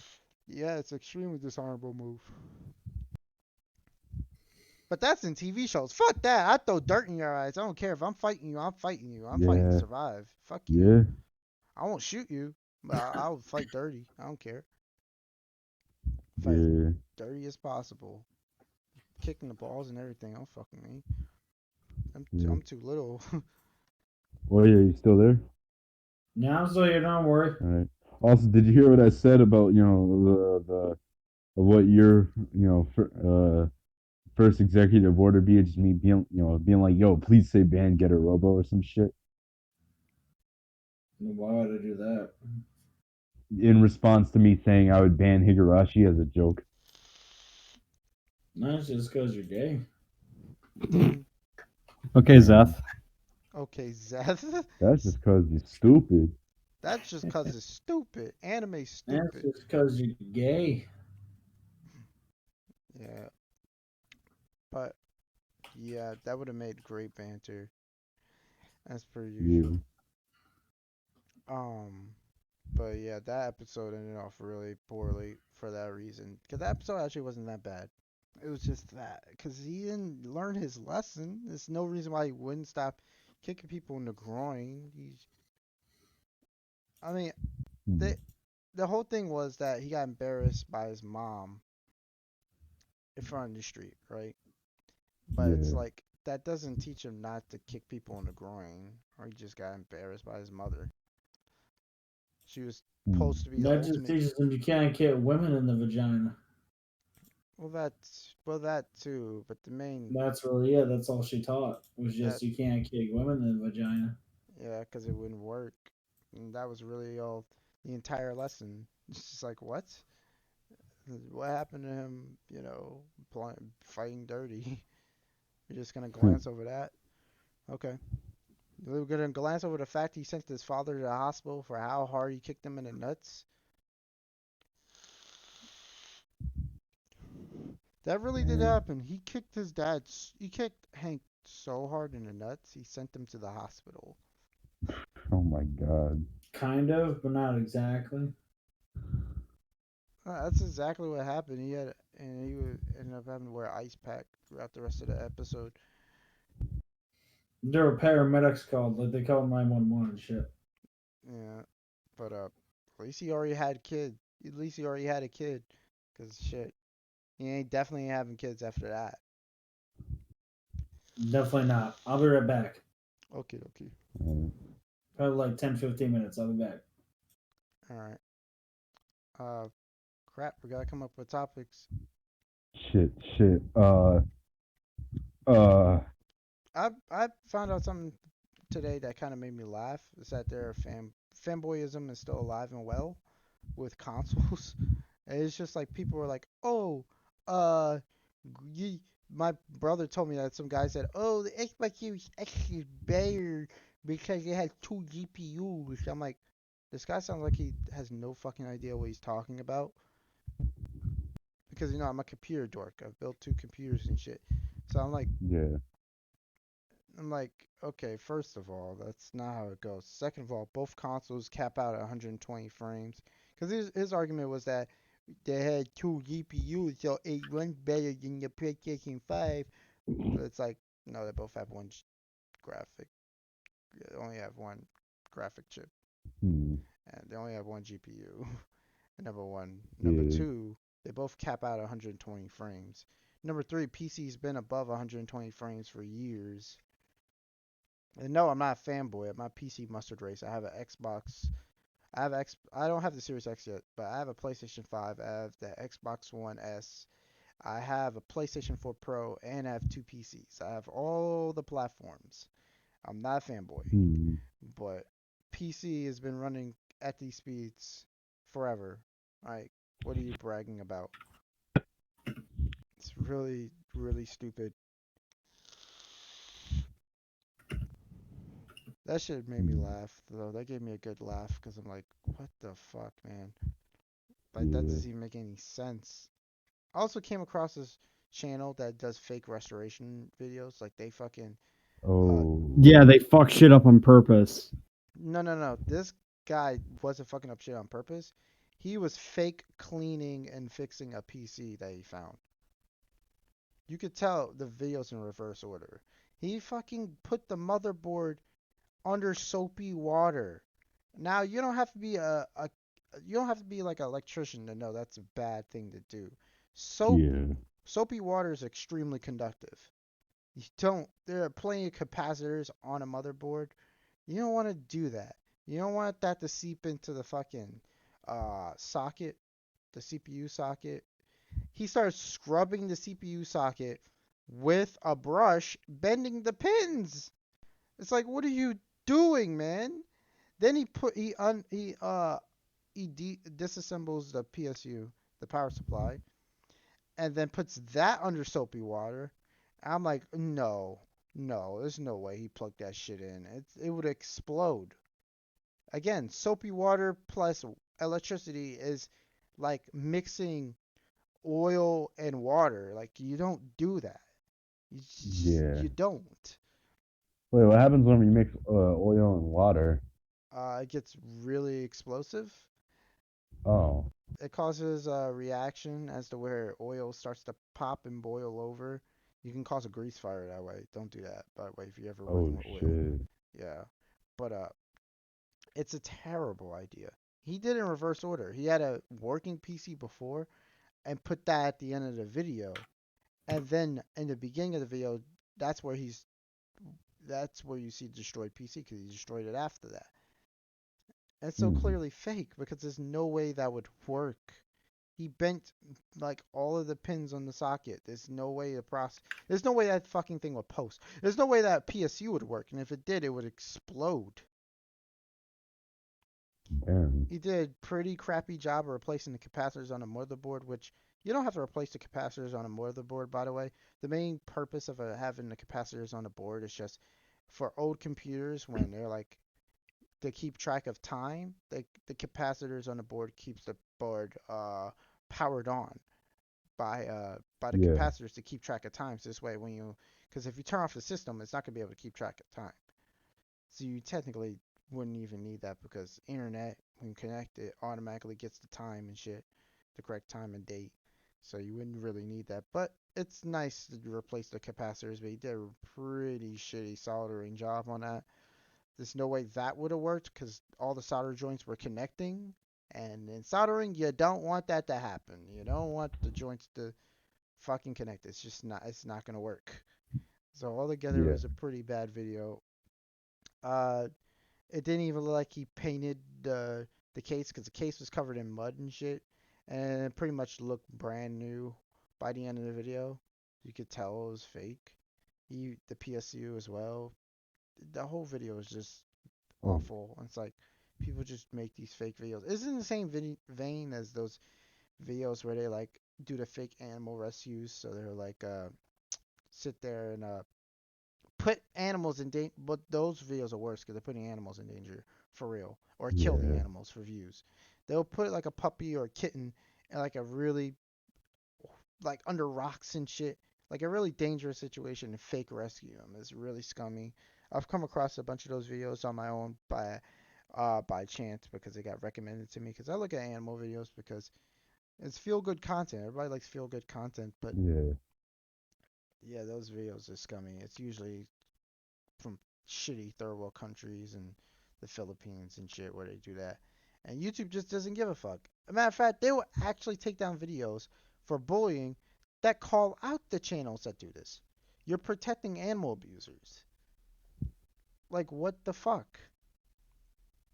Yeah, it's extremely dishonorable move. But that's in TV shows. Fuck that. I throw dirt in your eyes. I don't care if I'm fighting you. I'm fighting you. I'm fighting to Yeah, survive. Fuck you. yeah, I won't shoot you, but I'll fight dirty. I don't care. Fight as yeah, dirty as possible. Kicking the balls and everything. Don't fucking me. yeah. I'm too little. Oh yeah, you still there? Now, so you don't worry. All right. Also, did you hear what I said about the of what your first executive order be? It's just me being like, yo, please say ban Get a Robo or some shit. Why would I do that? In response to me saying I would ban Higurashi as a joke. No, it's just because you're gay. Okay, Zeth. Okay, Zeth. That's just because you're stupid. That's just cause it's stupid. Anime That's stupid. just because you're gay. Yeah, but yeah, that would have made great banter, as per Yeah. usual. Um, but yeah, that episode ended off really poorly for that reason. Because that episode actually wasn't that bad. It was just that because he didn't learn his lesson. There's no reason why he wouldn't stop kicking people in the groin. I mean, Hmm. the whole thing was that he got embarrassed by his mom in front of the street, right? But it's Yeah. like that doesn't teach him not to kick people in the groin, or he just got embarrassed by his mother. She was Hmm. supposed to be the That just ultimate. teaches them you can't kick women in the vagina. Well that too, but the main That's really it. That's all she taught. Was that just you can't kick women in the vagina. yeah, because it wouldn't work. And that was really all the entire lesson. It's just like, what? What happened to him? Fighting dirty. You're just gonna glance over that? Okay. We're gonna glance over the fact he sent his father to the hospital for how hard he kicked him in the nuts. That really did happen. He kicked he kicked Hank so hard in the nuts, he sent him to the hospital. Oh my god. Kind of, but not exactly. That's exactly what happened. He would ended up having to wear ice pack throughout the rest of the episode. There were paramedics called, like they called 911 and shit. Yeah, but at least he already had kid. At least he already had a kid, cause shit, he ain't definitely having kids after that. Definitely not. I'll be right back. Okay, okay. Probably like 10, 15 minutes. I'll be back. All right. Crap. We gotta come up with topics. Shit. I found out something today that kind of made me laugh. Is that their fanboyism is still alive and well with consoles. And it's just like people were like, "Oh, uh, my brother told me that some guy said, "Oh, the Xbox Series X is better because it has 2 GPUs." I'm like, this guy sounds like he has no fucking idea what he's talking about. Because I'm a computer dork. I've built 2 computers and shit. So Yeah. I'm like, okay, first of all, that's not how it goes. Second of all, both consoles cap out at 120 frames. Because his argument was that they had 2 GPUs, so it runs better than the PlayStation 5. But it's like, no, they both have one graphic. They only have one graphic chip. Hmm. And they only have one GPU. Number one. Yeah. Number two, they both cap out at 120 frames. Number three, PC's been above 120 frames for years. And no, I'm not a fanboy. I'm not PC mustard race. I have an Xbox. I don't have the Series X yet, but I have a PlayStation 5. I have the Xbox One S. I have a PlayStation 4 Pro, and I have 2 PCs. I have all the platforms. I'm not a fanboy, Hmm. but PC has been running at these speeds forever. Like, what are you bragging about? It's really, really stupid. That shit made me laugh, though. That gave me a good laugh because I'm like, what the fuck, man? Like, that Yeah. doesn't even make any sense. I also came across this channel that does fake restoration videos. Like, they fucking. Oh. Yeah, they fuck shit up on purpose. No. This guy wasn't fucking up shit on purpose. He was fake cleaning and fixing a PC that he found. You could tell the videos in reverse order. He fucking put the motherboard under soapy water. Now you don't have to be you don't have to be like an electrician to know that's a bad thing to do. Yeah. Soapy water is extremely conductive. There are plenty of capacitors on a motherboard. You don't want to do that. You don't want that to seep into the fucking socket, the CPU socket. He starts scrubbing the CPU socket with a brush, bending the pins. It's like, what are you doing, man? Then he disassembles the PSU, the power supply, and then puts that under soapy water. I'm like, no, there's no way he plugged that shit in. It would explode. Again, soapy water plus electricity is like mixing oil and water. Like, you don't do that. Yeah. You don't. Wait, what happens when we mix oil and water? It gets really explosive. Oh. It causes a reaction as to where oil starts to pop and boil over. You can cause a grease fire that way. Don't do that, by the way, if you're ever working Oh with oil. shit. Yeah. But it's a terrible idea. He did it in reverse order. He had a working PC before and put that at the end of the video. And then in the beginning of the video, that's where you see destroyed PC because he destroyed it after that. And it's so Hmm. clearly fake because there's no way that would work. He bent like all of the pins on the socket. There's no way There's no way that fucking thing would post. There's no way that PSU would work, and if it did, it would explode. Damn. He did a pretty crappy job of replacing the capacitors on a motherboard, which you don't have to replace the capacitors on a motherboard, by the way. The main purpose of having the capacitors on the board is just for old computers when they're like to keep track of time. The capacitors on the board keeps the board powered on by the Yeah. capacitors to keep track of times. This way, because if you turn off the system, it's not gonna be able to keep track of time. So you technically wouldn't even need that because internet, when you connect it, automatically gets the time and shit, the correct time and date. So you wouldn't really need that. But it's nice to replace the capacitors, but he did a pretty shitty soldering job on that. There's no way that would have worked because all the solder joints were connecting. And in soldering, you don't want that to happen. You don't want the joints to fucking connect. It's not gonna work. So altogether, it Yeah. was a pretty bad video. Uh, it didn't even look like he painted the case because the case was covered in mud and shit, and it pretty much looked brand new by the end of the video. You could tell it was fake. The PSU as well. The whole video is just Oh. awful. It's like people just make these fake videos. It's in the same vein as those videos where they like do the fake animal rescues. So they're like sit there and put animals in danger. But those videos are worse because they're putting animals in danger for real, or kill the Yeah. animals for views. They'll put like a puppy or a kitten in like a really like under rocks and shit, like a really dangerous situation and fake rescue them. It's really scummy. I've come across a bunch of those videos on my own by chance because they got recommended to me because I look at animal videos because it's feel good content. Everybody likes feel good content, but Yeah. yeah, those videos are scummy. It's usually from shitty third world countries and the Philippines and shit where they do that. And YouTube just doesn't give a fuck. As a matter of fact, they will actually take down videos for bullying that call out the channels that do this. You're protecting animal abusers. Like what the fuck?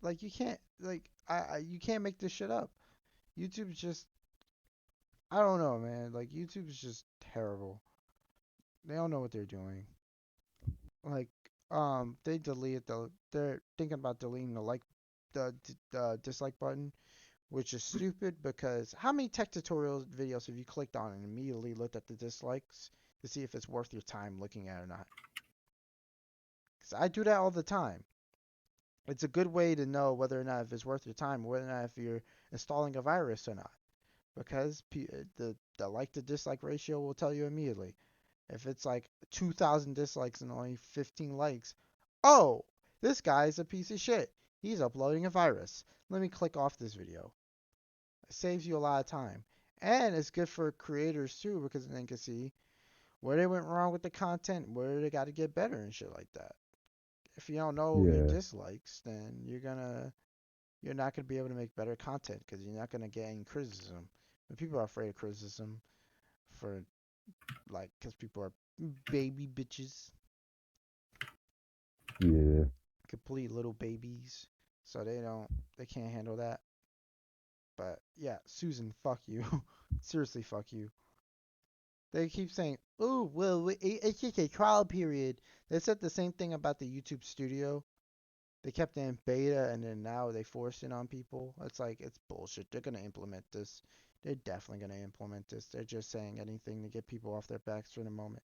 Like you can't you can't make this shit up. YouTube's just I don't know, man. Like YouTube's just terrible. They don't know what they're doing. Like they deleted they're thinking about deleting the dislike button, which is stupid because how many tech tutorials videos have you clicked on and immediately looked at the dislikes to see if it's worth your time looking at or not? Because I do that all the time. It's a good way to know whether or not if it's worth your time, whether or not if you're installing a virus or not. Because the like to dislike ratio will tell you immediately. If it's like 2,000 dislikes and only 15 likes, oh, this guy's a piece of shit. He's uploading a virus. Let me click off this video. It saves you a lot of time. And it's good for creators too because then they can see where they went wrong with the content, where they got to get better and shit like that. If you don't know your Yeah. dislikes, then you're not gonna be able to make better content because you're not gonna get any criticism. But people are afraid of criticism for like because people are baby bitches, Yeah. complete little babies, so they can't handle that. But yeah, Susan, fuck you. Seriously, fuck you. They keep saying, "Oh, well, it's just a trial period." They said the same thing about the YouTube Studio. They kept it in beta, and then now they forced it on people. It's like it's bullshit. They're gonna implement this. They're definitely gonna implement this. They're just saying anything to get people off their backs for the moment.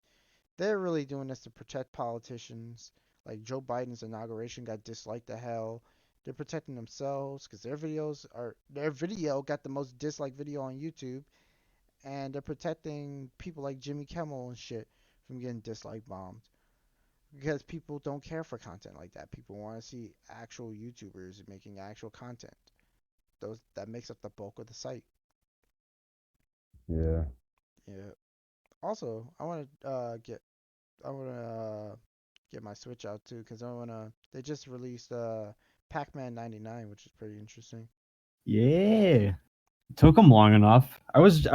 They're really doing this to protect politicians. Like Joe Biden's inauguration got disliked to hell. They're protecting themselves because their video got the most disliked video on YouTube, and they're protecting people like Jimmy Kimmel and shit from getting dislike bombed because people don't care for content like that. People want to see actual YouTubers making actual content. Those that makes up the bulk of the site. Yeah. Yeah. Also, I want to get my Switch out too because they just released Pac-Man 99, which is pretty interesting. Yeah. Took them long enough. I was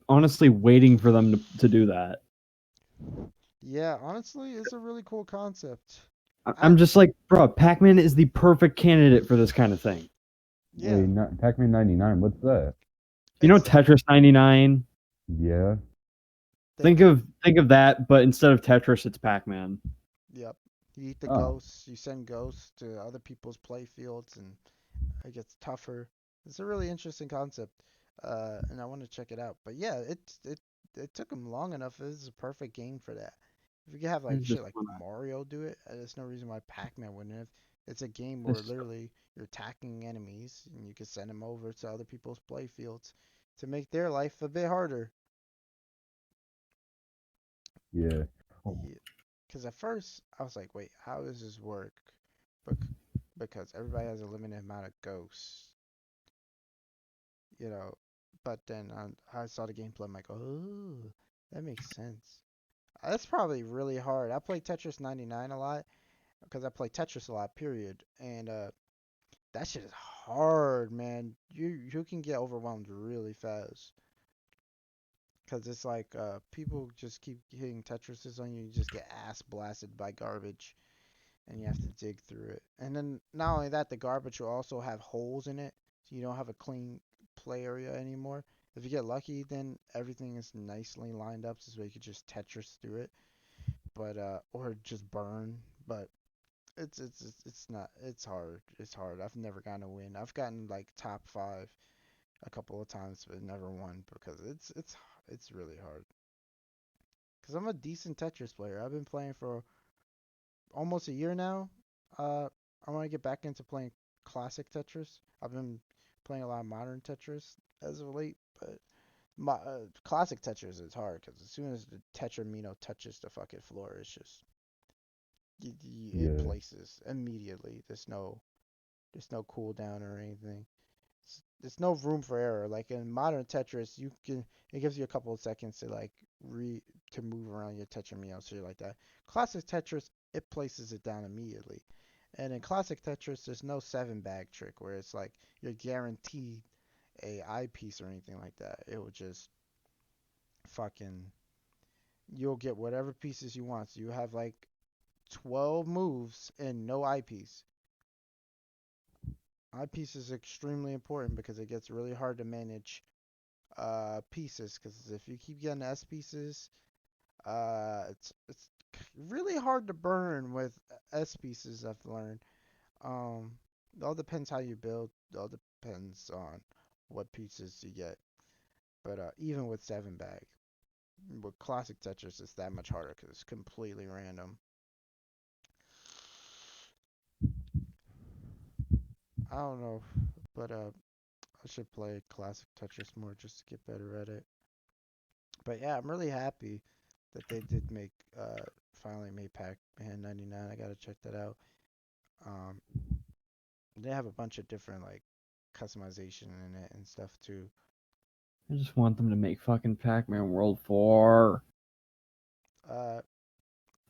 honestly waiting for them to do that. Yeah, honestly, it's a really cool concept. I'm just like, bro, Pac-Man is the perfect candidate for this kind of thing. Yeah, Wait, not Pac-Man 99. What's that? You know it's Tetris 99? Yeah. Think of that, but instead of Tetris, it's Pac-Man. Yep. You eat the Oh. ghosts. You send ghosts to other people's play fields, and It gets tougher. It's a really interesting concept, and I want to check it out. But yeah, it took them long enough. This is a perfect game for that. If you could have like It's shit just like fun. Mario do it, there's no reason why Pac-Man wouldn't have. It's a game where It's literally you're attacking enemies and you can send them over to other people's play fields to make their life a bit harder. Yeah. Oh, Because at first I was like, wait, how does this work? Bec- because everybody has a limited amount of ghosts, you know. But then I saw the gameplay. I'm like, oh, that makes sense. That's probably really hard. I play Tetris 99 a lot because I play Tetris a lot, period. And that shit is hard, man. You can get overwhelmed really fast because it's like people just keep hitting Tetrises on you. You just get ass blasted by garbage, and you have to dig through it. And then not only that, the garbage will also have holes in it, so you don't have a clean play area anymore. If you get lucky, then everything is nicely lined up so you could just Tetris through it, but or just burn. But it's not. It's hard. It's hard. I've never gotten a win. I've gotten like top 5 a couple of times, but never won because it's really hard. Because I'm a decent Tetris player. I've been playing for almost a year now. I want to get back into playing classic Tetris. I've been playing a lot of modern Tetris as of late, but classic Tetris is hard because as soon as the Tetramino touches the fucking floor, it's just it yeah. places immediately. There's no cooldown or anything. There's no room for error. Like in modern Tetris, it gives you a couple of seconds to like to move around your Tetramino, shit like that. Classic Tetris, it places it down immediately. And in classic Tetris, there's no 7 bag trick where it's like you're guaranteed a eyepiece or anything like that. It will just fucking you'll get whatever pieces you want. So you have like 12 moves and no eyepiece. Eyepiece is extremely important because it gets really hard to manage pieces. Because if you keep getting S pieces, it's really hard to burn with S pieces. I've learned. Um, it all depends how you build. It all depends on what pieces you get. But even with 7 bag, with classic Tetris, it's that much harder because it's completely random. I don't know, but I should play classic Tetris more just to get better at it. But yeah, I'm really happy that they did make finally made Pac-Man 99. I gotta check that out. Um, they have a bunch of different like customization in it and stuff too. I just want them to make fucking Pac-Man World 4. Uh,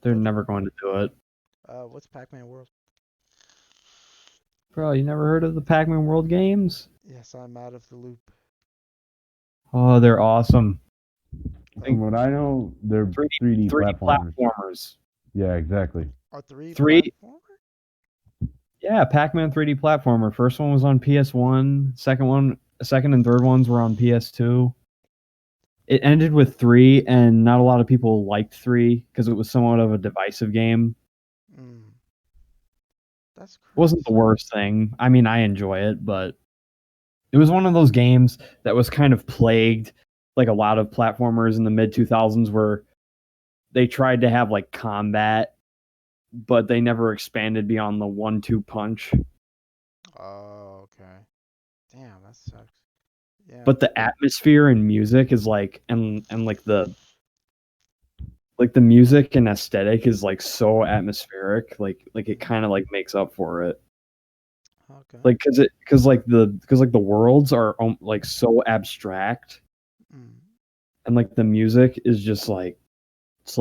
They're what never going to do it. what's Pac-Man World? Bro, you never heard of the Pac-Man World games? Yes, I'm out of the loop. Oh, they're awesome. I From think what I know, they're 3D, 3D 3D platformers. platformers. Yeah, exactly. Are 3 Three, platformer? yeah, Pac-Man 3D platformer. First one was on PS1. Second and third ones were on PS2. It ended with 3, and not a lot of people liked 3 because it was somewhat of a divisive game. Mm, that's It wasn't the crazy. worst thing. I mean, I enjoy it, but it was one of those games that was kind of plagued, like a lot of platformers in the mid 2000s, where they tried to have like combat, but they never expanded beyond the 1-2 punch. Oh, okay. Damn, that sucks. Yeah. But the atmosphere and music is like, and like the music and aesthetic is like so atmospheric, like it kind of like makes up for it. Okay. Like because like the worlds are like so abstract, Mm, and like the music is just like it's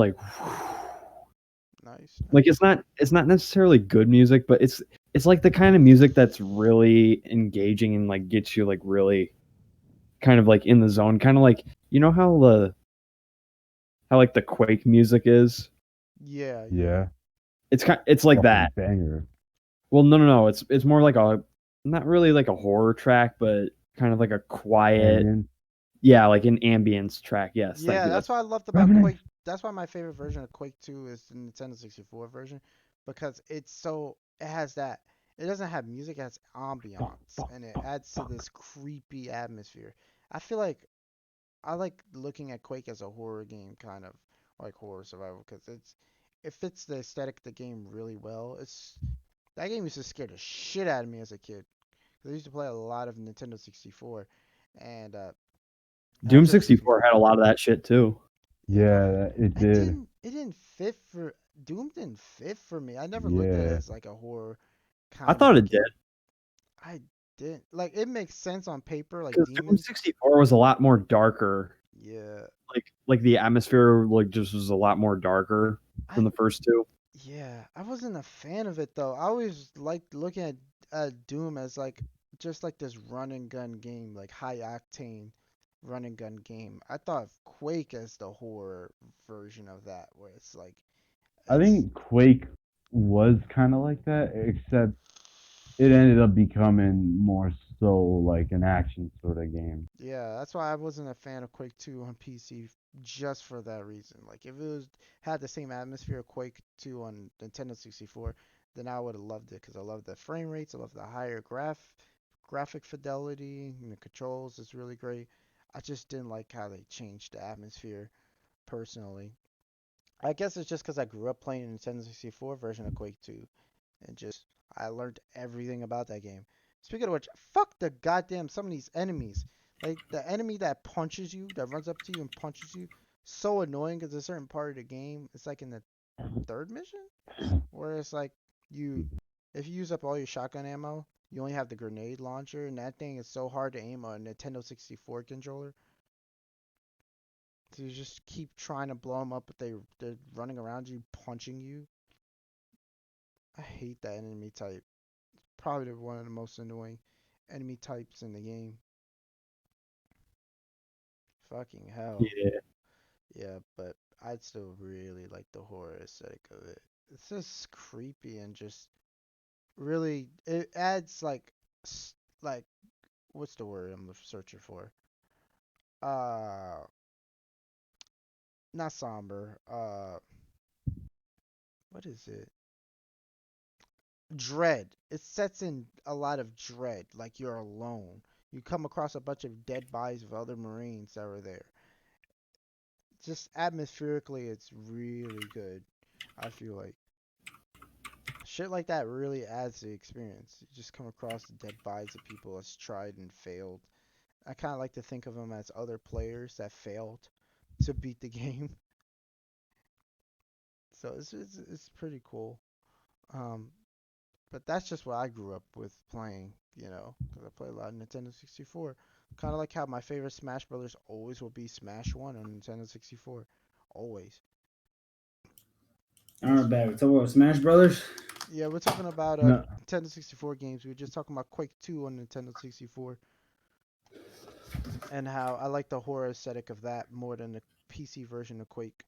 nice, like nice. it's not necessarily good music, but it's like the kind of music that's really engaging and like gets you like really kind of like in the zone, kind of like you know how like the Quake music is. Yeah, yeah. Yeah. It's like Fucking that. banger. Well, no. It's more like a not really like a horror track, but kind of like a quiet, Ambient. yeah, like an ambience track. Yes, thank Yeah, you. that's That's what I loved about Revenant. Quake. That's why my favorite version of Quake 2 is the Nintendo 64 version because it has that. it doesn't have music, it has ambiance, and it adds to this creepy atmosphere. I feel like I like looking at Quake as a horror game, kind of like horror survival, because it fits the aesthetic of the game really well. That game used to scare the shit out of me as a kid. 'Cause I used to play a lot of Nintendo 64, and Doom just 64 had a lot of that shit too. Yeah, it did. it didn't fit for Doom didn't fit for me. I never looked at it Yeah. as like a horror I kind thought of it game. did I didn't like it makes sense on paper, like because Doom demons. 64 was a lot more darker. Yeah, Like the atmosphere like just was a lot more darker than I the first two. yeah, I wasn't a fan of it though. I always liked looking at Doom as like just like this run and gun game, like high octane run and gun game. I thought of Quake as the horror version of that, where it's like I it's think Quake was kind of like that, except it ended up becoming more so like an action sort of game. yeah, that's why I wasn't a fan of Quake 2 on PC just for that reason. Like if it was had the same atmosphere of Quake 2 on Nintendo 64, then I would have loved it because I love the frame rates, I love the higher graphic fidelity, and the controls is really great. I just didn't like how they changed the atmosphere personally. I guess it's just because I grew up playing a Nintendo 64 version of Quake 2 and just I learned everything about that game. Speaking of which, fuck the goddamn some of these enemies. Like the enemy that punches you, that runs up to you and punches you, so annoying because a certain part of the game, it's like in the third mission, where it's like you, if you use up all your shotgun ammo, you only have the grenade launcher, and that thing is so hard to aim on a Nintendo 64 controller. So you just keep trying to blow them up, but they're running around you, punching you. I hate that enemy type. Probably one of the most annoying enemy types in the game. Fucking hell. Yeah. Yeah, but I'd still really like the horror aesthetic of it. It's just creepy and just really it adds like what's the word I'm searching for? Uh Not somber. What is it? Dread. It sets in a lot of dread, like you're alone. You come across a bunch of dead bodies of other Marines that were there. Just atmospherically, it's really good. I feel like shit like that really adds to the experience. You just come across the dead bodies of people that's tried and failed. I kind of like to think of them as other players that failed to beat the game. So it's pretty cool. Um, But that's just what I grew up with playing, because I play a lot of Nintendo 64. Kind of like how my favorite Smash Brothers always will be Smash 1 on Nintendo 64. Always. All right, back. We're talking about Smash Brothers. Yeah, we're talking about No, Nintendo 64 games. We were just talking about Quake 2 on Nintendo 64 and how I like the horror aesthetic of that more than the PC version of Quake.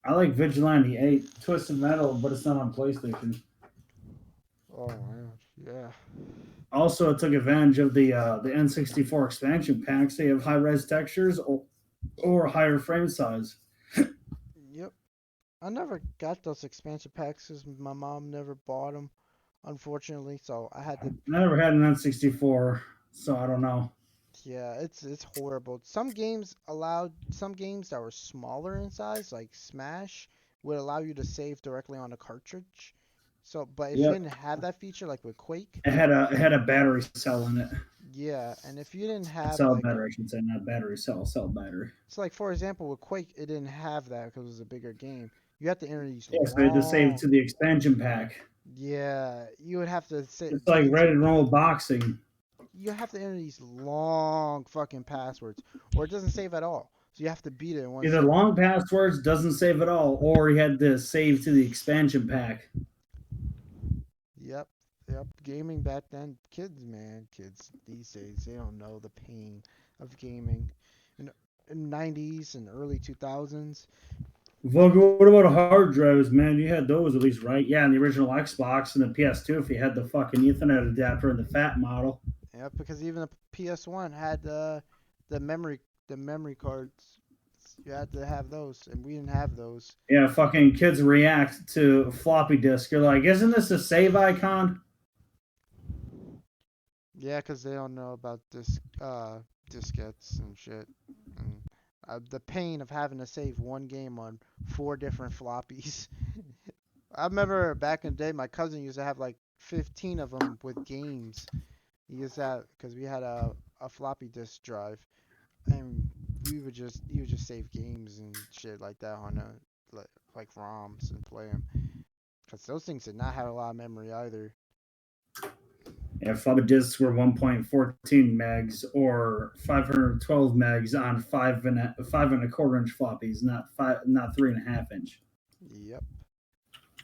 I like Vigilante 8, Twisted Metal, but it's not on PlayStation. Oh man, yeah. Also, it took advantage of the N64 expansion packs. They have high res textures or higher frame size. Yep. I never got those expansion packs because my mom never bought them, unfortunately. So I had to. I never had an N64, so I don't know. Yeah, it's horrible. Some games that were smaller in size, like Smash, would allow you to save directly on a cartridge. So, but if you Yep, didn't have that feature, like with Quake, it had a battery cell in it. yeah, and if you didn't have Cell like, battery, I should say, not battery cell battery. so like for example with Quake, it didn't have that because it was a bigger game. You have to enter these Yeah, so you had to save long, to the expansion pack. yeah, you would have to say It's like it's Red and Roll boxing. you have to enter these long fucking passwords, or it doesn't save at all. So you have to beat it in one Either sitting. long passwords doesn't save at all, or you had to save to the expansion pack. Yep. Yep. Gaming back then, kids, man, kids these days, they don't know the pain of gaming. In, in 90s and early 2000s, What about hard drives, man? You had those at least, right? Yeah, in the original Xbox and the PS2, if you had the fucking Ethernet adapter and the fat model. yeah, because even the PS1 had the memory cards. You had to have those, and we didn't have those. Yeah, fucking kids react to floppy disk. You're like, isn't this a save icon? Yeah, 'cause they don't know about diskettes and shit. And the pain of having to save one game on 4 different floppies. I remember back in the day, my cousin used to have like 15 of them with games. He used to have, because we had a floppy disk drive, and he would just save games and shit like that on like ROMs and play them. Because those things did not have a lot of memory either. Yeah, floppy disks were 1.14 megs or 512 megs on 5.25 inch floppies, not 3.5 inch. Yep.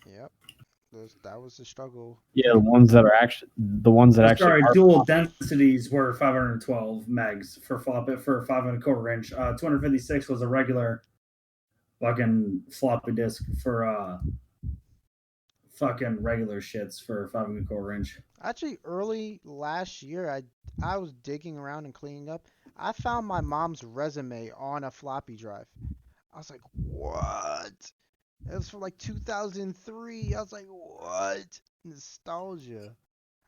Yep. That was the struggle. Yeah, the ones that actually are Dual floppy. densities were 512 megs for 5.25 inch. 256 was a regular fucking floppy disk for fucking regular shits for 5.25 inch. Actually, early last year, I was digging around and cleaning up. I found my mom's resume on a floppy drive. I was like, what? It was from like 2003. I was like, what? Nostalgia.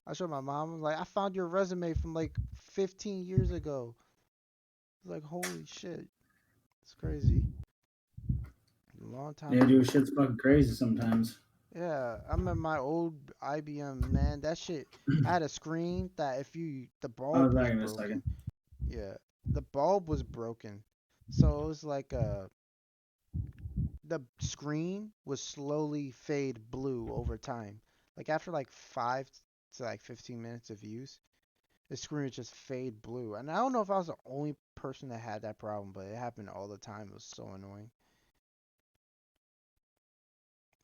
I showed my mom. I was like, I found your resume from like 15 years ago. I was like, holy shit. It's crazy. A long time Yeah, ago. dude, shit's fucking crazy sometimes. Yeah, I remember my old IBM, man. That shit, I had a screen that the I'll bulb be was back in a second. broken. Yeah, the bulb was broken. So it was like the screen was slowly fade blue over time. Like after like 5 to like 15 minutes of use, the screen would just fade blue. And I don't know if I was the only person that had that problem, but it happened all the time. It was so annoying.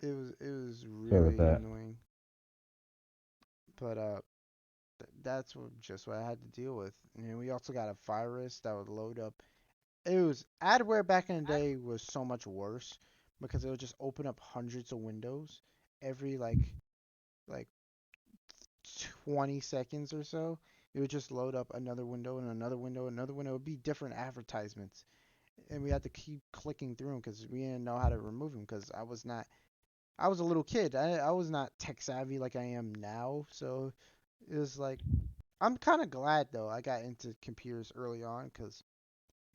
It was Sorry about really that. annoying. But that's just what I had to deal with. And we also got a virus that would load up. It was adware back in the day was so much worse because it would just open up hundreds of windows every like 20 seconds or so. It would just load up another window and another window, and another window. It would be different advertisements, and we had to keep clicking through them because we didn't know how to remove them because I was a little kid. I was not tech savvy like I am now, so it was like I'm kind of glad though I got into computers early on because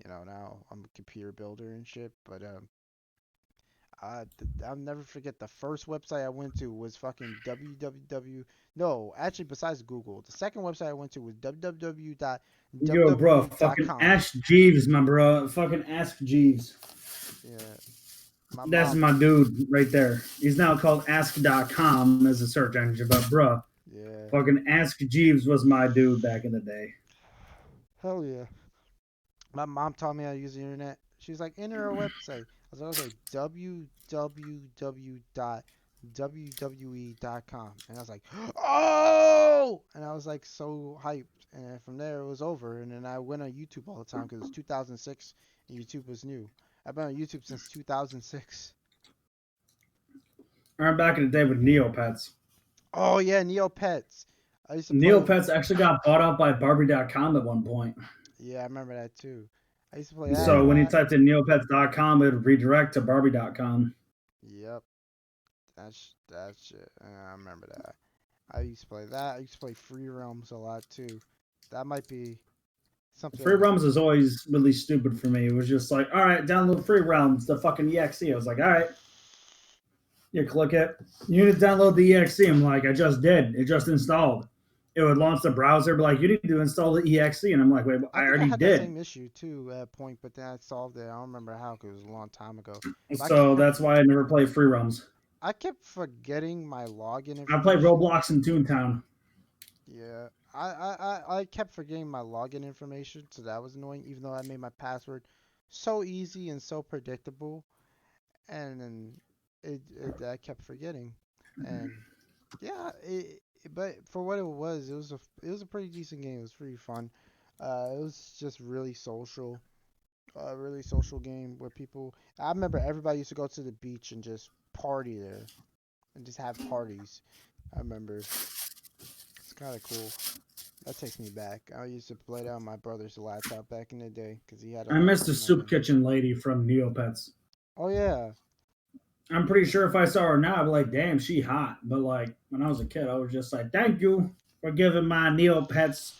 now I'm a computer builder and shit. But I'll never forget the first website I went to was fucking www. No, actually, besides Google, the second website I went to was Yo, bro, fucking www.www.com. Ask Jeeves, my bro. Fucking Ask Jeeves. Yeah, my That's mom. my dude right there. He's now called Ask.com as a search engine, but bro, Yeah, fucking Ask Jeeves was my dude back in the day. hell yeah. My mom taught me how to use the internet. She's like, enter a website. I was like, okay, www.wwe.com. And I was like, oh! And I was like so hyped. And then from there, it was over. And then I went on YouTube all the time because it was 2006 and YouTube was new. I've been on YouTube since 2006. I remember back in the day with Neopets. Oh, yeah, Neopets. I used to play. Neopets actually got bought out by Barbie.com at one point. Yeah, I remember that too. I used to play that a So when you lot. typed in Neopets.com, it would redirect to Barbie.com. Yep. That shit. I remember that. I used to play that. I used to play Free Realms a lot too. That might be something Free else. Realms is always really stupid for me. It was just like, all right, download Free Realms, the fucking EXE. I was like, all right. You click it. You need to download the EXE. I'm like, I just did. It just installed. It would launch the browser, be like, you need to install the EXE. And I'm like, wait, I I think I already had that did. same issue too at a point, but then I solved it. I don't remember how because it was a long time ago. But So that's why I never play Free Realms. I kept forgetting my login I play information. Roblox and Toontown. Yeah, I kept forgetting my login information, so that was annoying. Even though I made my password so easy and so predictable, and then I kept forgetting, and yeah, but for what it was a pretty decent game. It was pretty fun. It was just really social, a really social game where people. I remember everybody used to go to the beach and just party there, and just have parties. I remember it's kind of cool. That takes me back. I used to play that on my brother's laptop back in the day because he had a I missed the laptop soup like that. kitchen lady from Neopets. Oh yeah. I'm pretty sure if I saw her now, I'd be like, damn, she hot. But like when I was a kid, I was just like, thank you for giving my Neopets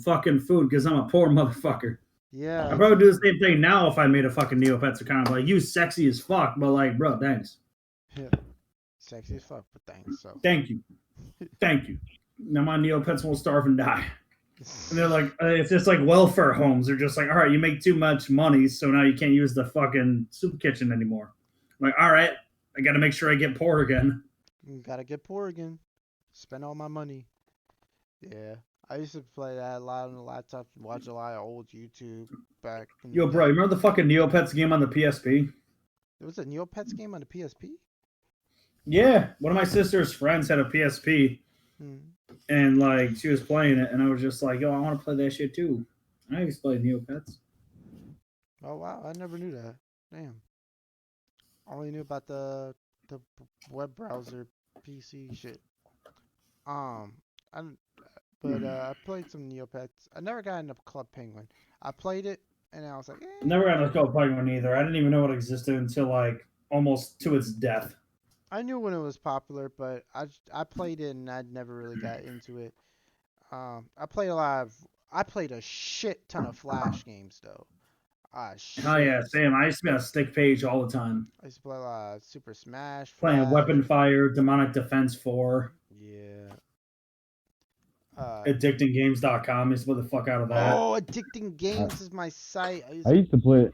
fucking food because I'm a poor motherfucker. Yeah. I'd probably do the same thing now if I made a fucking Neopets account. Like, you sexy as fuck, but like, bro, thanks. Yeah. Sexy as fuck, but thanks. So. Thank you. Thank you. Now my Neopets won't starve and die. And they're like, it's just like welfare homes. They're just like, all right, you make too much money, so now you can't use the fucking soup kitchen anymore. I'm like, all right, I got to make sure I get poor again. Gotta get poor again. Spend all my money. Yeah. I used to play that a lot on the laptop, watch a lot of old YouTube back. Yo, bro, you remember the fucking Neopets game on the PSP? There was a Neopets game on the PSP? Yeah, one of my sister's friends had a PSP, and like she was playing it, and I was just like, "Yo, I want to play that shit too." And I used to play Neopets. Oh wow, I never knew that. Damn. I only knew about the web browser PC shit. I played some Neopets. I never got into Club Penguin. I played it, and I was like, Never got into Club Penguin either. I didn't even know it existed until like almost to its death. I knew when it was popular, but I played it and I never really got into it. I played a shit ton of Flash games though. Oh yeah, Sam. I used to be on a stick page all the time. I used to play a lot of Super Smash. Playing Flash. Weapon Fire, Demonic Defense 4. Yeah. Addictinggames.com. I used to play the fuck out of that. Oh, Addicting Games is my site. I used to play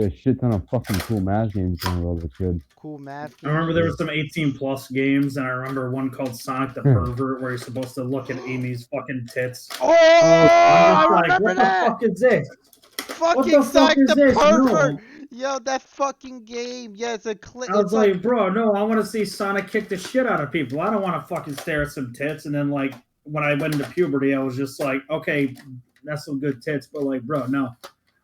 a shit ton of fucking cool math games when I was a kid. Cool math games. I remember there were some 18 plus games, and I remember one called Sonic the Pervert, where you're supposed to look at Amy's fucking tits. Oh, I like, remember what that. the fuck is this? Fucking Sonic the Pervert. Yo, that fucking game. Yeah, it's a clip. I was like, bro, no, I want to see Sonic kick the shit out of people. I don't want to fucking stare at some tits. And then, like, when I went into puberty, I was just like, okay, that's some good tits, but like, bro, no.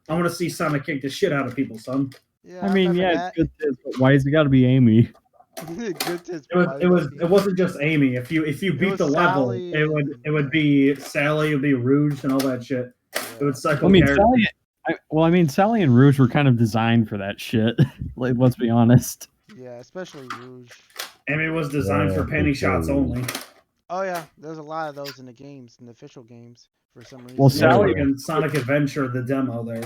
I want to see Sonic kick the shit out of people, son. Yeah, I mean, yeah, it's good tits, but why has it got to be Amy? Good tits. It wasn't just Amy. If you beat the level, it would be Sally, it would be Rouge, and all that shit. Yeah. It would cycle. I mean, Sally and Rouge were kind of designed for that shit. Like, let's be honest. Yeah, especially Rouge. Amy was designed for panty shots only. Oh yeah, there's a lot of those in the games, in the official games, for some reason. Well, Sally and Sonic Adventure, the demo there.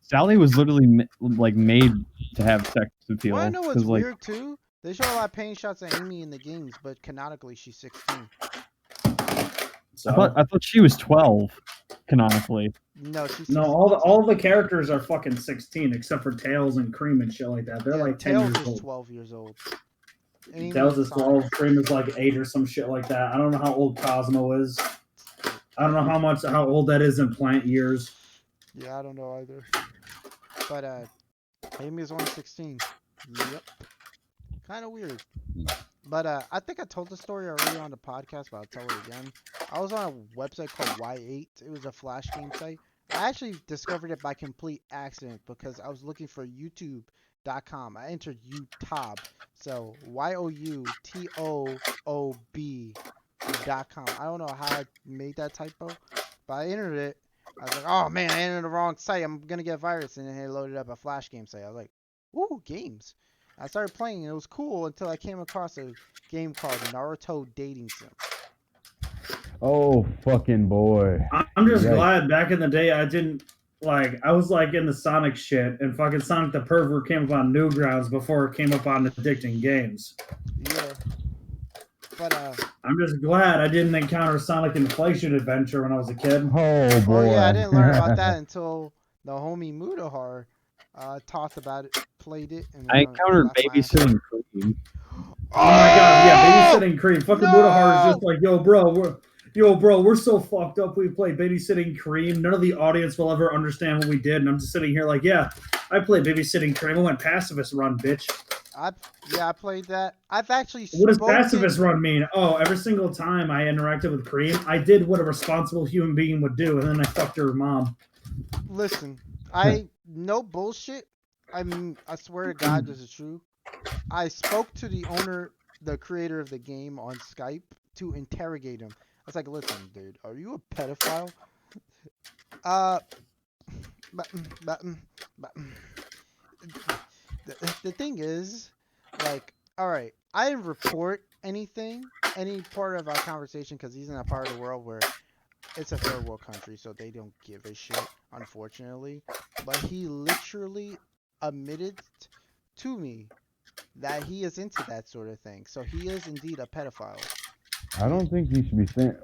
Sally was literally like made to have sex appeal. Well, I know what's weird too. They show a lot of panty shots of Amy in the games, but canonically she's 16. So I thought she was 12 canonically. No, she's 16. No, all the characters are fucking 16 except for Tails and Cream and shit like that. They're like 10 Tails years is old. 12 years old. Tails is 12. Cream is like 8 or some shit like that. I don't know how old Cosmo is. I don't know how old that is in plant years. Yeah, I don't know either. But Amy is only 16. Yep. Kind of weird. But I think I told the story already on the podcast, but I'll tell it again. I was on a website called Y8. It was a Flash game site. I actually discovered it by complete accident because I was looking for YouTube.com. I entered YouTube. So YOUTOOB.com. I don't know how I made that typo, but I entered it. I was like, oh man, I entered the wrong site. I'm going to get a virus. And then it loaded up a Flash game site. I was like, ooh, games. I started playing and it was cool until I came across a game called Naruto Dating Sim. Oh, fucking boy. I'm just glad back in the day I didn't, like, I was like in the Sonic shit and fucking Sonic the Pervert came up on Newgrounds before it came up on Addicting Games. Yeah. But, I'm just glad I didn't encounter Sonic Inflation Adventure when I was a kid. Oh, boy. Oh, yeah, I didn't learn about that until the homie Mudahar talked about it, played it. And I encountered Babysitting Cream. Oh my god, yeah, Babysitting Cream. Fucking Mudahar is just like, yo, bro, we're so fucked up. We played Babysitting Cream. None of the audience will ever understand what we did. And I'm just sitting here like, yeah, I played Babysitting Cream. I went pacifist run, bitch. I played that. I've actually What does pacifist run mean? Oh, every single time I interacted with Cream, I did what a responsible human being would do, and then I fucked her mom. Listen, no bullshit. I mean, I swear to God, this is true. I spoke to the creator of the game on Skype to interrogate him. was like, listen, dude, are you a pedophile? Uh, but, but, but, the thing is, like, all right, I didn't report anything, any part of our conversation, because he's in a part of the world where it's a third world country, so they don't give a shit, unfortunately. But he literally admitted to me that he is into that sort of thing. So he is indeed a pedophile. I don't think you should be saying.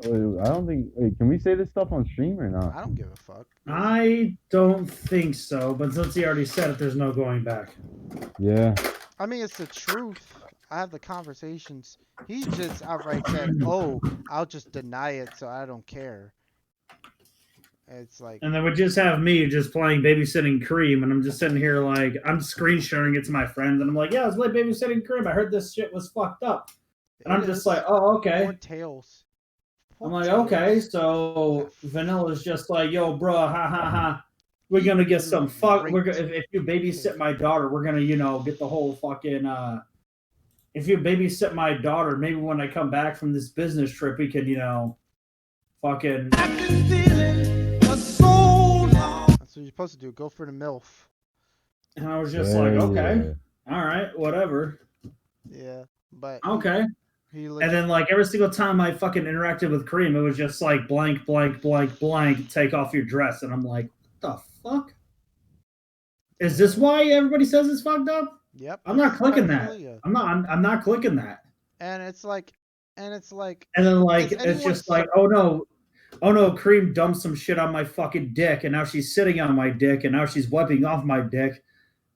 I don't think. Wait, can we say this stuff on stream or not? I don't give a fuck. I don't think so, but since he already said it, there's no going back. Yeah. I mean, it's the truth. I have the conversations. He just outright said, "Oh, I'll just deny it, so I don't care." It's like, And then we just have me just playing babysitting Cream, and I'm just sitting here like I'm screen sharing it to my friends, and I'm like, "Yeah, I was like babysitting Cream. I heard this shit was fucked up," and I'm just like, "Oh, okay." Poor Tails. I'm like, "Okay." So Vanilla's just like, "Yo, bro, ha ha ha. We're gonna get some fuck. We're gonna if you babysit my daughter, we're gonna get the whole fucking If you babysit my daughter, maybe when I come back from this business trip, we can fucking." That's what you're supposed to do. Go for the MILF. And I was just like, okay, all right, whatever. Yeah, but Okay. And then like every single time I fucking interacted with Cream, it was just like blank, blank, blank, blank, take off your dress. And I'm like, what the fuck? Is this why everybody says it's fucked up? Yep. I'm not clicking that. Pedophilia. I'm not clicking that. And it's like And then like it's just like, oh no, Cream dumped some shit on my fucking dick, and now she's sitting on my dick, and now she's wiping off my dick.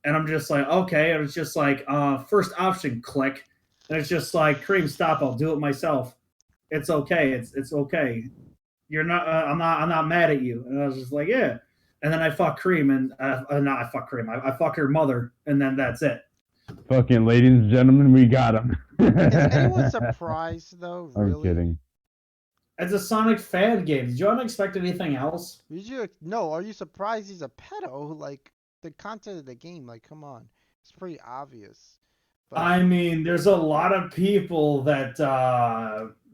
And I'm just like, okay. And it's just like, first option, click. And it's just like, Cream, stop. I'll do it myself. It's okay. It's okay. You're not. I'm not mad at you. And I was just like, yeah. And then I fuck Cream, and not I fuck Cream. I fuck her mother, and then that's it. Fucking ladies and gentlemen, we got him. Is anyone surprised though? Really? I'm kidding. It's a Sonic fan game. Did you not expect anything else? No, are you surprised he's a pedo? Like, the content of the game, like, come on. It's pretty obvious. But I mean, there's a lot of people that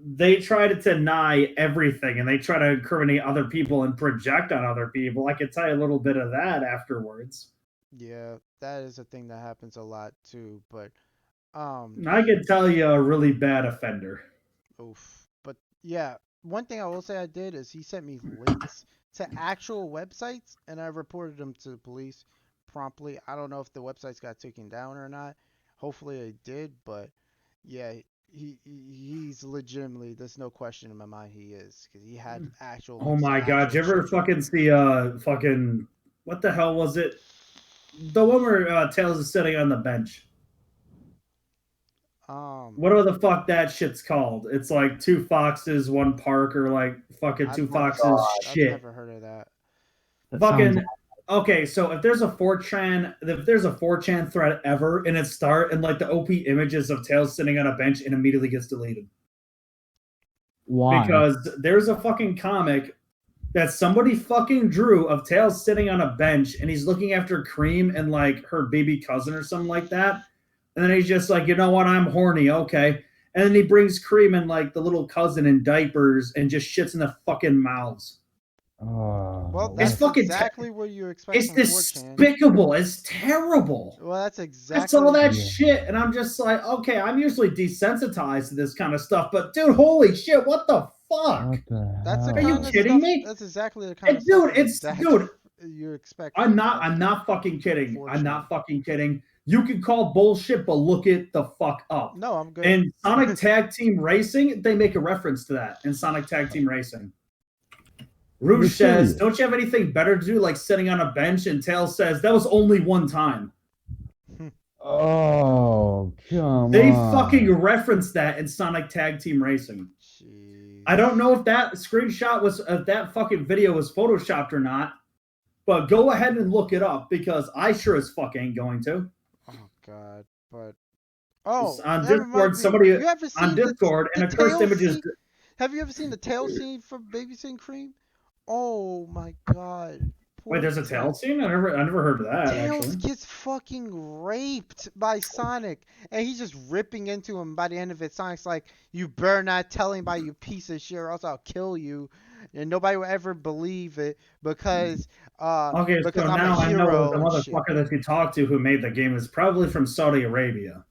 they try to deny everything, and they try to incriminate other people and project on other people. I could tell you a little bit of that afterwards. yeah, that is a thing that happens a lot too. But I could tell you a really bad offender. oof. But yeah, one thing I will say I did is he sent me links to actual websites, and I reported them to the police promptly. I don't know if the websites got taken down or not. Hopefully they did, but yeah, he's legitimately, there's no question in my mind he is, because he had actual. Oh my god, did you ever fucking see fucking what the hell was it? The one where Tails is sitting on the bench. Whatever the fuck that shit's called. It's like two foxes, one park, or like fucking two foxes. Shit. I've never heard of that. Fucking okay, so if there's a 4chan thread ever and it start and like the OP images of Tails sitting on a bench and immediately gets deleted. Why? Because there's a fucking comic that somebody fucking drew of Tails sitting on a bench and he's looking after Cream and like her baby cousin or something like that. And then he's just like, you know what, I'm horny, okay. And then he brings Cream and like the little cousin in diapers and just shits in their fucking mouths. Oh, Well, that's fucking exactly what you expect. It's from 4chan. despicable. It's terrible. Well, that's exactly. It's all that shit, and I'm just like, okay, I'm usually desensitized to this kind of stuff, but dude, holy shit, what the fuck? what the That's the hell? Are you kind of kidding stuff, me? That's exactly the kind of Dude, stuff you expect. I'm not fucking kidding. 4chan. I'm not fucking kidding. You can call bullshit, but look it the fuck up. No, I'm good. In Sonic Tag Team Racing, they make a reference to that in Sonic Tag Team Racing. Rouge says, don't you have anything better to do, like sitting on a bench? And Tails says, that was only one time. Oh, come They on. fucking referenced that in Sonic Tag Team Racing. Jeez. I don't know if that screenshot was, if that fucking video was photoshopped or not, but go ahead and look it up because I sure as fuck ain't going to. Oh god, but On Discord, somebody on Discord and a cursed images. Have you ever seen the tail scene from Babysitting Cream? Oh my god, Wait, there's a Tails scene? I never heard of that, Tails actually. gets fucking raped by Sonic, and he's just ripping into him. By the end of it, Sonic's like, "You better not tell anybody, you piece of shit, or else I'll kill you." And nobody will ever believe it because Okay, so I'm now a I know hero the and shit. motherfucker that you talked to who made the game is probably from Saudi Arabia.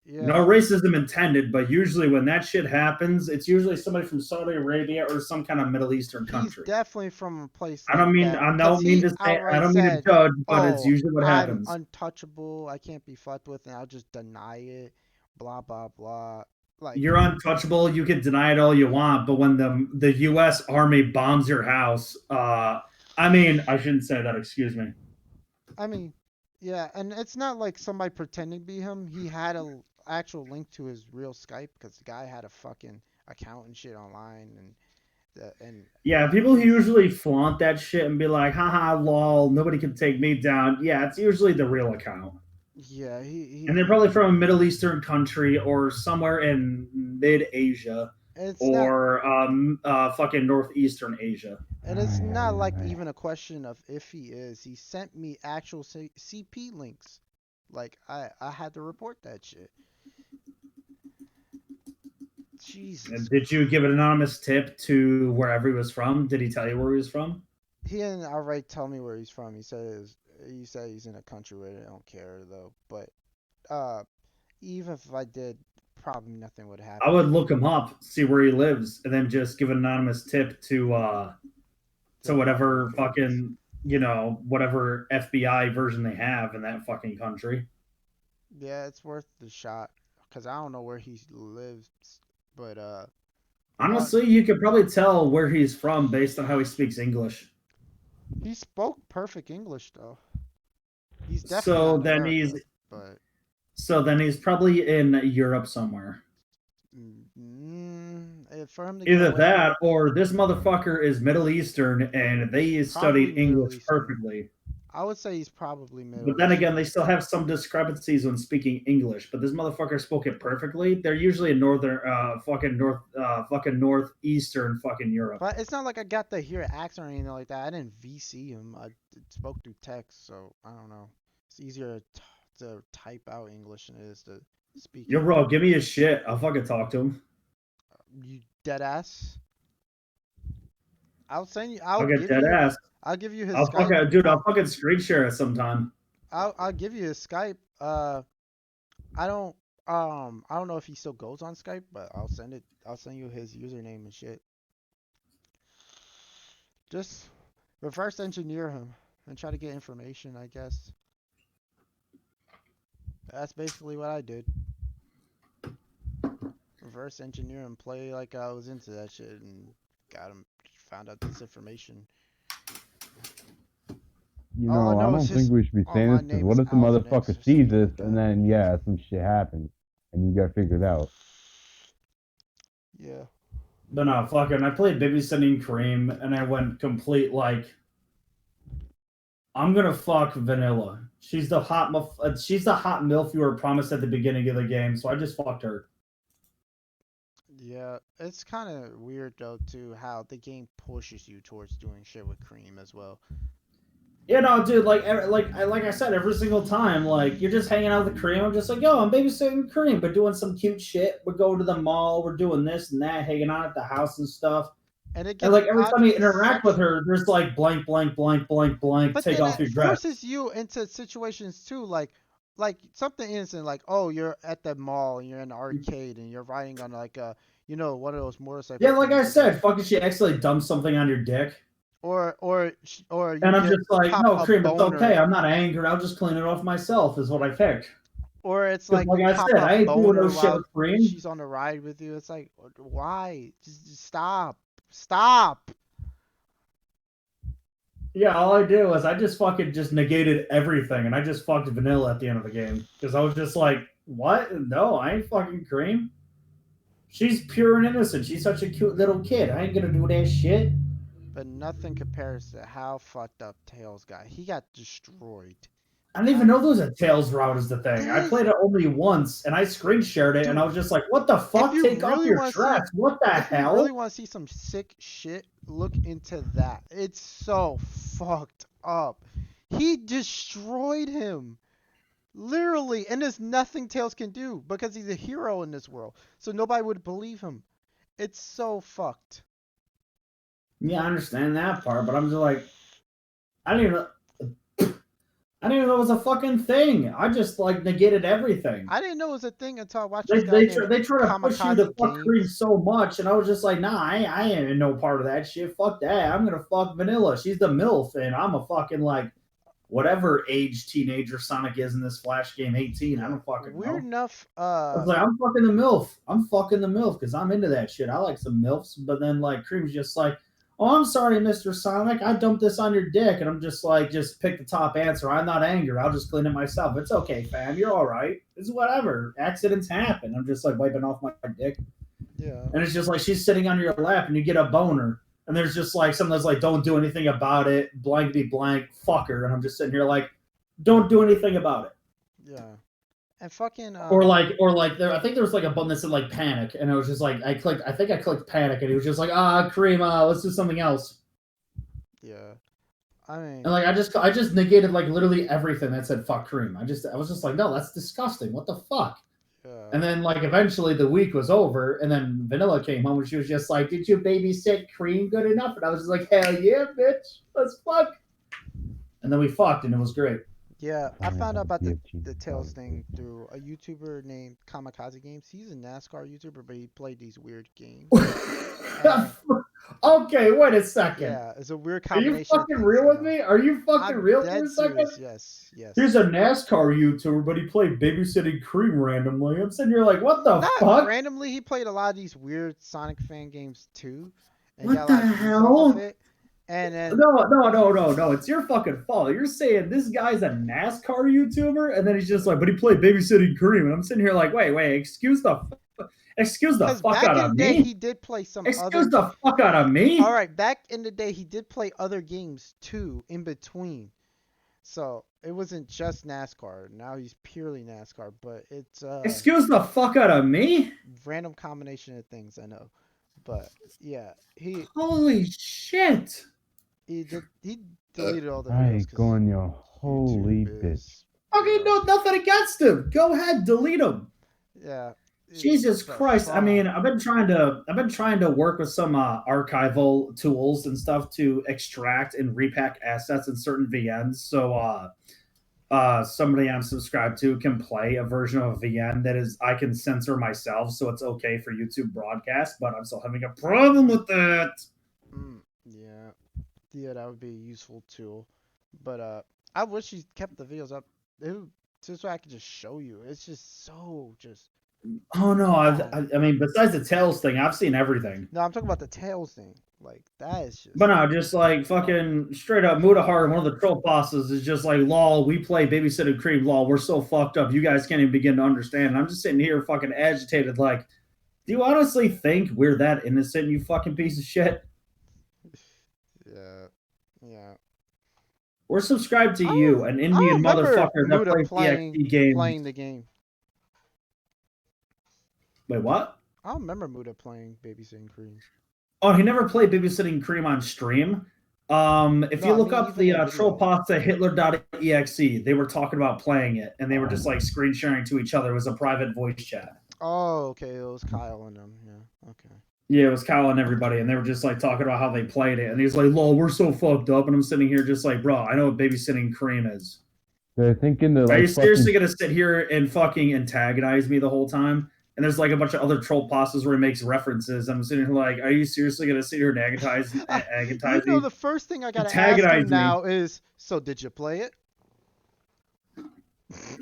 Yeah. No racism intended, but usually when that shit happens, it's usually somebody from Saudi Arabia or some kind of Middle Eastern He's country. definitely from a place I like don't mean that. I 'Cause don't mean he to say I outright don't mean to said, judge, but it's "Oh, usually what I'm happens. untouchable. I can't be fucked with, and I'll just deny it." Blah blah blah. Like, You're untouchable. You can deny it all you want, but when the U.S. Army bombs your house, I mean, I shouldn't say that. Excuse me. I mean, yeah, and it's not like somebody pretending to be him. He had a actual link to his real Skype because the guy had a fucking account and shit online, and Yeah, people who usually flaunt that shit and be like, haha, lol, nobody can take me down. Yeah, it's usually the real account. yeah, And they're probably from a Middle Eastern country or somewhere in mid Asia it's not. or fucking Northeastern Asia. And it's not like even a question of if he is. He sent me actual CP links. Like, I had to report that shit. Jesus. And did you give an anonymous tip to wherever he was from? Did he tell you where he was from? He didn't outright tell me where he's from. He said he's in a country where they don't care though. But even if I did, probably nothing would happen. I would look him up, see where he lives, and then just give an anonymous tip to whatever fucking whatever FBI version they have in that fucking country. Yeah, it's worth the shot because I don't know where he lives, but honestly, you could probably tell where he's from based on how he speaks English. He spoke perfect English though. He's definitely So not then America, but so then he's probably in Europe somewhere. for him to Either go that or this motherfucker is Middle Eastern and they studied Middle English Eastern. perfectly. I would say he's probably Middle But then again, Eastern. they still have some discrepancies when speaking English. But this motherfucker spoke it perfectly. They're usually in fucking northeastern fucking Europe. But it's not like I got to hear accent or anything like that. I didn't VC him. I spoke through text, so I don't know. It's easier to type out English than it is to speak. Yo, bro, give me his shit. I'll fucking talk to him. You dead ass. I'll send you. I'll get dead ass. I'll give you his I'll Skype. I'll fucking screen share it sometime. I'll give you his Skype. I don't know if he still goes on Skype, but I'll send you his username and shit. Just reverse engineer him and try to get information, I guess. That's basically what I did. Reverse engineer and play like I was into that shit and found out this information. You know, I don't think we should be saying this because what if the motherfucker sees this and then, yeah, some shit happens and you got figured out? Yeah. But no, fucking, I played Babysitting Kareem and I went complete like, I'm gonna fuck Vanilla. She's the hot MILF you were promised at the beginning of the game, so I just fucked her. Yeah, it's kind of weird though too how the game pushes you towards doing shit with Cream as well. Yeah, no, dude, like I said, every single time, like, you're just hanging out with Kareem, I'm just like, yo, I'm babysitting Kareem, but doing some cute shit. We're going to the mall, we're doing this and that, hanging out at the house and stuff. And like every time you interact with her, there's like blank, blank, blank, blank, blank, but take then off your it dress. forces you into situations too, like something innocent, like, oh, you're at the mall and you're in the arcade and you're riding on like a, one of those motorcycles. Yeah, like I said, fucking she accidentally dumped something on your dick. Or and I'm just like, no, Cream, it's okay. I'm not angry. I'll just clean it off myself. Is what I picked. Or it's like I said, I ain't doing no shit with Cream. She's on the ride with you. It's like, why? Just stop. Yeah, all I do is I just fucking just negated everything, and I just fucked Vanilla at the end of the game because I was just like, what? No, I ain't fucking Cream. She's pure and innocent. She's such a cute little kid. I ain't gonna do that shit. But nothing compares to how fucked up Tails got. He got destroyed. I didn't even know there was a Tails route as the thing. I played it only once, and I screen shared it, and I was just like, what the fuck? Take off your dress. What the hell? If you really want to see some sick shit, look into that. It's so fucked up. He destroyed him. Literally, and there's nothing Tails can do because he's a hero in this world. So nobody would believe him. It's so fucked. Yeah, I understand that part, but I'm just like, I didn't even know it was a fucking thing. I just like negated everything. I didn't know it was a thing until I watched They this guy they try to push you to Kamikaze fuck Games. Cream so much, and I was just like, nah, I ain't no part of that shit. Fuck that. I'm gonna fuck Vanilla. She's the MILF, and I'm a fucking like whatever age teenager Sonic is in this Flash game, 18. I don't fucking Weird know. enough, I was like, I'm fucking the MILF. I'm fucking the MILF because I'm into that shit. I like some MILFs, but then like Cream's just like, oh, I'm sorry, Mr. Sonic. I dumped this on your dick, and I'm just like, just pick the top answer. I'm not angry. I'll just clean it myself. It's okay, fam. You're all right. It's whatever. Accidents happen. I'm just like wiping off my dick. yeah. And it's just like she's sitting on your lap, and you get a boner. And there's just like something that's like, don't do anything about it. Blankety blank, fuck her. And I'm just sitting here like, don't do anything about it. Yeah. And fucking Or like there, I think there was like a button that said like panic, and I was just like, I think I clicked panic, and he was just like, Kareem, let's do something else. yeah. I mean, And like I just negated like literally everything that said fuck Kareem. I was just like, no, that's disgusting. What the fuck? yeah. And then like eventually the week was over, and then Vanilla came home, and she was just like, did you babysit Kareem good enough? And I was just like, hell yeah, bitch, let's fuck. And then we fucked, and it was great. Yeah, I found out about the GOJ55. Tails thing through a YouTuber named Kamikaze Games. He's a NASCAR YouTuber, but he played these weird games. Okay, wait a second. Yeah, it's a weird Are you combination. fucking real with me? Are you fucking I'm real for dead a second? serious. Yes, yes. Here's a NASCAR YouTuber, but he played babysitting Cream randomly. I'm sitting here like, what the Not fuck? randomly, he played a lot of these weird Sonic fan games too. And What got a lot the of views hell? off of it. And then No. It's your fucking fault. You're saying this guy's a NASCAR YouTuber, and then he's just like, but he played babysitting Cream, and I'm sitting here like, wait, excuse the because fuck back out in of the day, me. he did play some Excuse other. the fuck out of me. All right, back in the day, he did play other games too in between. So it wasn't just NASCAR. Now he's purely NASCAR, but it's Excuse the fuck out of me. random combination of things, I know. But yeah, he Holy shit. he deleted all the Ay, videos. 'cause coño. Holy YouTube bitch. is, Fucking no, nothing against him. Go ahead, delete him. yeah. Jesus the Christ! I fuck? mean, I've been trying to work with some archival tools and stuff to extract and repack assets in certain VNs. So, somebody I'm subscribed to can play a version of a VN that is I can censor myself, so it's okay for YouTube broadcast. But I'm still having a problem with that. Yeah, that would be a useful tool. But I wish he kept the videos up. Just so I could just show you. It's just so just. Oh no! I mean, besides the Tails thing, I've seen everything. No, I'm talking about the Tails thing. Like that is just. But no, just like fucking straight up, Mudahar, one of the troll bosses, is just like, lol, we play babysitting Cream, lol, we're so fucked up, you guys can't even begin to understand. And I'm just sitting here fucking agitated, like, do you honestly think we're that innocent, you fucking piece of shit? Yeah. We're subscribed to you, an Indian motherfucker that plays DXD games. Playing the game. Wait, what? I don't remember Muda playing Babysitting Cream. Oh, he never played Babysitting Cream on stream. If you look up the troll pasta hitler.exe, they were talking about playing it, and they were just like screen sharing to each other. It was a private voice chat. Oh, okay. It was Kyle and them. Yeah, okay. Yeah, it was Kyle and everybody, and they were just like talking about how they played it, and he's like, "Lol, we're so fucked up," and I'm sitting here just like, "Bro, I know what babysitting Cream is." They're thinking they're like, are you seriously gonna sit here and fucking antagonize me the whole time? And there's like a bunch of other troll pastas where he makes references. I'm sitting here like, are you seriously gonna sit here and agonize You me? know, the first thing I gotta ask him now is, so did you play it?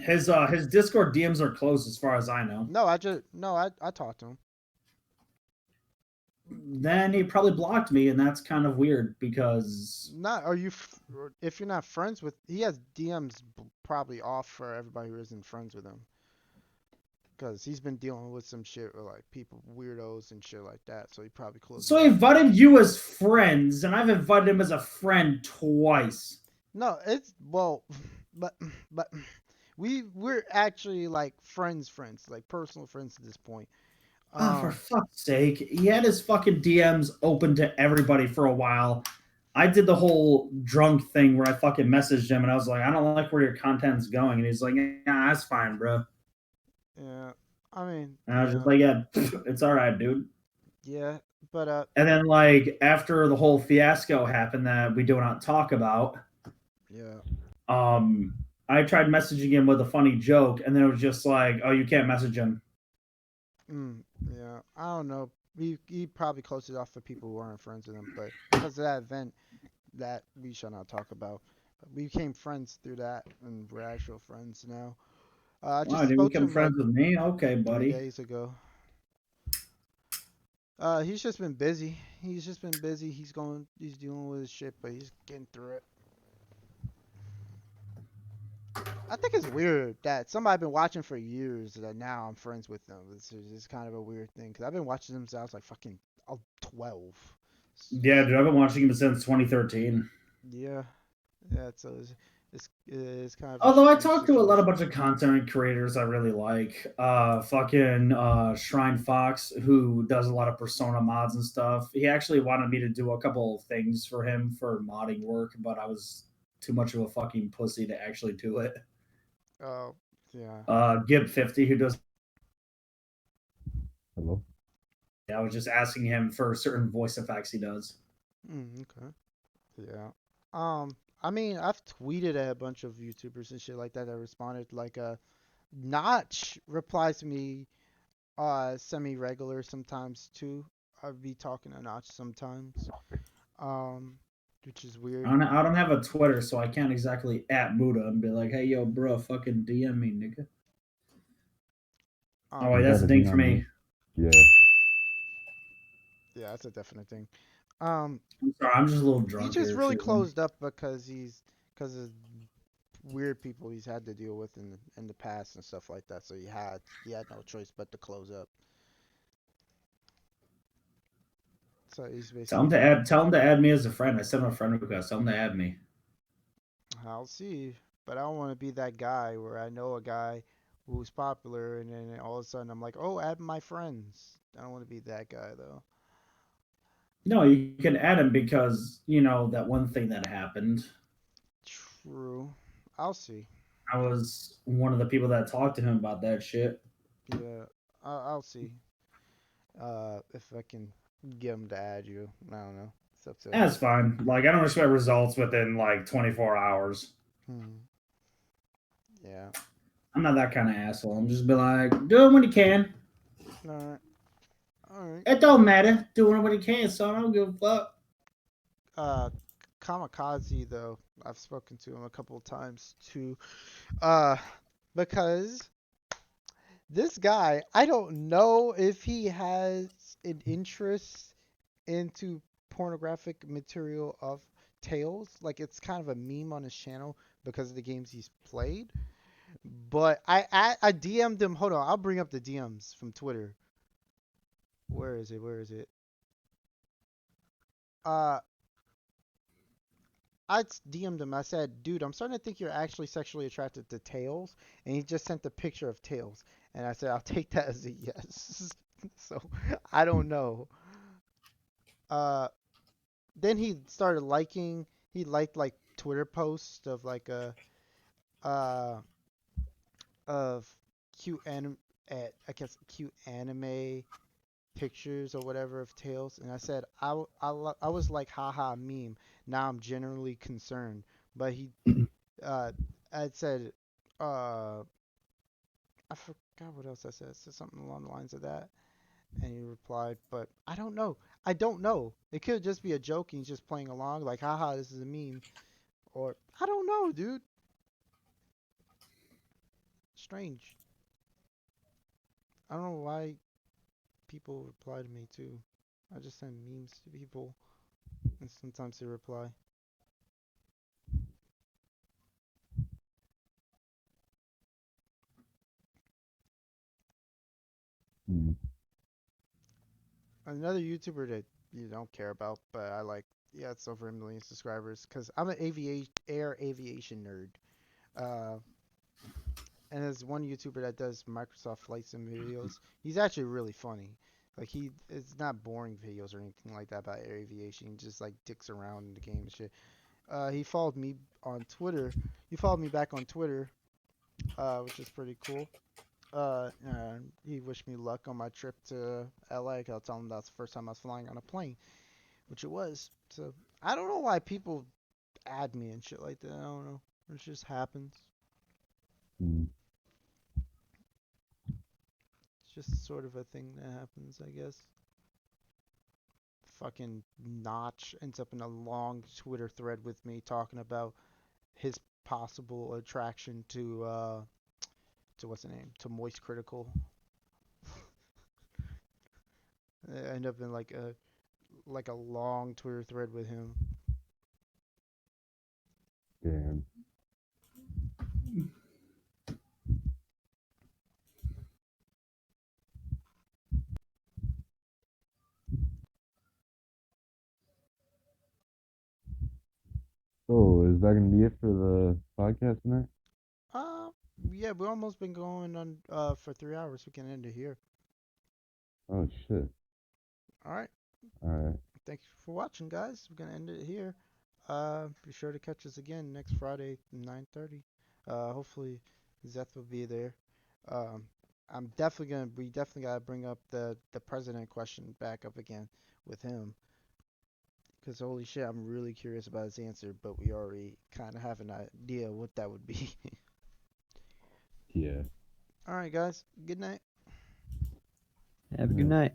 His Discord DMs are closed as far as I know. No, I talked to him. Then he probably blocked me, and that's kind of weird because if you're not friends with, he has DMs probably off for everybody who isn't friends with him. Because he's been dealing with some shit with like people, weirdos and shit like that, so he probably closed. So he invited you as friends, and I've invited him as a friend twice. No, but we're actually like friends, like personal friends at this point. Oh, for fuck's sake. He had his fucking DMs open to everybody for a while. I did the whole drunk thing where I fucking messaged him and I was like, I don't like where your content's going, and he's like, yeah, that's fine, bro. Yeah, I mean, And I was just like, yeah, it's all right, dude. yeah, but And then like after the whole fiasco happened that we do not talk about, yeah, I tried messaging him with a funny joke, and then it was just like, oh, you can't message him. yeah, I don't know. He probably closed it off for people who aren't friends with him, but because of that event that we shall not talk about, we became friends through that, and we're actual friends now. I Wow, just did you spoke to become him like friends with me? Okay, 3 buddy. days ago. He's just been busy. He's just been busy. He's dealing with his shit, but he's getting through it. I think it's weird that somebody I've been watching for years that now I'm friends with them. It's kind of a weird thing because I've been watching them since I was like fucking 12. Yeah, dude, I've been watching him since 2013. Yeah, yeah. So it's kind of a Although I strange talked to a situation. bunch of content creators I really like. Fucking Shrine Fox, who does a lot of Persona mods and stuff. He actually wanted me to do a couple things for him for modding work, but I was too much of a fucking pussy to actually do it. Oh, yeah. Gib50, who does. Hello. I was just asking him for certain voice effects he does. Okay. Yeah. I mean, I've tweeted at a bunch of YouTubers and shit like that that responded. Like, Notch replies to me semi-regular sometimes too. I'd be talking to Notch sometimes. Um, which is weird. I don't have a Twitter, so I can't exactly at Buddha and be like, "Hey, yo, bro, fucking DM me, nigga." Oh wait, You Um, that's a gotta be ding for on me. me. Yeah. yeah, that's a definite thing. Um, I'm sorry, I'm just a little he drunk just here really too. closed up because of weird people he's had to deal with in the past and stuff like that. So he had no choice but to close up. So he's basically done. Tell him to add me as a friend. I sent him a friend request. Tell him to add me. I'll see, but I don't want to be that guy where I know a guy who's popular and then all of a sudden I'm like, oh, add my friends. I don't want to be that guy though. No, you can add him because you know that one thing that happened. True. I'll see. I was one of the people that talked to him about that shit. Yeah, I'll see. If I can get him to add you. I don't know. It's up to. That's fine. Like I don't expect results within like 24 hours. Hmm. Yeah. I'm not that kind of asshole. I'm just be like, do it when you can. All right. All right. It don't matter. Do it when you can, so I don't give a fuck. Uh, Kamikaze though, I've spoken to him a couple of times too. Uh, because this guy, I don't know if he has an interest into pornographic material of Tails. Like it's kind of a meme on his channel because of the games he's played. But I DM'd him. Hold on, I'll bring up the DMs from Twitter. Where is it? Where is it? Uh, I DM'd him. I said, dude, I'm starting to think you're actually sexually attracted to Tails. And he just sent a picture of Tails. And I said, I'll take that as a yes. So I don't know. Uh, then he started liking. He liked like Twitter posts of like a uh of cute anim I guess cute anime pictures or whatever of Tails, and I said I was like haha meme. Now I'm generally concerned, but he uh I said uh I forgot what else I said. I said something along the lines of that, and he replied, but I don't know. I don't know. It could just be a joke and he's just playing along, like haha this is a meme, or I don't know, dude. Strange. I don't know why people reply to me too. I just send memes to people, and sometimes they reply. Mm. Another YouTuber that you don't care about, but I like. Yeah, it's over 1 million subscribers because I'm an air aviation nerd. Uh, and there's one YouTuber that does Microsoft Flight Sim videos. He's actually really funny. Like it's not boring videos or anything like that about aviation. He just like dicks around in the game and shit. He followed me on Twitter. He followed me back on Twitter, which is pretty cool. And he wished me luck on my trip to LA. 'Cause I'll tell him that's the first time I was flying on a plane, which it was. So I don't know why people add me and shit like that. I don't know. It just happens. Mm. It's just sort of a thing that happens, I guess. Fucking Notch ends up in a long Twitter thread with me talking about his possible attraction to what's the name? To Moist Critical. I end up in like a long Twitter thread with him. Damn. So, is that gonna be it for the podcast tonight? Uh, yeah, we've almost been going on for 3 hours. We can end it here. Oh shit. All right. All right. Thank you for watching, guys. We're gonna end it here. Be sure to catch us again next Friday, 9:30. Hopefully, Zeth will be there. Um, we definitely gotta bring up the president question back up again with him. Because holy shit, I'm really curious about his answer, but we already kind of have an idea what that would be. Yeah. All right, guys. Good night. Have a good night.